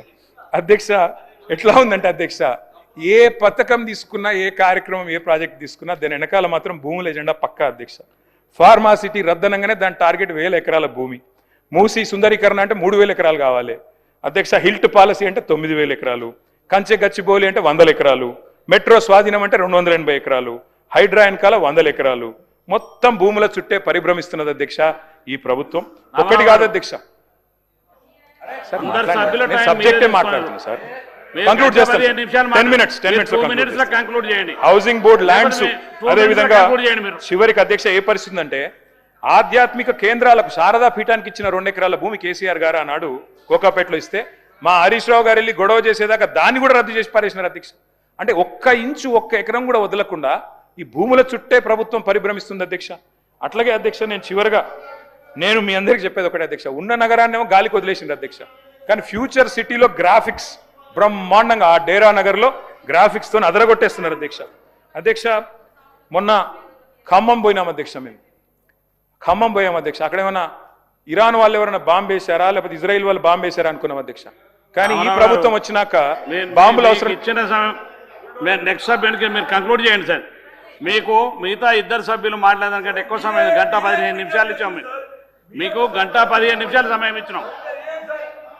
అధ్యక్ష ఎట్లా ఉందంటే అధ్యక్ష, ఏ పథకం తీసుకున్నా, ఏ కార్యక్రమం, ఏ ప్రాజెక్ట్ తీసుకున్నా దాని వెనకాల మాత్రం భూముల ఎజెండా పక్కా అధ్యక్ష. ఫార్మాసిటీ రద్దనంగానే దాని టార్గెట్ 1000 ఎకరాల భూమి. మూసి సుందరీకరణ అంటే 3000 ఎకరాలు కావాలి అధ్యక్ష. హిల్ట్ పాలసీ అంటే 9000 ఎకరాలు. కంచె గచ్చిబౌలి అంటే 100 ఎకరాలు. మెట్రో స్వాధీనం అంటే 280 ఎకరాలు. హైడ్రా వెనకాల 100 ఎకరాలు. మొత్తం భూముల చుట్టే పరిభ్రమిస్తున్నది అధ్యక్ష ఈ ప్రభుత్వం. ఒకటి కాదు అధ్యక్ష. సబ్జెక్టే మాట్లాడుతున్నా సార్. కంక్లూడ్ చేస్తాను. 10 minutes లో కంక్లూడ్ చేయండి. హౌసింగ్ బోర్డ్ ల్యాండ్స్ అదే విధంగా చివరికి అధ్యక్ష ఏ పరిస్థితి అంటే, ఆధ్యాత్మిక కేంద్రాలకు శారదా పీఠానికి ఇచ్చిన 2 ఎకరాల భూమి కేసీఆర్ గారు ఆనాడు కోకాపేటలో ఇస్తే మా హరీష్ రావు గారు వెళ్ళి గొడవ చేసేదాకా దాన్ని కూడా రద్దు చేసి పారేసినారు అధ్యక్ష. అంటే 1 ఇంచు 1 ఎకరం కూడా వదలకుండా ఈ భూముల చుట్టే ప్రభుత్వం పరిభ్రమిస్తుంది అధ్యక్ష. అట్లాగే అధ్యక్ష నేను చివరిగా మీ అందరికీ చెప్పేది ఒకటే అధ్యక్ష, ఉన్న నగరాన్నేమో గాలికి వదిలేసింది అధ్యక్ష, కానీ ఫ్యూచర్ సిటీలో గ్రాఫిక్స్ బ్రహ్మాండంగా ఆ డేరా నగర్లో గ్రాఫిక్స్తో అదరగొట్టేస్తున్నారు అధ్యక్ష. అధ్యక్ష మొన్న ఖమ్మం పోయినాం అధ్యక్ష, మేము ఖమ్మం పోయాం అధ్యక్ష. అక్కడ ఏమన్నా ఇరాన్ వాళ్ళు ఎవరైనా బాంబు వేశారా, లేకపోతే ఇజ్రాయిల్ వాళ్ళు బాంబు వేశారా అనుకున్నాం అధ్యక్ష. కానీ ఈ ప్రభుత్వం వచ్చినాక బాంబులు అవసరం. ఇచ్చిన సమయం నెక్స్ట్ సబ్జెక్ట్కి మీరు కంక్లూడ్ చేయండి సార్. మీకు మిగతా 2 సభ్యులు మాట్లాడడానికంటే ఎక్కువ సమయం, 1:15 నిమిషాలు ఇచ్చాం. మీకు 1:15 నిమిషాలు సమయం ఇచ్చినాం.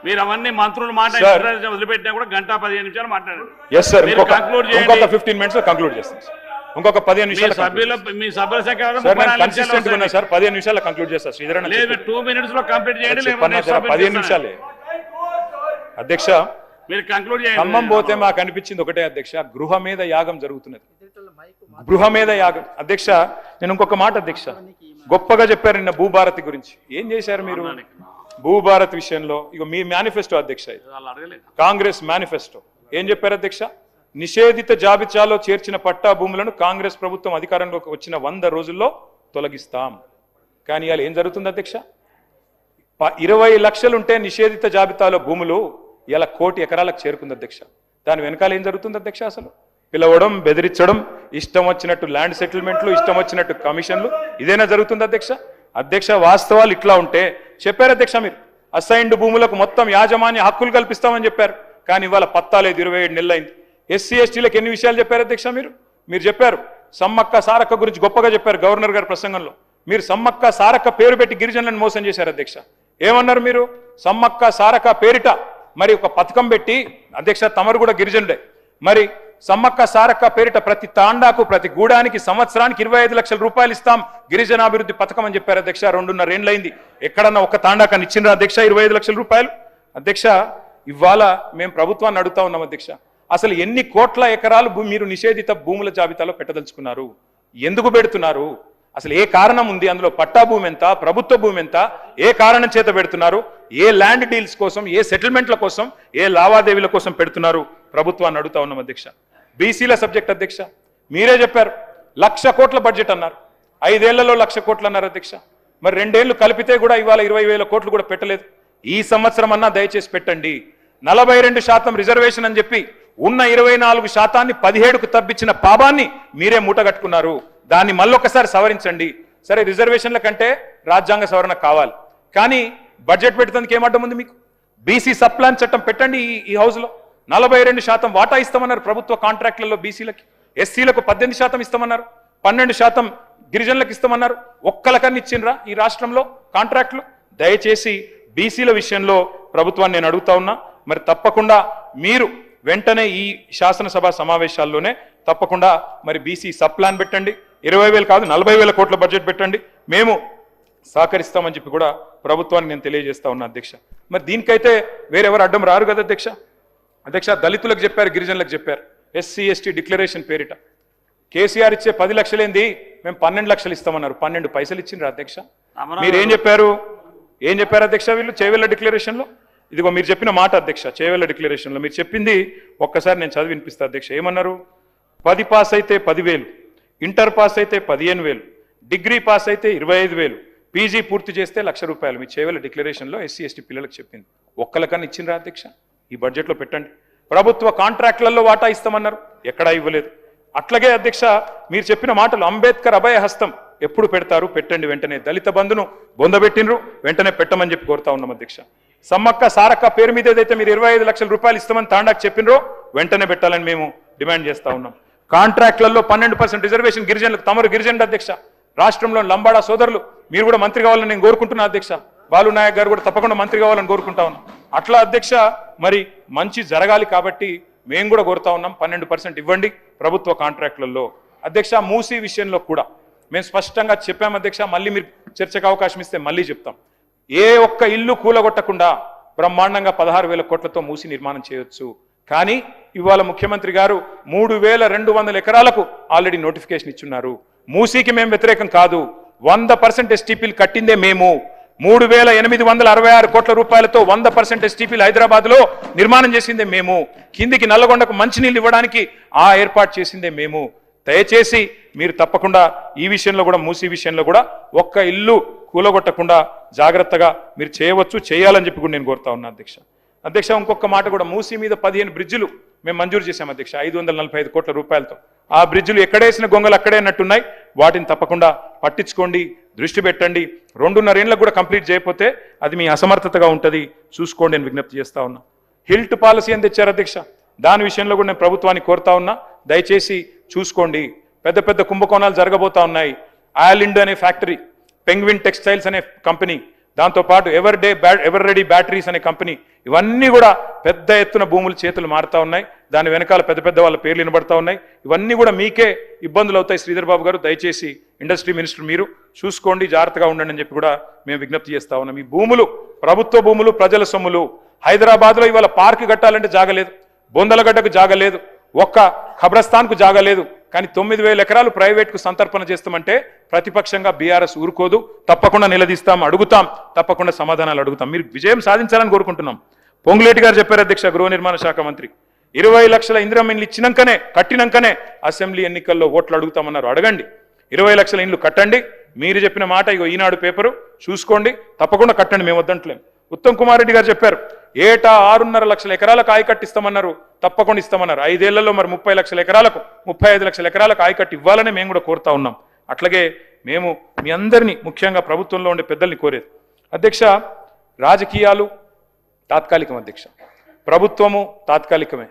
మీరు అవన్నీ మంత్రులు మాట్లాడి వదిలిపెట్టినా కూడా 1:15 నిమిషాలు మాట్లాడారు. కంక్లూడ్ చేయండి. 15 minutes లో కంక్లూడ్ చేస్తాం. ఇంకొక 15 నిమిషాలు సభ్యుల మీ సభ్యుల సంఖ్య సార్ 15 నిమిషాలు కంక్లూడ్ చేస్తారు. శ్రీధరన్ 2 minutes లో కంప్లీట్ చేయండి. 15 నిమిషాలే అధ్యక్ష. మీరు కంక్లూడ్ చేయండి. ఖమ్మం పోతే మాకు అనిపించింది ఒకటే అధ్యక్ష, గృహ మీద యాగం జరుగుతున్నది. గృహ మీద యాగం అధ్యక్ష. నేను ఇంకొక మాట అధ్యక్ష, గొప్పగా చెప్పారు నిన్న భూభారతి గురించి. ఏం చేశారు మీరు భూభారత్ విషయంలో? ఇక మీ మేనిఫెస్టో అధ్యక్ష, కాంగ్రెస్ మేనిఫెస్టో ఏం చెప్పారు అధ్యక్ష? నిషేధిత జాబితాలో చేర్చిన పట్టా భూములను కాంగ్రెస్ ప్రభుత్వం అధికారంలోకి వచ్చిన 100 రోజుల్లో తొలగిస్తాం. కానీ ఇవాళ ఏం జరుగుతుంది అధ్యక్ష? 20 లక్షలుంటే నిషేధిత జాబితాలో భూములు ఇలా 1 కోటి ఎకరాలకు చేరుకుంది అధ్యక్ష. దాని వెనకాల ఏం జరుగుతుంది అధ్యక్ష? అసలు పిలవడం, బెదిరించడం, ఇష్టం వచ్చినట్టు ల్యాండ్ సెటిల్మెంట్లు, ఇష్టం వచ్చినట్టు కమిషన్లు, ఇదేనా జరుగుతుంది అధ్యక్ష? అధ్యక్ష వాస్తవాలు ఇట్లా ఉంటే చెప్పారు అధ్యక్ష, మీరు అసైన్డ్ భూములకు మొత్తం యాజమాన్య హక్కులు కల్పిస్తామని చెప్పారు. కానీ ఇవాళ పత్తాలేదు, 27 నెలలు అయింది. ఎస్సీ ఎస్టీలకు ఎన్ని విషయాలు చెప్పారు అధ్యక్ష? మీరు చెప్పారు సమ్మక్క సారక్క గురించి గొప్పగా చెప్పారు గవర్నర్ గారి ప్రసంగంలో. మీరు సమ్మక్క సారక్క పేరు పెట్టి గిరిజనులను మోసం చేశారు అధ్యక్ష. ఏమన్నారు మీరు? సమ్మక్క సారక్క పేరిట మరి ఒక పథకం పెట్టి అధ్యక్ష, తమరు కూడా గిరిజనుడే, మరి సమ్మక్క సారక్క పేరిట ప్రతి తాండాకు, ప్రతి గూడానికి సంవత్సరానికి 25 లక్షల రూపాయలు ఇస్తాం గిరిజనాభివృద్ధి పథకం అని చెప్పారు అధ్యక్ష. 2.5 ఏళ్ళైంది, ఎక్కడన్నా ఒక తాండాకని ఇచ్చిండ్రా అధ్యక్ష 25 లక్షల రూపాయలు? అధ్యక్ష ఇవాళ మేము ప్రభుత్వాన్ని అడుగుతా ఉన్నాం అధ్యక్ష, అసలు ఎన్ని కోట్ల ఎకరాలు మీరు నిషేధిత భూముల జాబితాలో పెట్టదలుచుకున్నారు? ఎందుకు పెడుతున్నారు? అసలు ఏ కారణం ఉంది అందులో? పట్టా భూమి ఎంత, ప్రభుత్వ భూమి ఎంత, ఏ కారణం చేత పెడుతున్నారు? ఏ ల్యాండ్ డీల్స్ కోసం, ఏ సెటిల్మెంట్ల కోసం, ఏ లావాదేవీల కోసం పెడుతున్నారు? ప్రభుత్వాన్ని అడుగుతా ఉన్నాం అధ్యక్ష. బీసీల సబ్జెక్ట్ అధ్యక్ష, మీరే చెప్పారు 1,00,000 కోట్ల బడ్జెట్ అన్నారు, 5 ఏళ్లలో 1,00,000 కోట్లు అన్నారు అధ్యక్ష. మరి 2 ఏళ్లు కలిపితే కూడా ఇవాళ 20,000 కోట్లు కూడా పెట్టలేదు. ఈ సంవత్సరం అన్నా దయచేసి పెట్టండి. 42% రిజర్వేషన్ అని చెప్పి ఉన్న 24% 17కు తప్పించిన పాపాన్ని మీరే మూటగట్టుకున్నారు. దాన్ని మళ్ళొకసారి సవరించండి. సరే, రిజర్వేషన్ల కంటే రాజ్యాంగ సవరణ కావాలి, కానీ బడ్జెట్ పెట్టడానికి ఏమడ్డం ఉంది మీకు? బీసీ సప్లాన్ చట్టం పెట్టండి. ఈ హౌస్లో 42% వాటా ఇస్తామన్నారు ప్రభుత్వ కాంట్రాక్టులలో బీసీలకి. ఎస్సీలకు 18% ఇస్తామన్నారు, 12% గిరిజనులకు ఇస్తామన్నారు. ఒక్కలకన్నా ఇచ్చిండ్రా ఈ రాష్ట్రంలో కాంట్రాక్టులు? దయచేసి బీసీల విషయంలో ప్రభుత్వాన్ని నేను అడుగుతా ఉన్నా. మరి తప్పకుండా మీరు వెంటనే ఈ శాసనసభ సమావేశాల్లోనే తప్పకుండా మరి బీసీ సప్లాన్ పెట్టండి. 20,000 కాదు 40,000 కోట్ల బడ్జెట్ పెట్టండి. మేము సహకరిస్తామని చెప్పి కూడా ప్రభుత్వానికి నేను తెలియజేస్తా ఉన్నా అధ్యక్ష. మరి దీనికైతే వేరెవరు అడ్డం రారు కదా అధ్యక్ష. దళితులకు చెప్పారు, గిరిజనులకు చెప్పారు. ఎస్సీ ఎస్టీ డిక్లరేషన్ పేరిట కేసీఆర్ ఇచ్చే 10 లక్షలేంది, మేము 12 లక్షలు ఇస్తామన్నారు. 12 పైసలు ఇచ్చిండ్రు అధ్యక్ష. మీరేం చెప్పారు? ఏం చెప్పారు అధ్యక్ష? వీళ్ళు చేవెళ్ళ డిక్లరేషన్లో ఇదిగో మీరు చెప్పిన మాట అధ్యక్ష. చేవెళ్ళ డిక్లరేషన్లో మీరు చెప్పింది ఒక్కసారి నేను చదివి వినిపిస్తా అధ్యక్ష. ఏమన్నారు? 10 పాస్ అయితే 10,000, ఇంటర్ పాస్ అయితే 15,000, డిగ్రీ పాస్ అయితే 25,000, పీజీ పూర్తి చేస్తే ₹1,00,000. మీ చేవెళ్ళ డిక్లరేషన్లో ఎస్సీ ఎస్టీ పిల్లలకు చెప్పింది. ఒక్కలకన్నా ఇచ్చిండ్రా అధ్యక్ష? ఈ బడ్జెట్లో పెట్టండి. ప్రభుత్వ కాంట్రాక్టులలో వాటా ఇస్తామన్నారు, ఎక్కడా ఇవ్వలేదు. అట్లాగే అధ్యక్ష మీరు చెప్పిన మాటలు అంబేద్కర్ అభయ హస్తం ఎప్పుడు పెడతారు? పెట్టండి వెంటనే. దళిత బంధును బొందబెట్టినరు, వెంటనే పెట్టమని చెప్పి కోరుతా ఉన్నాం అధ్యక్ష. సమ్మక్క సారక్క పేరు మీద ఏదైతే మీరు 25 లక్షల రూపాయలు ఇస్తామని తాండాకు చెప్పినరో వెంటనే పెట్టాలని మేము డిమాండ్ చేస్తా ఉన్నాం. కాంట్రాక్టులలో 12% రిజర్వేషన్ గిరిజనులకు. తమరు గిరిజనుడు అధ్యక్ష. రాష్ట్రంలో లంబాడా సోదరులు మీరు కూడా మంత్రి కావాలని నేను కోరుకుంటున్నా అధ్యక్ష. బాలు నాయక్ గారు కూడా తప్పకుండా మంత్రి కావాలని కోరుకుంటా ఉన్నాం. అట్లా అధ్యక్ష మరి మంచి జరగాలి కాబట్టి మేము కూడా కోరుతా ఉన్నాం. 12% ఇవ్వండి ప్రభుత్వ కాంట్రాక్టులలో. అధ్యక్ష మూసీ విషయంలో కూడా మేము స్పష్టంగా చెప్పాం అధ్యక్ష. మళ్ళీ మీరు చర్చకు అవకాశం ఇస్తే మళ్ళీ చెప్తాం. ఏ ఒక్క ఇల్లు కూలగొట్టకుండా బ్రహ్మాండంగా 16,000 కోట్లతో మూసి నిర్మాణం చేయొచ్చు. కానీ ఇవాళ ముఖ్యమంత్రి గారు 3,200 ఎకరాలకు ఆల్రెడీ నోటిఫికేషన్ ఇచ్చున్నారు. మూసీకి మేము వ్యతిరేకం కాదు. 100% ఎస్టీపీలు కట్టిందే మేము. 3,866 కోట్ల రూపాయలతో 100% ఎస్టీపీలు హైదరాబాద్ లో నిర్మాణం చేసిందే మేము. కిందికి నల్లగొండకు మంచినీళ్ళు ఇవ్వడానికి ఆ ఏర్పాటు చేసిందే మేము. దయచేసి మీరు తప్పకుండా ఈ విషయంలో కూడా మూసీ విషయంలో కూడా ఒక్క ఇల్లు కూలగొట్టకుండా జాగ్రత్తగా మీరు చేయవచ్చు, చేయాలని చెప్పి కూడా నేను కోరుతా ఉన్నా అధ్యక్ష. ఇంకొక మాట కూడా, మూసీ మీద 15 బ్రిడ్జిలు మేము మంజూరు చేశాం అధ్యక్ష 545 కోట్ల రూపాయలతో. ఆ బ్రిడ్జిలు ఎక్కడేసిన గొంగలు అక్కడే అన్నట్టున్నాయి. వాటిని తప్పకుండా పట్టించుకోండి, దృష్టి పెట్టండి. 2.5 ఏళ్ళకు కూడా కంప్లీట్ చేయకపోతే అది మీ అసమర్థతగా ఉంటుంది, చూసుకోండి అని విజ్ఞప్తి చేస్తా ఉన్నా. హిల్ట్ పాలసీ అని తెచ్చారు అధ్యక్ష. దాని విషయంలో కూడా నేను ప్రభుత్వాన్ని కోరుతా ఉన్నా, దయచేసి చూసుకోండి. పెద్ద పెద్ద కుంభకోణాలు జరగబోతా ఉన్నాయి. ఆయిలిండ్ అనే ఫ్యాక్టరీ, పెంగ్విన్ టెక్స్టైల్స్ అనే కంపెనీ, దాంతోపాటు ఎవర్ రెడీ బ్యాటరీస్ అనే కంపెనీ, ఇవన్నీ కూడా పెద్ద ఎత్తున భూములు చేతులు మారుతా ఉన్నాయి. దాని వెనకాల పెద్ద పెద్ద వాళ్ళ పేర్లు వినబడతా ఉన్నాయి. ఇవన్నీ కూడా మీకే ఇబ్బందులు అవుతాయి. శ్రీధర్ బాబు గారు దయచేసి ఇండస్ట్రీ మినిస్టర్ మీరు చూసుకోండి, జాగ్రత్తగా ఉండండి అని చెప్పి కూడా మేము విజ్ఞప్తి చేస్తా ఉన్నాం. ఈ భూములు ప్రభుత్వ భూములు, ప్రజల సొమ్ములు. హైదరాబాద్లో ఇవాళ పార్కు కట్టాలంటే జాగలేదు, బొందలగడ్డకు జాగలేదు, ఒక్క ఖబ్రస్థాన్కు జాగలేదు. కానీ 9,000 ఎకరాలు ప్రైవేట్కు సంతర్పణ చేస్తామంటే ప్రతిపక్షంగా బీఆర్ఎస్ ఊరుకోదు. తప్పకుండా నిలదీస్తాం, అడుగుతాం, తప్పకుండా సమాధానాలు అడుగుతాం. మీరు విజయం సాధించాలని కోరుకుంటున్నాం. పొంగులేటి గారు చెప్పారు అధ్యక్ష, గృహ నిర్మాణ శాఖ మంత్రి, 20 లక్షల ఇందిరమ్మ ఇండ్లు ఇచ్చినాకనే, కట్టినాకనే అసెంబ్లీ ఎన్నికల్లో ఓట్లు అడుగుతామన్నారు. అడగండి, 20 లక్షల ఇండ్లు కట్టండి. మీరు చెప్పిన మాట ఇగో ఈనాడు పేపరు చూసుకోండి, తప్పకుండా కట్టండి, మేము వద్దంటలేం. ఉత్తమ్ కుమార్ రెడ్డి గారు చెప్పారు, ఏటా 6.5 లక్షల ఎకరాలకు ఆయకట్టిస్తామన్నారు. తప్పకుండా ఇస్తామన్నారు. 5 ఏళ్లలో మరి 30 లక్షల ఎకరాలకు, 35 లక్షల ఎకరాలకు ఆయకట్టు ఇవ్వాలని మేము కూడా కోరుతా ఉన్నాం. అట్లాగే మేము మీ అందరినీ, ముఖ్యంగా ప్రభుత్వంలో ఉండే పెద్దల్ని కోరేది అధ్యక్ష, రాజకీయాలు తాత్కాలికం అధ్యక్ష, ప్రభుత్వము తాత్కాలికమే,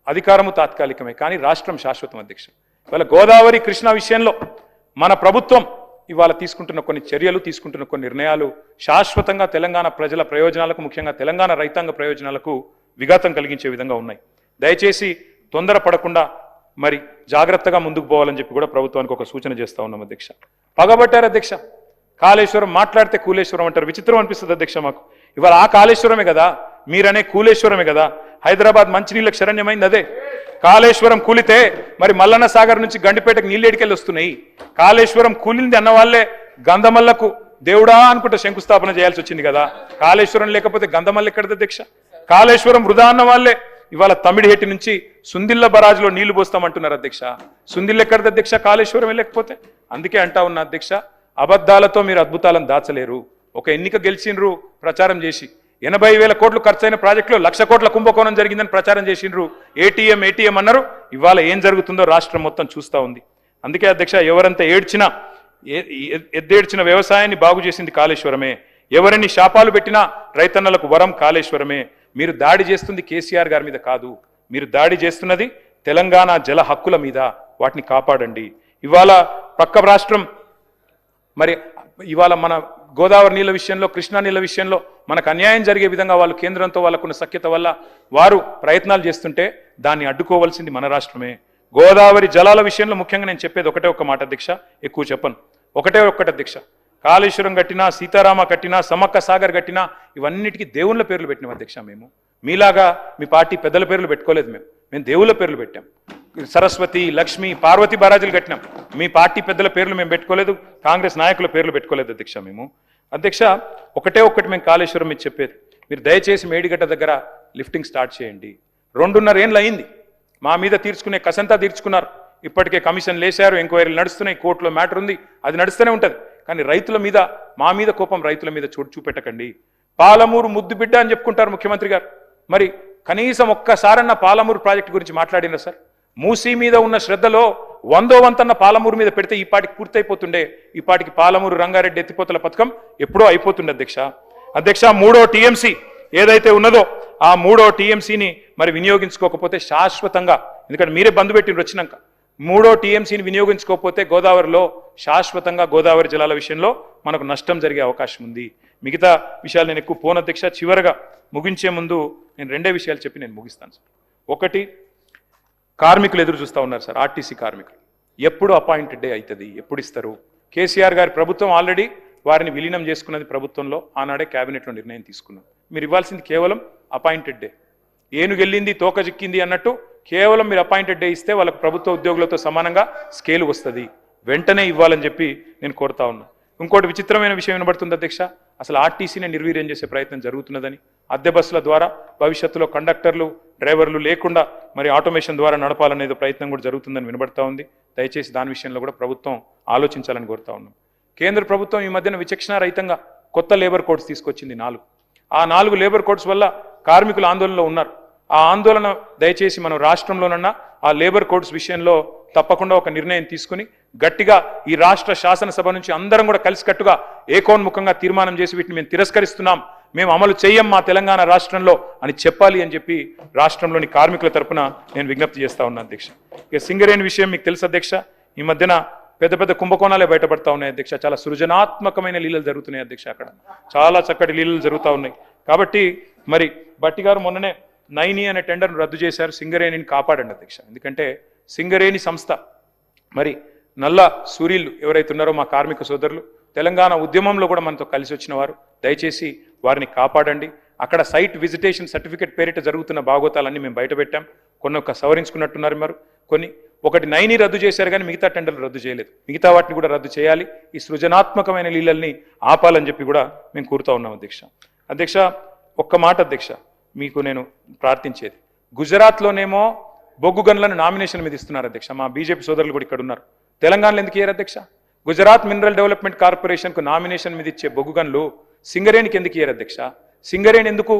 అధికారము తాత్కాలికమే, కానీ రాష్ట్రం శాశ్వతం అధ్యక్ష. ఇవాళ గోదావరి కృష్ణా విషయంలో మన ప్రభుత్వం ఇవాళ తీసుకుంటున్న కొన్ని చర్యలు, తీసుకుంటున్న కొన్ని నిర్ణయాలు శాశ్వతంగా తెలంగాణ ప్రజల ప్రయోజనాలకు, ముఖ్యంగా తెలంగాణ రైతాంగ ప్రయోజనాలకు విఘాతం కలిగించే విధంగా ఉన్నాయి. దయచేసి తొందరపడకుండా మరి జాగ్రత్తగా ముందుకు పోవాలని చెప్పి కూడా ప్రభుత్వానికి ఒక సూచన చేస్తా ఉన్నాం అధ్యక్ష. పగబట్టారు అధ్యక్ష, కాళేశ్వరం మాట్లాడితే కూలేశ్వరం అంటారు. విచిత్రం అనిపిస్తుంది అధ్యక్ష మాకు. ఇవాళ ఆ కాళేశ్వరమే కదా, మీరనే కూలేశ్వరమే కదా. హైదరాబాద్ మంచినీళ్ళకి శరణ్యమైంది అదే. కాళేశ్వరం కూలితే మరి మల్లన్న సాగర్ నుంచి గండిపేటకు నీళ్ళు ఎడికెళ్ళి వస్తున్నాయి. కాళేశ్వరం కూలింది అన్న వాళ్ళే గంధమల్లకు దేవుడా అనుకుంటే శంకుస్థాపన చేయాల్సి వచ్చింది కదా. కాళేశ్వరం లేకపోతే గంధమల్ల ఎక్కడది అధ్యక్ష? కాళేశ్వరం వృధా అన్న వాళ్ళే ఇవాళ తమిడిహెట్టి నుంచి సుందిల్ల బరాజ్లో నీళ్లు పోస్తామంటున్నారు అధ్యక్ష. సుందిల్ల ఎక్కడది అధ్యక్ష? కాళేశ్వరం లేకపోతే. అందుకే అంటా ఉన్నా అధ్యక్ష, అబద్ధాలతో మీరు అద్భుతాలను దాచలేరు. ఒక ఎన్నిక గెలిచినరు ప్రచారం చేసి, 80,000 కోట్లు ఖర్చైన ప్రాజెక్టులో 1,00,000 కోట్ల కుంభకోణం జరిగిందని ప్రచారం చేసిండ్రు. ఏటీఎం అన్నారు. ఇవాళ ఏం జరుగుతుందో రాష్ట్రం మొత్తం చూస్తూ ఉంది. అందుకే అధ్యక్ష, ఎవరంతా ఏడ్చినా ఎద్దేడ్చిన వ్యవసాయాన్ని బాగు చేసింది కాళేశ్వరమే. ఎవరిని శాపాలు పెట్టినా రైతన్నలకు వరం కాళేశ్వరమే. మీరు దాడి చేస్తుంది కేసీఆర్ గారి మీద కాదు, మీరు దాడి చేస్తున్నది తెలంగాణ జల హక్కుల మీద. వాటిని కాపాడండి. ఇవాళ పక్క రాష్ట్రం మరి ఇవాళ మన గోదావరి నీళ్ళ విషయంలో, కృష్ణా నీళ్ళ విషయంలో మనకు అన్యాయం జరిగే విధంగా వాళ్ళు కేంద్రంతో వాళ్ళకున్న సఖ్యత వల్ల వారు ప్రయత్నాలు చేస్తుంటే దాన్ని అడ్డుకోవాల్సింది మన రాష్ట్రమే. గోదావరి జలాల విషయంలో ముఖ్యంగా నేను చెప్పేది ఒకటే ఒక్క మాట అధ్యక్ష, ఎక్కువ చెప్పను. ఒకటే ఒక్కటి అధ్యక్ష, కాళేశ్వరం కట్టినా, సీతారామ కట్టినా, సమ్మక్క సాగర్ కట్టినా ఇవన్నిటికీ దేవుళ్ళ పేర్లు పెట్టినాం అధ్యక్ష. మేము మీలాగా మీ పార్టీ పెద్దల పేర్లు పెట్టుకోలేదు. మేము దేవుళ్ళ పేర్లు పెట్టాం. సరస్వతి, లక్ష్మి, పార్వతి బారాజులు కట్టినాం. మీ పార్టీ పెద్దల పేర్లు మేము పెట్టుకోలేదు, కాంగ్రెస్ నాయకుల పేర్లు పెట్టుకోలేదు అధ్యక్ష. మేము అధ్యక్ష ఒకటే ఒక్కటి మేము కాళేశ్వరం మీద చెప్పేది, మీరు దయచేసి మేడిగడ్డ దగ్గర లిఫ్టింగ్ స్టార్ట్ చేయండి. 2.5 ఏళ్ళు అయింది. మా మీద తీర్చుకునే కసంతా తీర్చుకున్నారు. ఇప్పటికే కమిషన్ లేశారు, ఎంక్వైరీలు నడుస్తున్నాయి, కోర్టులో మ్యాటర్ ఉంది, అది నడుస్తూనే ఉంటుంది. కానీ రైతుల మీద, మా మీద కోపం రైతుల మీద చూపెట్టకండి. పాలమూరు ముద్దు బిడ్డ అని చెప్పుకుంటారు ముఖ్యమంత్రి గారు. మరి కనీసం ఒక్కసారన్న పాలమూరు ప్రాజెక్టు గురించి మాట్లాడినా సార్? మూసీ మీద ఉన్న శ్రద్ధలో 100వ వంతన్న పాలమూరు మీద పెడితే ఈ పాటికి పూర్తయిపోతుండే. ఈ పాటికి పాలమూరు రంగారెడ్డి ఎత్తిపోతల పథకం ఎప్పుడో అయిపోతుండే అధ్యక్ష. 3వ టీఎంసీ ఏదైతే ఉన్నదో ఆ 3వ టీఎంసీని మరి వినియోగించుకోకపోతే శాశ్వతంగా, ఎందుకంటే మీరే బంధు పెట్టిన వచ్చినాక, 3వ టీఎంసీని వినియోగించుకోకపోతే గోదావరిలో శాశ్వతంగా గోదావరి జలాల విషయంలో మనకు నష్టం జరిగే అవకాశం ఉంది. మిగతా విషయాలు నేను ఎక్కువ పోను అధ్యక్ష. చివరగా ముగించే ముందు నేను 2 విషయాలు చెప్పి నేను ముగిస్తాను సార్. ఒకటి, కార్మికులు ఎదురు చూస్తూ ఉన్నారు సార్. ఆర్టీసీ కార్మికులు ఎప్పుడు అపాయింటెడ్ డే అవుతుంది, ఎప్పుడు ఇస్తారు? కేసీఆర్ గారి ప్రభుత్వం ఆల్రెడీ వారిని విలీనం చేసుకున్నది ప్రభుత్వంలో, ఆనాడే క్యాబినెట్లో నిర్ణయం తీసుకున్నాం. మీరు ఇవ్వాల్సింది కేవలం అపాయింటెడ్ డే. ఏనుగెళ్ళింది తోక చిక్కింది అన్నట్టు కేవలం మీరు అపాయింటెడ్ డే ఇస్తే వాళ్ళకు ప్రభుత్వ ఉద్యోగులతో సమానంగా స్కేల్ వస్తుంది. వెంటనే ఇవ్వాలని చెప్పి నేను కోరుతా ఉన్నా. ఇంకోటి విచిత్రమైన విషయం వినబడుతుంది అధ్యక్ష, అసలు ఆర్టీసీని నిర్వీర్యం చేసే ప్రయత్నం జరుగుతున్నదని. అద్దె బస్సుల ద్వారా భవిష్యత్తులో కండక్టర్లు, డ్రైవర్లు లేకుండా మరి ఆటోమేషన్ ద్వారా నడపాలనేది ప్రయత్నం కూడా జరుగుతుందని వినబడతా ఉంది. దయచేసి దాని విషయంలో కూడా ప్రభుత్వం ఆలోచించాలని కోరుతా ఉన్నాం. కేంద్ర ప్రభుత్వం ఈ మధ్యన విచక్షణారహితంగా కొత్త లేబర్ కోడ్స్ తీసుకొచ్చింది 4. ఆ 4 లేబర్ కోడ్స్ వల్ల కార్మికులు ఆందోళనలో ఉన్నారు. ఆ ఆందోళన దయచేసి మనం రాష్ట్రంలోనన్నా ఆ లేబర్ కోడ్స్ విషయంలో తప్పకుండా ఒక నిర్ణయం తీసుకుని గట్టిగా ఈ రాష్ట్ర శాసనసభ నుంచి అందరం కూడా కలిసికట్టుగా ఏకోన్ముఖంగా తీర్మానం చేసి వీటిని మేము తిరస్కరిస్తున్నాం, మేము అమలు చేయం మా తెలంగాణ రాష్ట్రంలో అని చెప్పాలి అని చెప్పి రాష్ట్రంలోని కార్మికుల తరపున నేను విజ్ఞప్తి చేస్తా ఉన్నాను అధ్యక్ష. ఇక సింగరేణి విషయం మీకు తెలుసు అధ్యక్ష, ఈ మధ్యన పెద్ద పెద్ద కుంభకోణాలే బయటపడతా ఉన్నాయి అధ్యక్ష. చాలా సృజనాత్మకమైన లీలలు జరుగుతున్నాయి అధ్యక్ష. అక్కడ చాలా చక్కటి లీలలు జరుగుతూ ఉన్నాయి. కాబట్టి మరి భట్టి గారు మొన్ననే 9E అనే టెండర్ను రద్దు చేశారు. సింగరేణిని కాపాడండి అధ్యక్ష. ఎందుకంటే సింగరేణి సంస్థ మరి నల్ల సూర్యులు ఎవరైతే ఉన్నారో మా కార్మిక సోదరులు, తెలంగాణ ఉద్యమంలో కూడా మనతో కలిసి వచ్చిన వారు, దయచేసి వారిని కాపాడండి. అక్కడ సైట్ విజిటేషన్ సర్టిఫికేట్ పేరిట జరుగుతున్న భాగోతాలన్నీ మేము బయటపెట్టాం. కొన్ని సవరించుకున్నట్టున్నారు మరి ఒకటి 9E రద్దు చేశారు కానీ మిగతా టెండర్లు రద్దు చేయలేదు. మిగతా వాటిని కూడా రద్దు చేయాలి. ఈ సృజనాత్మకమైన లీలల్ని ఆపాలని చెప్పి కూడా మేము కోరుతా ఉన్నాం అధ్యక్ష. ఒక్క మాట అధ్యక్ష, మీకు నేను ప్రార్థించేది, గుజరాత్లోనేమో బొగ్గు గన్లను నామినేషన్ మీద ఇస్తున్నారు అధ్యక్ష. మా బీజేపీ సోదరులు కూడా ఇక్కడ ఉన్నారు. తెలంగాణలో ఎందుకు ఇయ్యారు అధ్యక్ష? గుజరాత్ మినరల్ డెవలప్మెంట్ కార్పొరేషన్కు నామినేషన్ మీద ఇచ్చే బొగ్గు గన్లు సింగరేణికి ఎందుకు ఇయ్యారు అధ్యక్ష? సింగరేణి ఎందుకు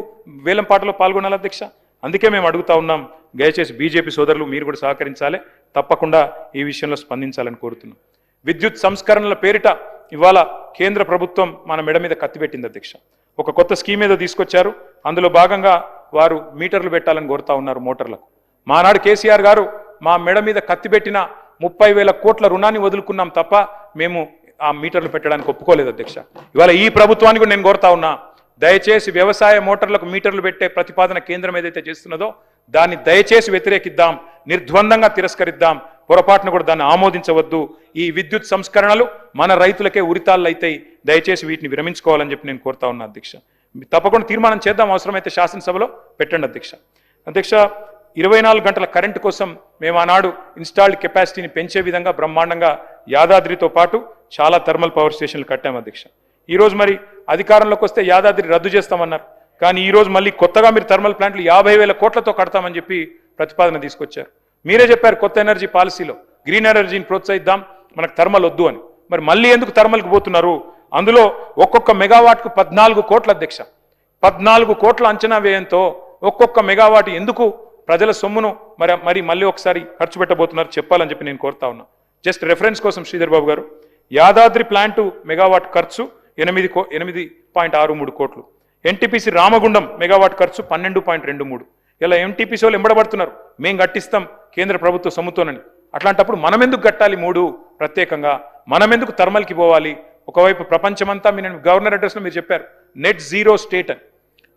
వేలంపాటలో పాల్గొనాలి అధ్యక్ష? అందుకే మేము అడుగుతా ఉన్నాం, దయచేసి బీజేపీ సోదరులు మీరు కూడా సహకరించాలి, తప్పకుండా ఈ విషయంలో స్పందించాలని కోరుతున్నాం. విద్యుత్ సంస్కరణల పేరిట ఇవాళ కేంద్ర ప్రభుత్వం మన మెడ మీద కత్తిపెట్టింది అధ్యక్ష. ఒక కొత్త స్కీమ్ ఏదో తీసుకొచ్చారు. అందులో భాగంగా వారు మీటర్లు పెట్టాలని కోరుతా ఉన్నారు మోటార్లకు. మానాడు కేసీఆర్ గారు మా మెడ మీద కత్తిపెట్టిన 30,000 కోట్ల రుణాన్ని వదులుకున్నాం తప్ప మేము ఆ మీటర్లు పెట్టడానికి ఒప్పుకోలేదు అధ్యక్ష. ఇవాళ ఈ ప్రభుత్వానికి కూడా నేను కోరుతా ఉన్నా, దయచేసి వ్యవసాయ మోటార్లకు మీటర్లు పెట్టే ప్రతిపాదన కేంద్రం ఏదైతే చేస్తున్నదో దాన్ని దయచేసి వ్యతిరేకిద్దాం, నిర్ద్వందంగా తిరస్కరిద్దాం. పొరపాటును కూడా దాన్ని ఆమోదించవద్దు. ఈ విద్యుత్ సంస్కరణలు మన రైతులకే ఉరితాళ్ళు అవుతాయి. దయచేసి వీటిని విరమించుకోవాలని చెప్పి నేను కోరుతా ఉన్నా అధ్యక్ష. తప్పకుండా తీర్మానం చేద్దాం, అవసరమైతే శాసనసభలో పెట్టండి అధ్యక్ష. 24 గంటల కరెంటు కోసం మేము ఆనాడు ఇన్స్టాల్డ్ కెపాసిటీని పెంచే విధంగా బ్రహ్మాండంగా యాదాద్రితో పాటు చాలా థర్మల్ పవర్ స్టేషన్లు కట్టాం అధ్యక్ష. ఈరోజు మరి అధికారంలోకి వస్తే యాదాద్రి రద్దు చేస్తామన్నారు. కానీ ఈరోజు మళ్ళీ కొత్తగా మీరు థర్మల్ ప్లాంట్లు 50,000 కోట్లతో కడతామని చెప్పి ప్రతిపాదన తీసుకొచ్చారు. మీరే చెప్పారు కొత్త ఎనర్జీ పాలసీలో గ్రీన్ ఎనర్జీని ప్రోత్సహిద్దాం, మనకు థర్మల్ వద్దు అని. మరి మళ్ళీ ఎందుకు థర్మల్కి పోతున్నారు? అందులో ఒక్కొక్క మెగావాట్కు 14 కోట్ల అధ్యక్ష. 14 కోట్ల అంచనా వ్యయంతో ఒక్కొక్క మెగావాట్ ఎందుకు ప్రజల సొమ్మును మరి మళ్ళీ ఒకసారి ఖర్చు పెట్టబోతున్నారు చెప్పాలని చెప్పి నేను కోరుతా ఉన్నా. జస్ట్ రెఫరెన్స్ కోసం శ్రీధర్ బాబు గారు, యాదాద్రి ప్లాంటు మెగావాట్ ఖర్చు 8.63 కోట్లు, ఎన్టీపీసీ రామగుండం మెగావాట్ ఖర్చు 12.23. ఇలా ఎంటీపీసీ వాళ్ళు ఎంబడబడుతున్నారు, మేం కట్టిస్తాం కేంద్ర ప్రభుత్వ సొమ్ముతోనని. అట్లాంటప్పుడు మనం ఎందుకు కట్టాలి 3 ప్రత్యేకంగా? మనం ఎందుకు థర్మల్కి పోవాలి? ఒకవైపు ప్రపంచమంతా నేను గవర్నర్ అడ్రస్లో మీరు చెప్పారు నెట్ జీరో స్టేట్ అని.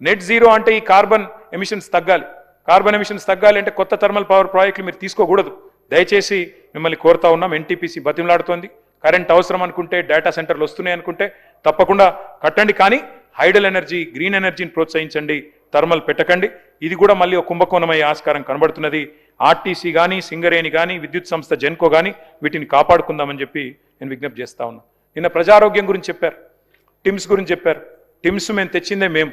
నెట్ జీరో అంటే ఈ కార్బన్ ఎమిషన్స్ తగ్గాలి. కార్బన్ ఎమిషన్స్ తగ్గాలి అంటే కొత్త థర్మల్ పవర్ ప్రాజెక్టులు మీరు తీసుకోకూడదు. దయచేసి మిమ్మల్ని కోరుతా ఉన్నాం, ఎన్టీపీసీ బతిమలాడుతోంది. కరెంట్ అవసరం అనుకుంటే, డేటా సెంటర్లు వస్తున్నాయి అనుకుంటే తప్పకుండా కట్టండి, కానీ హైడల్ ఎనర్జీ, గ్రీన్ ఎనర్జీని ప్రోత్సహించండి, థర్మల్ పెట్టకండి. ఇది కూడా మళ్ళీ ఒక కుంభకోణమయ్యే ఆస్కారం కనబడుతున్నది. ఆర్టీసీ కానీ, సింగరేణి కానీ, విద్యుత్ సంస్థ జెన్కో కానీ వీటిని కాపాడుకుందామని చెప్పి నేను విజ్ఞప్తి చేస్తా ఉన్నా. నిన్న ప్రజారోగ్యం గురించి చెప్పారు, టిమ్స్ గురించి చెప్పారు. టిమ్స్ మేము తెచ్చిందే మేము,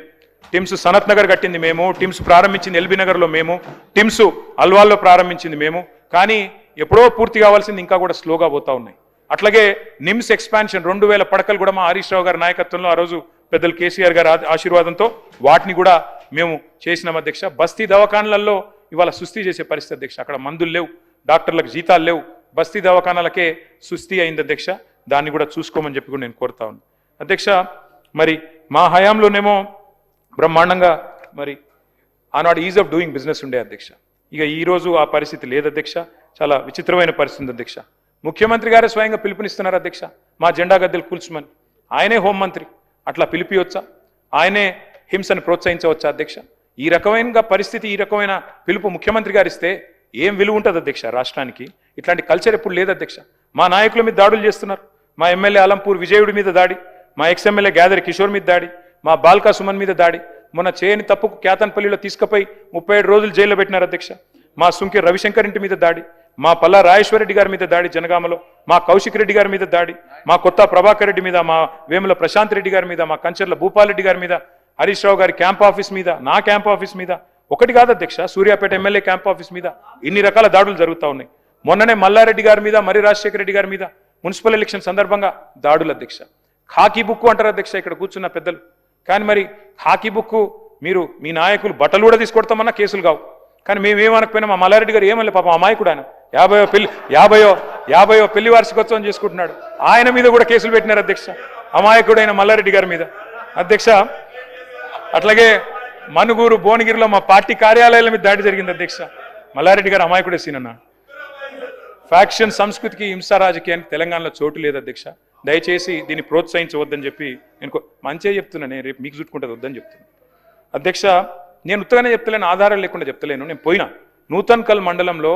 టిమ్స్ సనత్ నగర్ కట్టింది మేము, టిమ్స్ ప్రారంభించింది ఎల్బీ నగర్లో మేము, టిమ్స్ అల్వాల్లో ప్రారంభించింది మేము. కానీ ఎప్పుడో పూర్తి కావాల్సింది ఇంకా కూడా స్లోగా పోతా ఉన్నాయి. అట్లాగే నిమ్స్ ఎక్స్పాన్షన్ 2000 పడకలు కూడా మా హరీష్ రావు గారి నాయకత్వంలో ఆ రోజు పెద్దలు కేసీఆర్ గారి ఆశీర్వాదంతో వాటిని కూడా మేము చేసినాం అధ్యక్ష. బస్తీ దవాఖానాలలో ఇవాళ సుస్థి చేసే పరిస్థితి అధ్యక్ష. అక్కడ మందులు లేవు, డాక్టర్లకు జీతాలు లేవు, బస్తీ దవాఖానాలకే సుస్థి అయింది అధ్యక్ష. దాన్ని కూడా చూసుకోమని చెప్పి కూడా నేను కోరుతా ఉన్నాను అధ్యక్ష. మరి మా హయాంలోనేమో బ్రహ్మాండంగా మరి ఆనాడు ఈజ్ ఆఫ్ డూయింగ్ బిజినెస్ ఉండే అధ్యక్ష. ఇక ఈరోజు ఆ పరిస్థితి లేదు అధ్యక్ష. చాలా విచిత్రమైన పరిస్థితి అధ్యక్ష. ముఖ్యమంత్రి గారే స్వయంగా పిలుపునిస్తున్నారు అధ్యక్ష, మా జెండా గద్దెలు కూల్చమని. ఆయనే హోంమంత్రి, అట్లా పిలిపియొచ్చా? ఆయనే హింసను ప్రోత్సహించవచ్చా అధ్యక్ష? ఈ రకమైన పరిస్థితి, ఈ రకమైన పిలుపు ముఖ్యమంత్రి గారు ఇస్తే ఏం విలువ ఉంటుంది అధ్యక్ష రాష్ట్రానికి? ఇట్లాంటి కల్చర్ ఎప్పుడు లేదు అధ్యక్ష. మా నాయకుల మీద దాడులు చేస్తున్నారు. మా ఎమ్మెల్యే అలంపూర్ విజయుడి మీద దాడి, మా ఎక్స్ఎమ్మెల్యే గ్యాదరి కిషోర్ మీద దాడి, మా బాల్కా సుమన్ మీద దాడి, మొన్న చేయని తప్పుకు క్యాతన్పల్లిలో తీసుకుపోయి 37 రోజులు జైల్లో పెట్టినారు అధ్యక్ష. మా సుంకి రవిశంకర్ ఇంటి మీద దాడి, మా పల్లా రాజేశ్వరరెడ్డి గారి మీద దాడి జనగామలో, మా కౌశిక్ రెడ్డి గారి మీద దాడి, మా కొత్త ప్రభాకర్ రెడ్డి మీద, మా వేముల ప్రశాంత్ రెడ్డి గారి మీద, మా కంచర్ల భూపాల్ రెడ్డి గారి మీద, హరీష్ రావు గారి క్యాంప్ ఆఫీస్ మీద, నా క్యాంప్ ఆఫీస్ మీద, ఒకటి కాదు అధ్యక్ష, సూర్యాపేట ఎమ్మెల్యే క్యాంప్ ఆఫీస్ మీద ఇన్ని రకాల దాడులు జరుగుతూ ఉన్నాయి. మొన్ననే మల్లారెడ్డి గారి మీద, మరి రాజశేఖర రెడ్డి గారి మీద మున్సిపల్ ఎలక్షన్ సందర్భంగా దాడులు అధ్యక్ష. ఖాకీ బుక్ అంటారు అధ్యక్ష ఇక్కడ కూర్చున్న పెద్దలు. కానీ మరి ఖాకీ బుక్ మీరు మీ నాయకులు బట్టలు కూడా తీసుకొడతామన్నా కేసులు కావు. కానీ మేమేమనకపోయినా మా మల్లారెడ్డి గారు ఏమన్నా పాపం అమాయకుడు ఆయన, 50వ పెళ్లి వార్షికోత్సవం చేసుకుంటున్నాడు, ఆయన మీద కూడా కేసులు పెట్టినారు అధ్యక్ష, అమాయకుడైన మల్లారెడ్డి గారి మీద అధ్యక్ష. అట్లాగే మనుగూరు భువనగిరిలో మా పార్టీ కార్యాలయాల మీద దాడి జరిగింది అధ్యక్ష. మల్లారెడ్డి గారు అమాయకుడే సీనన్న. ఫ్యాక్షన్ సంస్కృతికి, హింసా రాజకీయానికి తెలంగాణలో చోటు లేదు అధ్యక్ష. దయచేసి దీన్ని ప్రోత్సహించవద్దని చెప్పి నేను మంచిగా చెప్తున్నా, నేను రేపు మీకు చుట్టుకుంటుంది వద్దని చెప్తున్నా అధ్యక్ష. నేను ఉత్తగానే చెప్తలేను, ఆధారాలు లేకుండా చెప్తలేను. నేను పోయినా నూతన్కల్ మండలంలో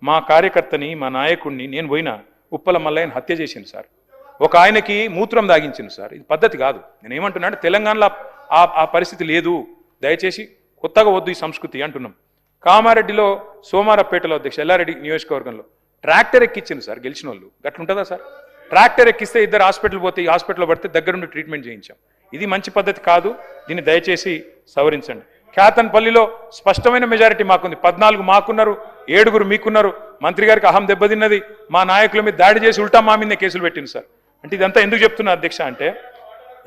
మా కార్యకర్తని, మా నాయకుడిని నేను పోయినా ఉప్పల మల్లయ్యని హత్య చేసింది సార్. ఒక ఆయనకి మూత్రం దాగించింది సార్. ఇది పద్ధతి కాదు. నేను ఏమంటున్నా అంటే తెలంగాణలో ఆ పరిస్థితి లేదు. దయచేసి కొత్తగా వద్దు ఈ సంస్కృతి అంటున్నాం. కామారెడ్డిలో సోమారపేటలో అధ్యక్ష ఎల్లారెడ్డి నియోజకవర్గంలో ట్రాక్టర్ ఎక్కించింది సార్ గెలిచిన వాళ్ళు. గట్లుంటుందా సార్? ట్రాక్టర్ ఎక్కిస్తే ఇద్దరు హాస్పిటల్ పోతే, ఈ హాస్పిటల్లో పడితే దగ్గరుండి ట్రీట్మెంట్ చేయించాం. ఇది మంచి పద్ధతి కాదు. దీన్ని దయచేసి సవరించండి. క్యాతన్పల్లిలో స్పష్టమైన మెజారిటీ మాకుంది, 14 మాకున్నారు, 7 మీకున్నారు. మంత్రి గారికి అహం దెబ్బతిన్నది, మా నాయకుల మీద దాడి చేసి ఉల్టా మా మీదనే కేసులు పెట్టింది సార్. అంటే ఇదంతా ఎందుకు చెప్తున్నా అధ్యక్ష అంటే,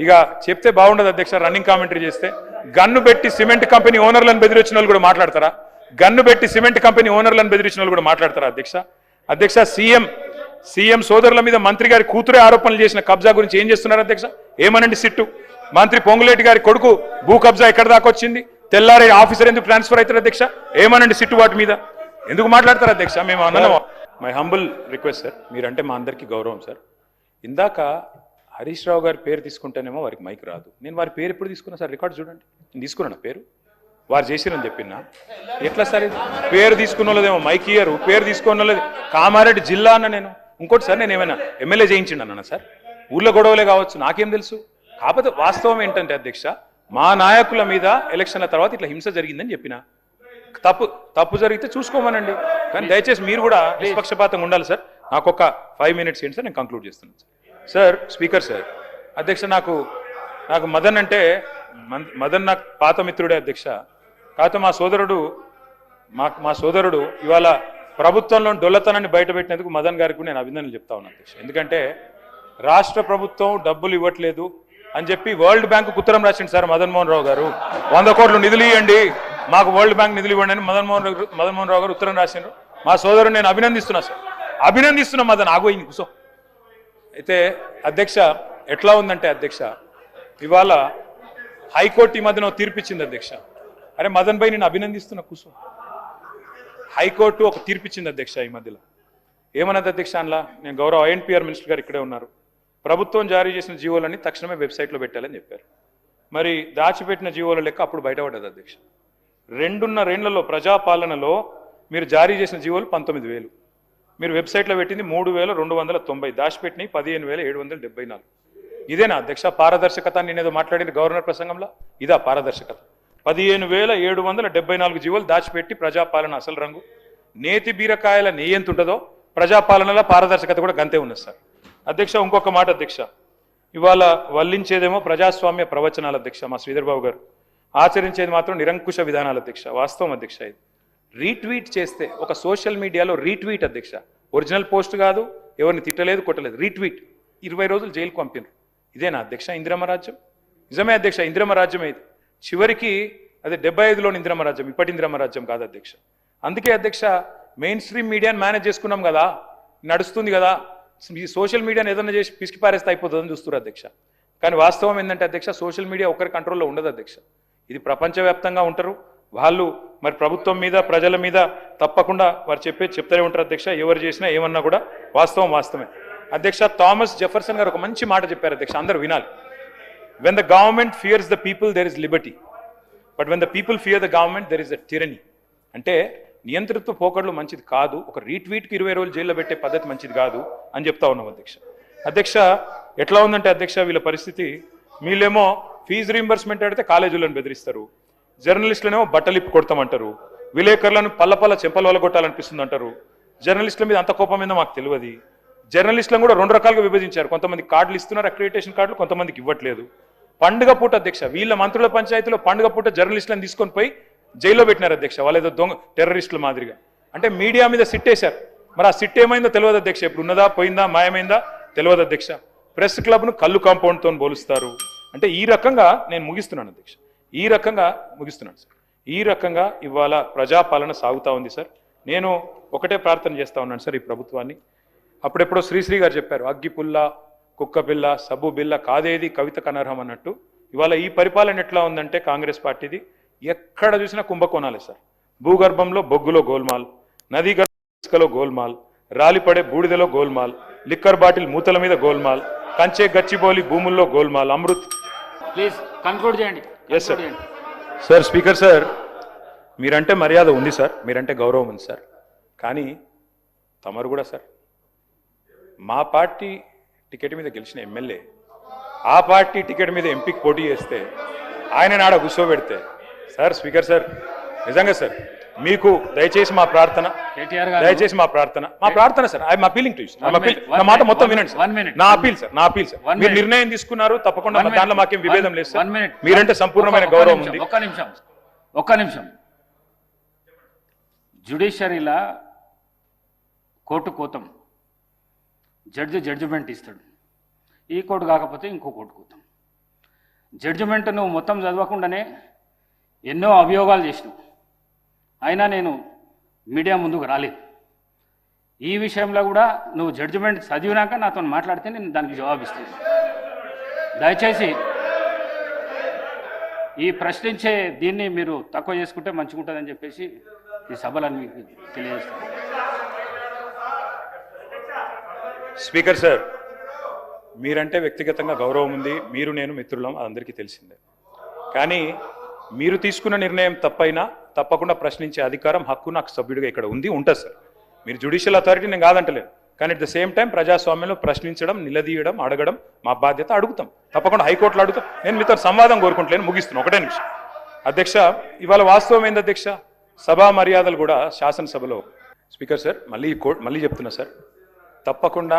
ఇక చెప్తే బాగుండదు అధ్యక్ష, రన్నింగ్ కామెంటరీ చేస్తే. గన్ను పెట్టి సిమెంట్ కంపెనీ ఓనర్లను బెదిరించిన వాళ్ళు కూడా మాట్లాడతారా? గన్ను పెట్టి సిమెంట్ కంపెనీ ఓనర్లను బెదిరించిన వాళ్ళు కూడా మాట్లాడతారా అధ్యక్ష? సీఎం సోదరుల మీద మంత్రి గారి కూతురే ఆరోపణలు చేసిన కబ్జా గురించి ఏం చేస్తున్నారు అధ్యక్ష? ఏమనండి సిట్టు? మంత్రి పొంగులేటి గారి కొడుకు భూ కబ్జా ఎక్కడ దాకా వచ్చింది? తెల్లారి ఆఫీసర్ ఎందుకు ట్రాన్స్ఫర్ అవుతారు అధ్యక్ష? ఏమనండి సిట్టు వాటి మీద ఎందుకు మాట్లాడతారు అధ్యక్ష? మేము అన్నాం. మై హంబుల్ రిక్వెస్ట్ సార్, మీరంటే మా అందరికీ గౌరవం సార్. ఇందాక హరీష్ రావు గారి పేరు తీసుకుంటేనేమో వారికి మైక్ రాదు. నేను వారి పేరు ఎప్పుడు తీసుకున్నా సార్? రికార్డు చూడండి. నేను తీసుకున్నాను పేరు, వారు చేసిరని చెప్పినా. ఎట్లా సార్ ఇది? పేరు తీసుకున్న వాళ్ళదేమో మైక్ ఇయ్యరు, పేరు తీసుకున్న వాళ్ళది కామారెడ్డి జిల్లా అన్న. నేను ఇంకోటి సార్, నేను ఏమైనా ఎమ్మెల్యే చేయించిండు అన్నా సార్? ఊళ్ళో గొడవలే కావచ్చు, నాకేం తెలుసు. కాకపోతే వాస్తవం ఏంటంటే అధ్యక్ష, మా నాయకుల మీద ఎలక్షన్ల తర్వాత ఇట్లా హింస జరిగిందని చెప్పిన. తప్పు జరిగితే చూసుకోమనండి, కానీ దయచేసి మీరు కూడా నిష్పక్షపాతంగా ఉండాలి సార్. నాకు ఒక 5 minutes ఏంటి సార్, నేను కంక్లూడ్ చేస్తున్నాను సార్. స్పీకర్ సార్, అధ్యక్ష నాకు మదన్ అంటే మదన్ నాకు పాత మిత్రుడే అధ్యక్ష. కాకపోతే మా సోదరుడు ఇవాళ ప్రభుత్వంలో డొల్లతనాన్ని బయటపెట్టినందుకు మదన్ గారికి నేను అభినందనలు చెప్తా ఉన్నాను అధ్యక్ష. ఎందుకంటే రాష్ట్ర ప్రభుత్వం డబ్బులు ఇవ్వట్లేదు, అని చెప్పి వరల్డ్ బ్యాంకు ఉత్తరం రాసిండు సార్ మదన్ మోహన్ రావు గారు. 100 కోట్లు నిధులు ఇవ్వండి, మాకు వరల్డ్ బ్యాంక్ నిధులు ఇవ్వండి అని మదన్ మోహన్ రావు గారు ఉత్తరం రాసిండ్రు. మా సోదరుడు నేను అభినందిస్తున్నా సార్, అభినందిస్తున్నా. మదన్ ఆగోయింది కూసో. అయితే అధ్యక్ష ఎట్లా ఉందంటే అధ్యక్ష, ఇవాళ హైకోర్టు ఈ మధ్యన తీర్పిచ్చింది అధ్యక్ష. అరే మదన్ భాయ్ నేను అభినందిస్తున్నా కూసో. హైకోర్టు ఒక తీర్పిచ్చింది అధ్యక్ష ఈ మధ్యలో. ఏమన్నది అధ్యక్ష అందులో, నేను గౌరవ ఐఎన్పిఆర్ మినిస్టర్ గారు ఇక్కడే ఉన్నారు, ప్రభుత్వం జారీ చేసిన జీవోలన్నీ తక్షణమే వెబ్సైట్లో పెట్టాలని చెప్పారు. మరి దాచిపెట్టిన జీవోల లెక్క అప్పుడు బయటపడ్డది అధ్యక్ష. 2.5 ఏళ్లలో ప్రజాపాలనలో మీరు జారీ చేసిన జీవోలు 19,000, మీరు వెబ్సైట్లో పెట్టింది 3,290, దాచిపెట్టినవి 15,774. ఇదేనా అధ్యక్ష పారదర్శకత? నేనేదో మాట్లాడిన గవర్నర్ ప్రసంగంలో ఇదా పారదర్శకత? 15,774 జీవోలు దాచిపెట్టి ప్రజాపాలన అసలు రంగు. నేతి బీరకాయల నెయ్యి ఎంత ఉంటుందో ప్రజాపాలనలో పారదర్శకత కూడా గంతే ఉన్నది సార్. అధ్యక్ష ఇంకొక మాట అధ్యక్ష, ఇవాళ వల్లించేదేమో ప్రజాస్వామ్య ప్రవచనాలు అధ్యక్ష మా శ్రీధర్ బాబు గారు, ఆచరించేది మాత్రం నిరంకుశ విధానాలు అధ్యక్ష. వాస్తవం అధ్యక్ష. ఇది రీట్వీట్ చేస్తే ఒక సోషల్ మీడియాలో రీట్వీట్ అధ్యక్ష, ఒరిజినల్ పోస్ట్ కాదు, ఎవరిని తిట్టలేదు కొట్టలేదు, రీట్వీట్ 20 రోజులు జైలుకు పంపినారు. ఇదేనా అధ్యక్ష ఇందిరమ్మ రాజ్యం? నిజమే అధ్యక్ష ఇందిరమ్మ రాజ్యం ఇది. చివరికి అదే 75లోని ఇందిరమ్మ రాజ్యం, ఇప్పటి ఇందిరమ్మ రాజ్యం కాదు అధ్యక్ష. అందుకే అధ్యక్ష మెయిన్ స్ట్రీమ్ మీడియాని మేనేజ్ చేసుకున్నాం కదా, నడుస్తుంది కదా, ఈ సోషల్ మీడియాని ఏదైనా చేసి పిసికి పారేస్తే అయిపోతుందని చూస్తున్నారు అధ్యక్ష. కానీ వాస్తవం ఏంటంటే అధ్యక్ష సోషల్ మీడియా ఒకరి కంట్రోల్లో ఉండదు అధ్యక్ష. ఇది ప్రపంచవ్యాప్తంగా ఉంటారు వాళ్ళు, మరి ప్రభుత్వం మీద ప్రజల మీద తప్పకుండా వారు చెప్తూనే ఉంటారు అధ్యక్ష. ఎవరు చేసినా ఏమన్నా కూడా వాస్తవం వాస్తవమే అధ్యక్ష. థామస్ జెఫర్సన్ గారు ఒక మంచి మాట చెప్పారు అధ్యక్ష, అందరూ వినాలి. When the government fears the people there is liberty, but when the people fear the government there is a tyranny. అంటే నియంత్రిత పోకడలు మంచిది కాదు, ఒక రీట్వీట్కి 20 రోజులు జైల్లో పెట్టే పద్ధతి మంచిది కాదు అని చెప్తా ఉన్నాం అధ్యక్ష. అధ్యక్ష ఎట్లా ఉందంటే అధ్యక్ష వీళ్ళ పరిస్థితి, వీళ్ళేమో ఫీజు రీంబర్స్మెంట్ అడితే కాలేజీలను బెదిరిస్తారు, జర్నలిస్టులనేమో బట్టలిప్పి కొడతామంటారు, విలేకరులను పల్ల చెంపల వల్ల కొట్టాలనిపిస్తుంది అంటారు. జర్నలిస్టుల మీద అంత కోపం మీద మాకు తెలియదు. జర్నలిస్టులను కూడా 2 రకాలుగా విభజించారు, కొంతమంది కార్డులు ఇస్తున్నారు అక్రిడిటేషన్ కార్డులు, కొంతమందికి ఇవ్వట్లేదు. పండుగ పూట అధ్యక్ష వీళ్ళ మంత్రుల పంచాయతీలో పండుగ పూట జర్నలిస్టులను తీసుకొని పోయి జైల్లో పెట్టినారు అధ్యక్ష, వాళ్ళు ఏదో దొంగ టెర్రరిస్టుల మాదిరిగా. అంటే మీడియా మీద సిట్టేశారు. మరి ఆ సిట్ ఏమైందో తెలియదు అధ్యక్ష, ఇప్పుడు ఉన్నదా పోయిందా మాయమైందా తెలియదు అధ్యక్ష. ప్రెస్ క్లబ్ను కళ్ళు కాంపౌండ్తో పోలుస్తారు. అంటే ఈ రకంగా నేను ముగిస్తున్నాను అధ్యక్ష, ఈ రకంగా ముగిస్తున్నాను సార్. ఈ రకంగా ఇవాళ ప్రజాపాలన సాగుతూ ఉంది సార్. నేను ఒకటే ప్రార్థన చేస్తూ ఉన్నాను సార్ ఈ ప్రభుత్వాన్ని. అప్పుడెప్పుడో శ్రీశ్రీ గారు చెప్పారు, అగ్గిపుల్ల కుక్క పిల్ల సబ్బు బిల్ల కాదేది కవితకు అనర్హం అన్నట్టు. ఇవాళ ఈ పరిపాలన ఎట్లా ఉందంటే కాంగ్రెస్ పార్టీది, ఎక్కడ చూసినా కుంభకోణాలే సార్. భూగర్భంలో బొగ్గులో గోల్మాల్, నదీ గర్భలో గోల్మాల్, రాలిపడే బూడిదలో గోల్మాల్, లిక్కర్ బాటిల్ మూతల మీద గోల్మాల్, కంచే గచ్చిబౌలి భూముల్లో గోల్మాల్, అమృత్. ప్లీజ్ కన్క్లూడ్ చేయండి. Yes sir. Sir speaker sir, మీరంటే మర్యాద ఉంది సార్, మీరంటే గౌరవం ఉంది సార్, కానీ తమరు కూడా సార్ మా పార్టీ టికెట్ మీద గెలిచిన ఎమ్మెల్యే ఆ పార్టీ టికెట్ మీద ఎంపీకి పోటీ చేస్తే ఆయన నాడ కూర్చోబెడితే సార్ స్పీకర్ సార్ నిజంగా సార్ మీకు దయచేసి మా ప్రార్థన, దయచేసి మా ప్రార్థన sir. I'm appealing to you. నా మాట మొత్తం వినండి సార్. నా అపీల్ సార్, మీరు నిర్ణయం తీసుకున్నారు తప్పకుండా, దాంట్లో మాకేం విభేదం లేదు సార్. మీరంటే సంపూర్ణమైన గౌరవం ఉంది. ఒక్క నిమిషం. జ్యుడిషియరీలా కోర్టు కోతాం, జడ్జిమెంట్ ఇస్తాడు, ఈ కోర్టు కాకపోతే ఇంకో కోర్టు కోతాం. జడ్జిమెంట్ నువ్వు మొత్తం చదవకుండానే ఎన్నో అభియోగాలు చేసినావు, అయినా నేను మీడియా ముందుకు రాలేదు. ఈ విషయంలో కూడా నువ్వు జడ్జిమెంట్ చదివినాక నాతో మాట్లాడితే నేను దానికి జవాబిస్తాను. దయచేసి ఈ ప్రశ్నించే దీన్ని మీరు తక్కువ చేసుకుంటే మంచిగా ఉంటుందని చెప్పేసి ఈ సభలను మీకు తెలియజేస్తాను. స్పీకర్ సార్, మీరంటే వ్యక్తిగతంగా గౌరవం ఉంది, మీరు నేను మిత్రులం, అందరికీ తెలిసిందే. కానీ మీరు తీసుకున్న నిర్ణయం తప్పైనా తప్పకుండా ప్రశ్నించే అధికారం హక్కు నాకు సభ్యుడిగా ఇక్కడ ఉంది, ఉంటుంది సార్. మీరు జ్యుడిషియల్ అథారిటీ నేను కాదంటలేను, కానీ అట్ ద సేమ్ టైం ప్రజాస్వామ్యంలో ప్రశ్నించడం, నిలదీయడం, అడగడం మా బాధ్యత. అడుగుతాం తప్పకుండా, హైకోర్టులో అడుగుతాం. నేను మీతో సంవాదం కోరుకుంటలేను, ముగిస్తున్నాను. ఒకటే నిమిషం అధ్యక్ష. ఇవాళ వాస్తవం ఏంది అధ్యక్ష, సభా మర్యాదలు కూడా శాసనసభలో. స్పీకర్ సార్ మళ్ళీ చెప్తున్నా సార్, తప్పకుండా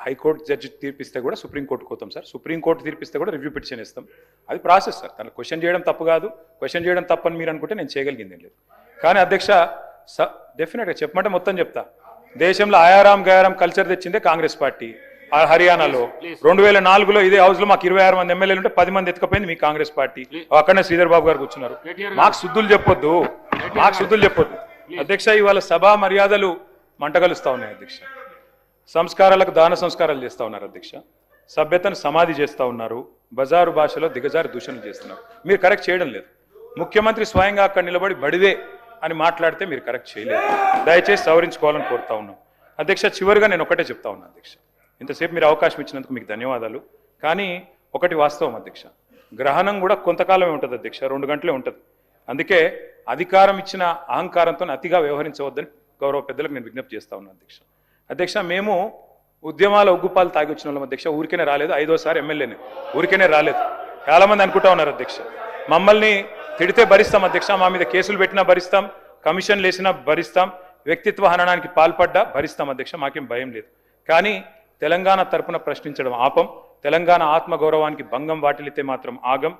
హైకోర్టు జడ్జి తీర్పిస్తే కూడా సుప్రీంకోర్టు కోతాం సార్, సుప్రీంకోర్టు తీర్పిస్తే కూడా రివ్యూ పిటిషన్ ఇస్తాం. అది ప్రాసెస్ సార్. తను క్వశ్చన్ చేయడం తప్పు కాదు, క్వశ్చన్ చేయడం తప్పని మీరు అనుకుంటే నేను చేయగలిగింది ఏం లేదు. కానీ అధ్యక్ష డెఫినెట్గా చెప్పమంటే మొత్తం చెప్తా. దేశంలో ఆయారాం గయారాం కల్చర్ తెచ్చిందే కాంగ్రెస్ పార్టీ. ఆ హర్యానాలో Please. 2004లో ఇదే హౌస్ లో మాకు 26 మంది ఎమ్మెల్యేలు ఉంటే 10 మంది ఎత్తుకపోయింది మీ కాంగ్రెస్ పార్టీ. అక్కడనే శ్రీధర్ బాబు గారు కూర్చున్నారు. కేటీఆర్ మాకు శుద్ధులు చెప్పొద్దు, మాకు శుద్ధులు చెప్పొద్దు అధ్యక్ష. ఇవాళ సభా మర్యాదలు మంటగలుస్తా ఉన్నాయి అధ్యక్ష. సంస్కారాలకు దాన సంస్కారాలు చేస్తా ఉన్నారు అధ్యక్ష. సభ్యతను సమాధి చేస్తా ఉన్నారు. బజారు భాషలో దిగజారి దూషణలు చేస్తున్నారు. మీరు కరెక్ట్ చేయడం లేదు. ముఖ్యమంత్రి స్వయంగా అక్కడ నిలబడి బడిదే అని మాట్లాడితే మీరు కరెక్ట్ చేయలేదు. దయచేసి సవరించుకోవాలని కోరుతా ఉన్నాం అధ్యక్ష. చివరిగా నేను ఒకటే చెప్తా ఉన్నాను అధ్యక్ష. ఇంతసేపు మీరు అవకాశం ఇచ్చినందుకు మీకు ధన్యవాదాలు. కానీ ఒకటి వాస్తవం అధ్యక్ష, గ్రహణం కూడా కొంతకాలమే ఉంటుంది అధ్యక్ష, 2 గంటలే ఉంటుంది. అందుకే అధికారం ఇచ్చిన అహంకారంతో అతిగా వ్యవహరించవద్దని గౌరవ పెద్దలకు నేను విజ్ఞప్తి చేస్తా ఉన్నాను అధ్యక్ష. అధ్యక్ష, మేము ఉద్యమాల ఉగ్గుపాలు తాగి వచ్చిన వాళ్ళం అధ్యక్ష. ఊరికేనే రాలేదు, 5వ సారి ఎమ్మెల్యేనే, ఊరికేనే రాలేదు. చాలా మంది అనుకుంటా ఉన్నారు అధ్యక్ష. మమ్మల్ని తిడితే భరిస్తాం అధ్యక్ష, మా మీద కేసులు పెట్టినా భరిస్తాం, కమిషన్లు వేసినా భరిస్తాం, వ్యక్తిత్వ హననానికి పాల్పడ్డా భరిస్తాం అధ్యక్ష. మాకేం భయం లేదు. కానీ తెలంగాణ తరపున ప్రశ్నించడం ఆపం, తెలంగాణ ఆత్మగౌరవానికి భంగం వాటిల్లితే మాత్రం ఆగం.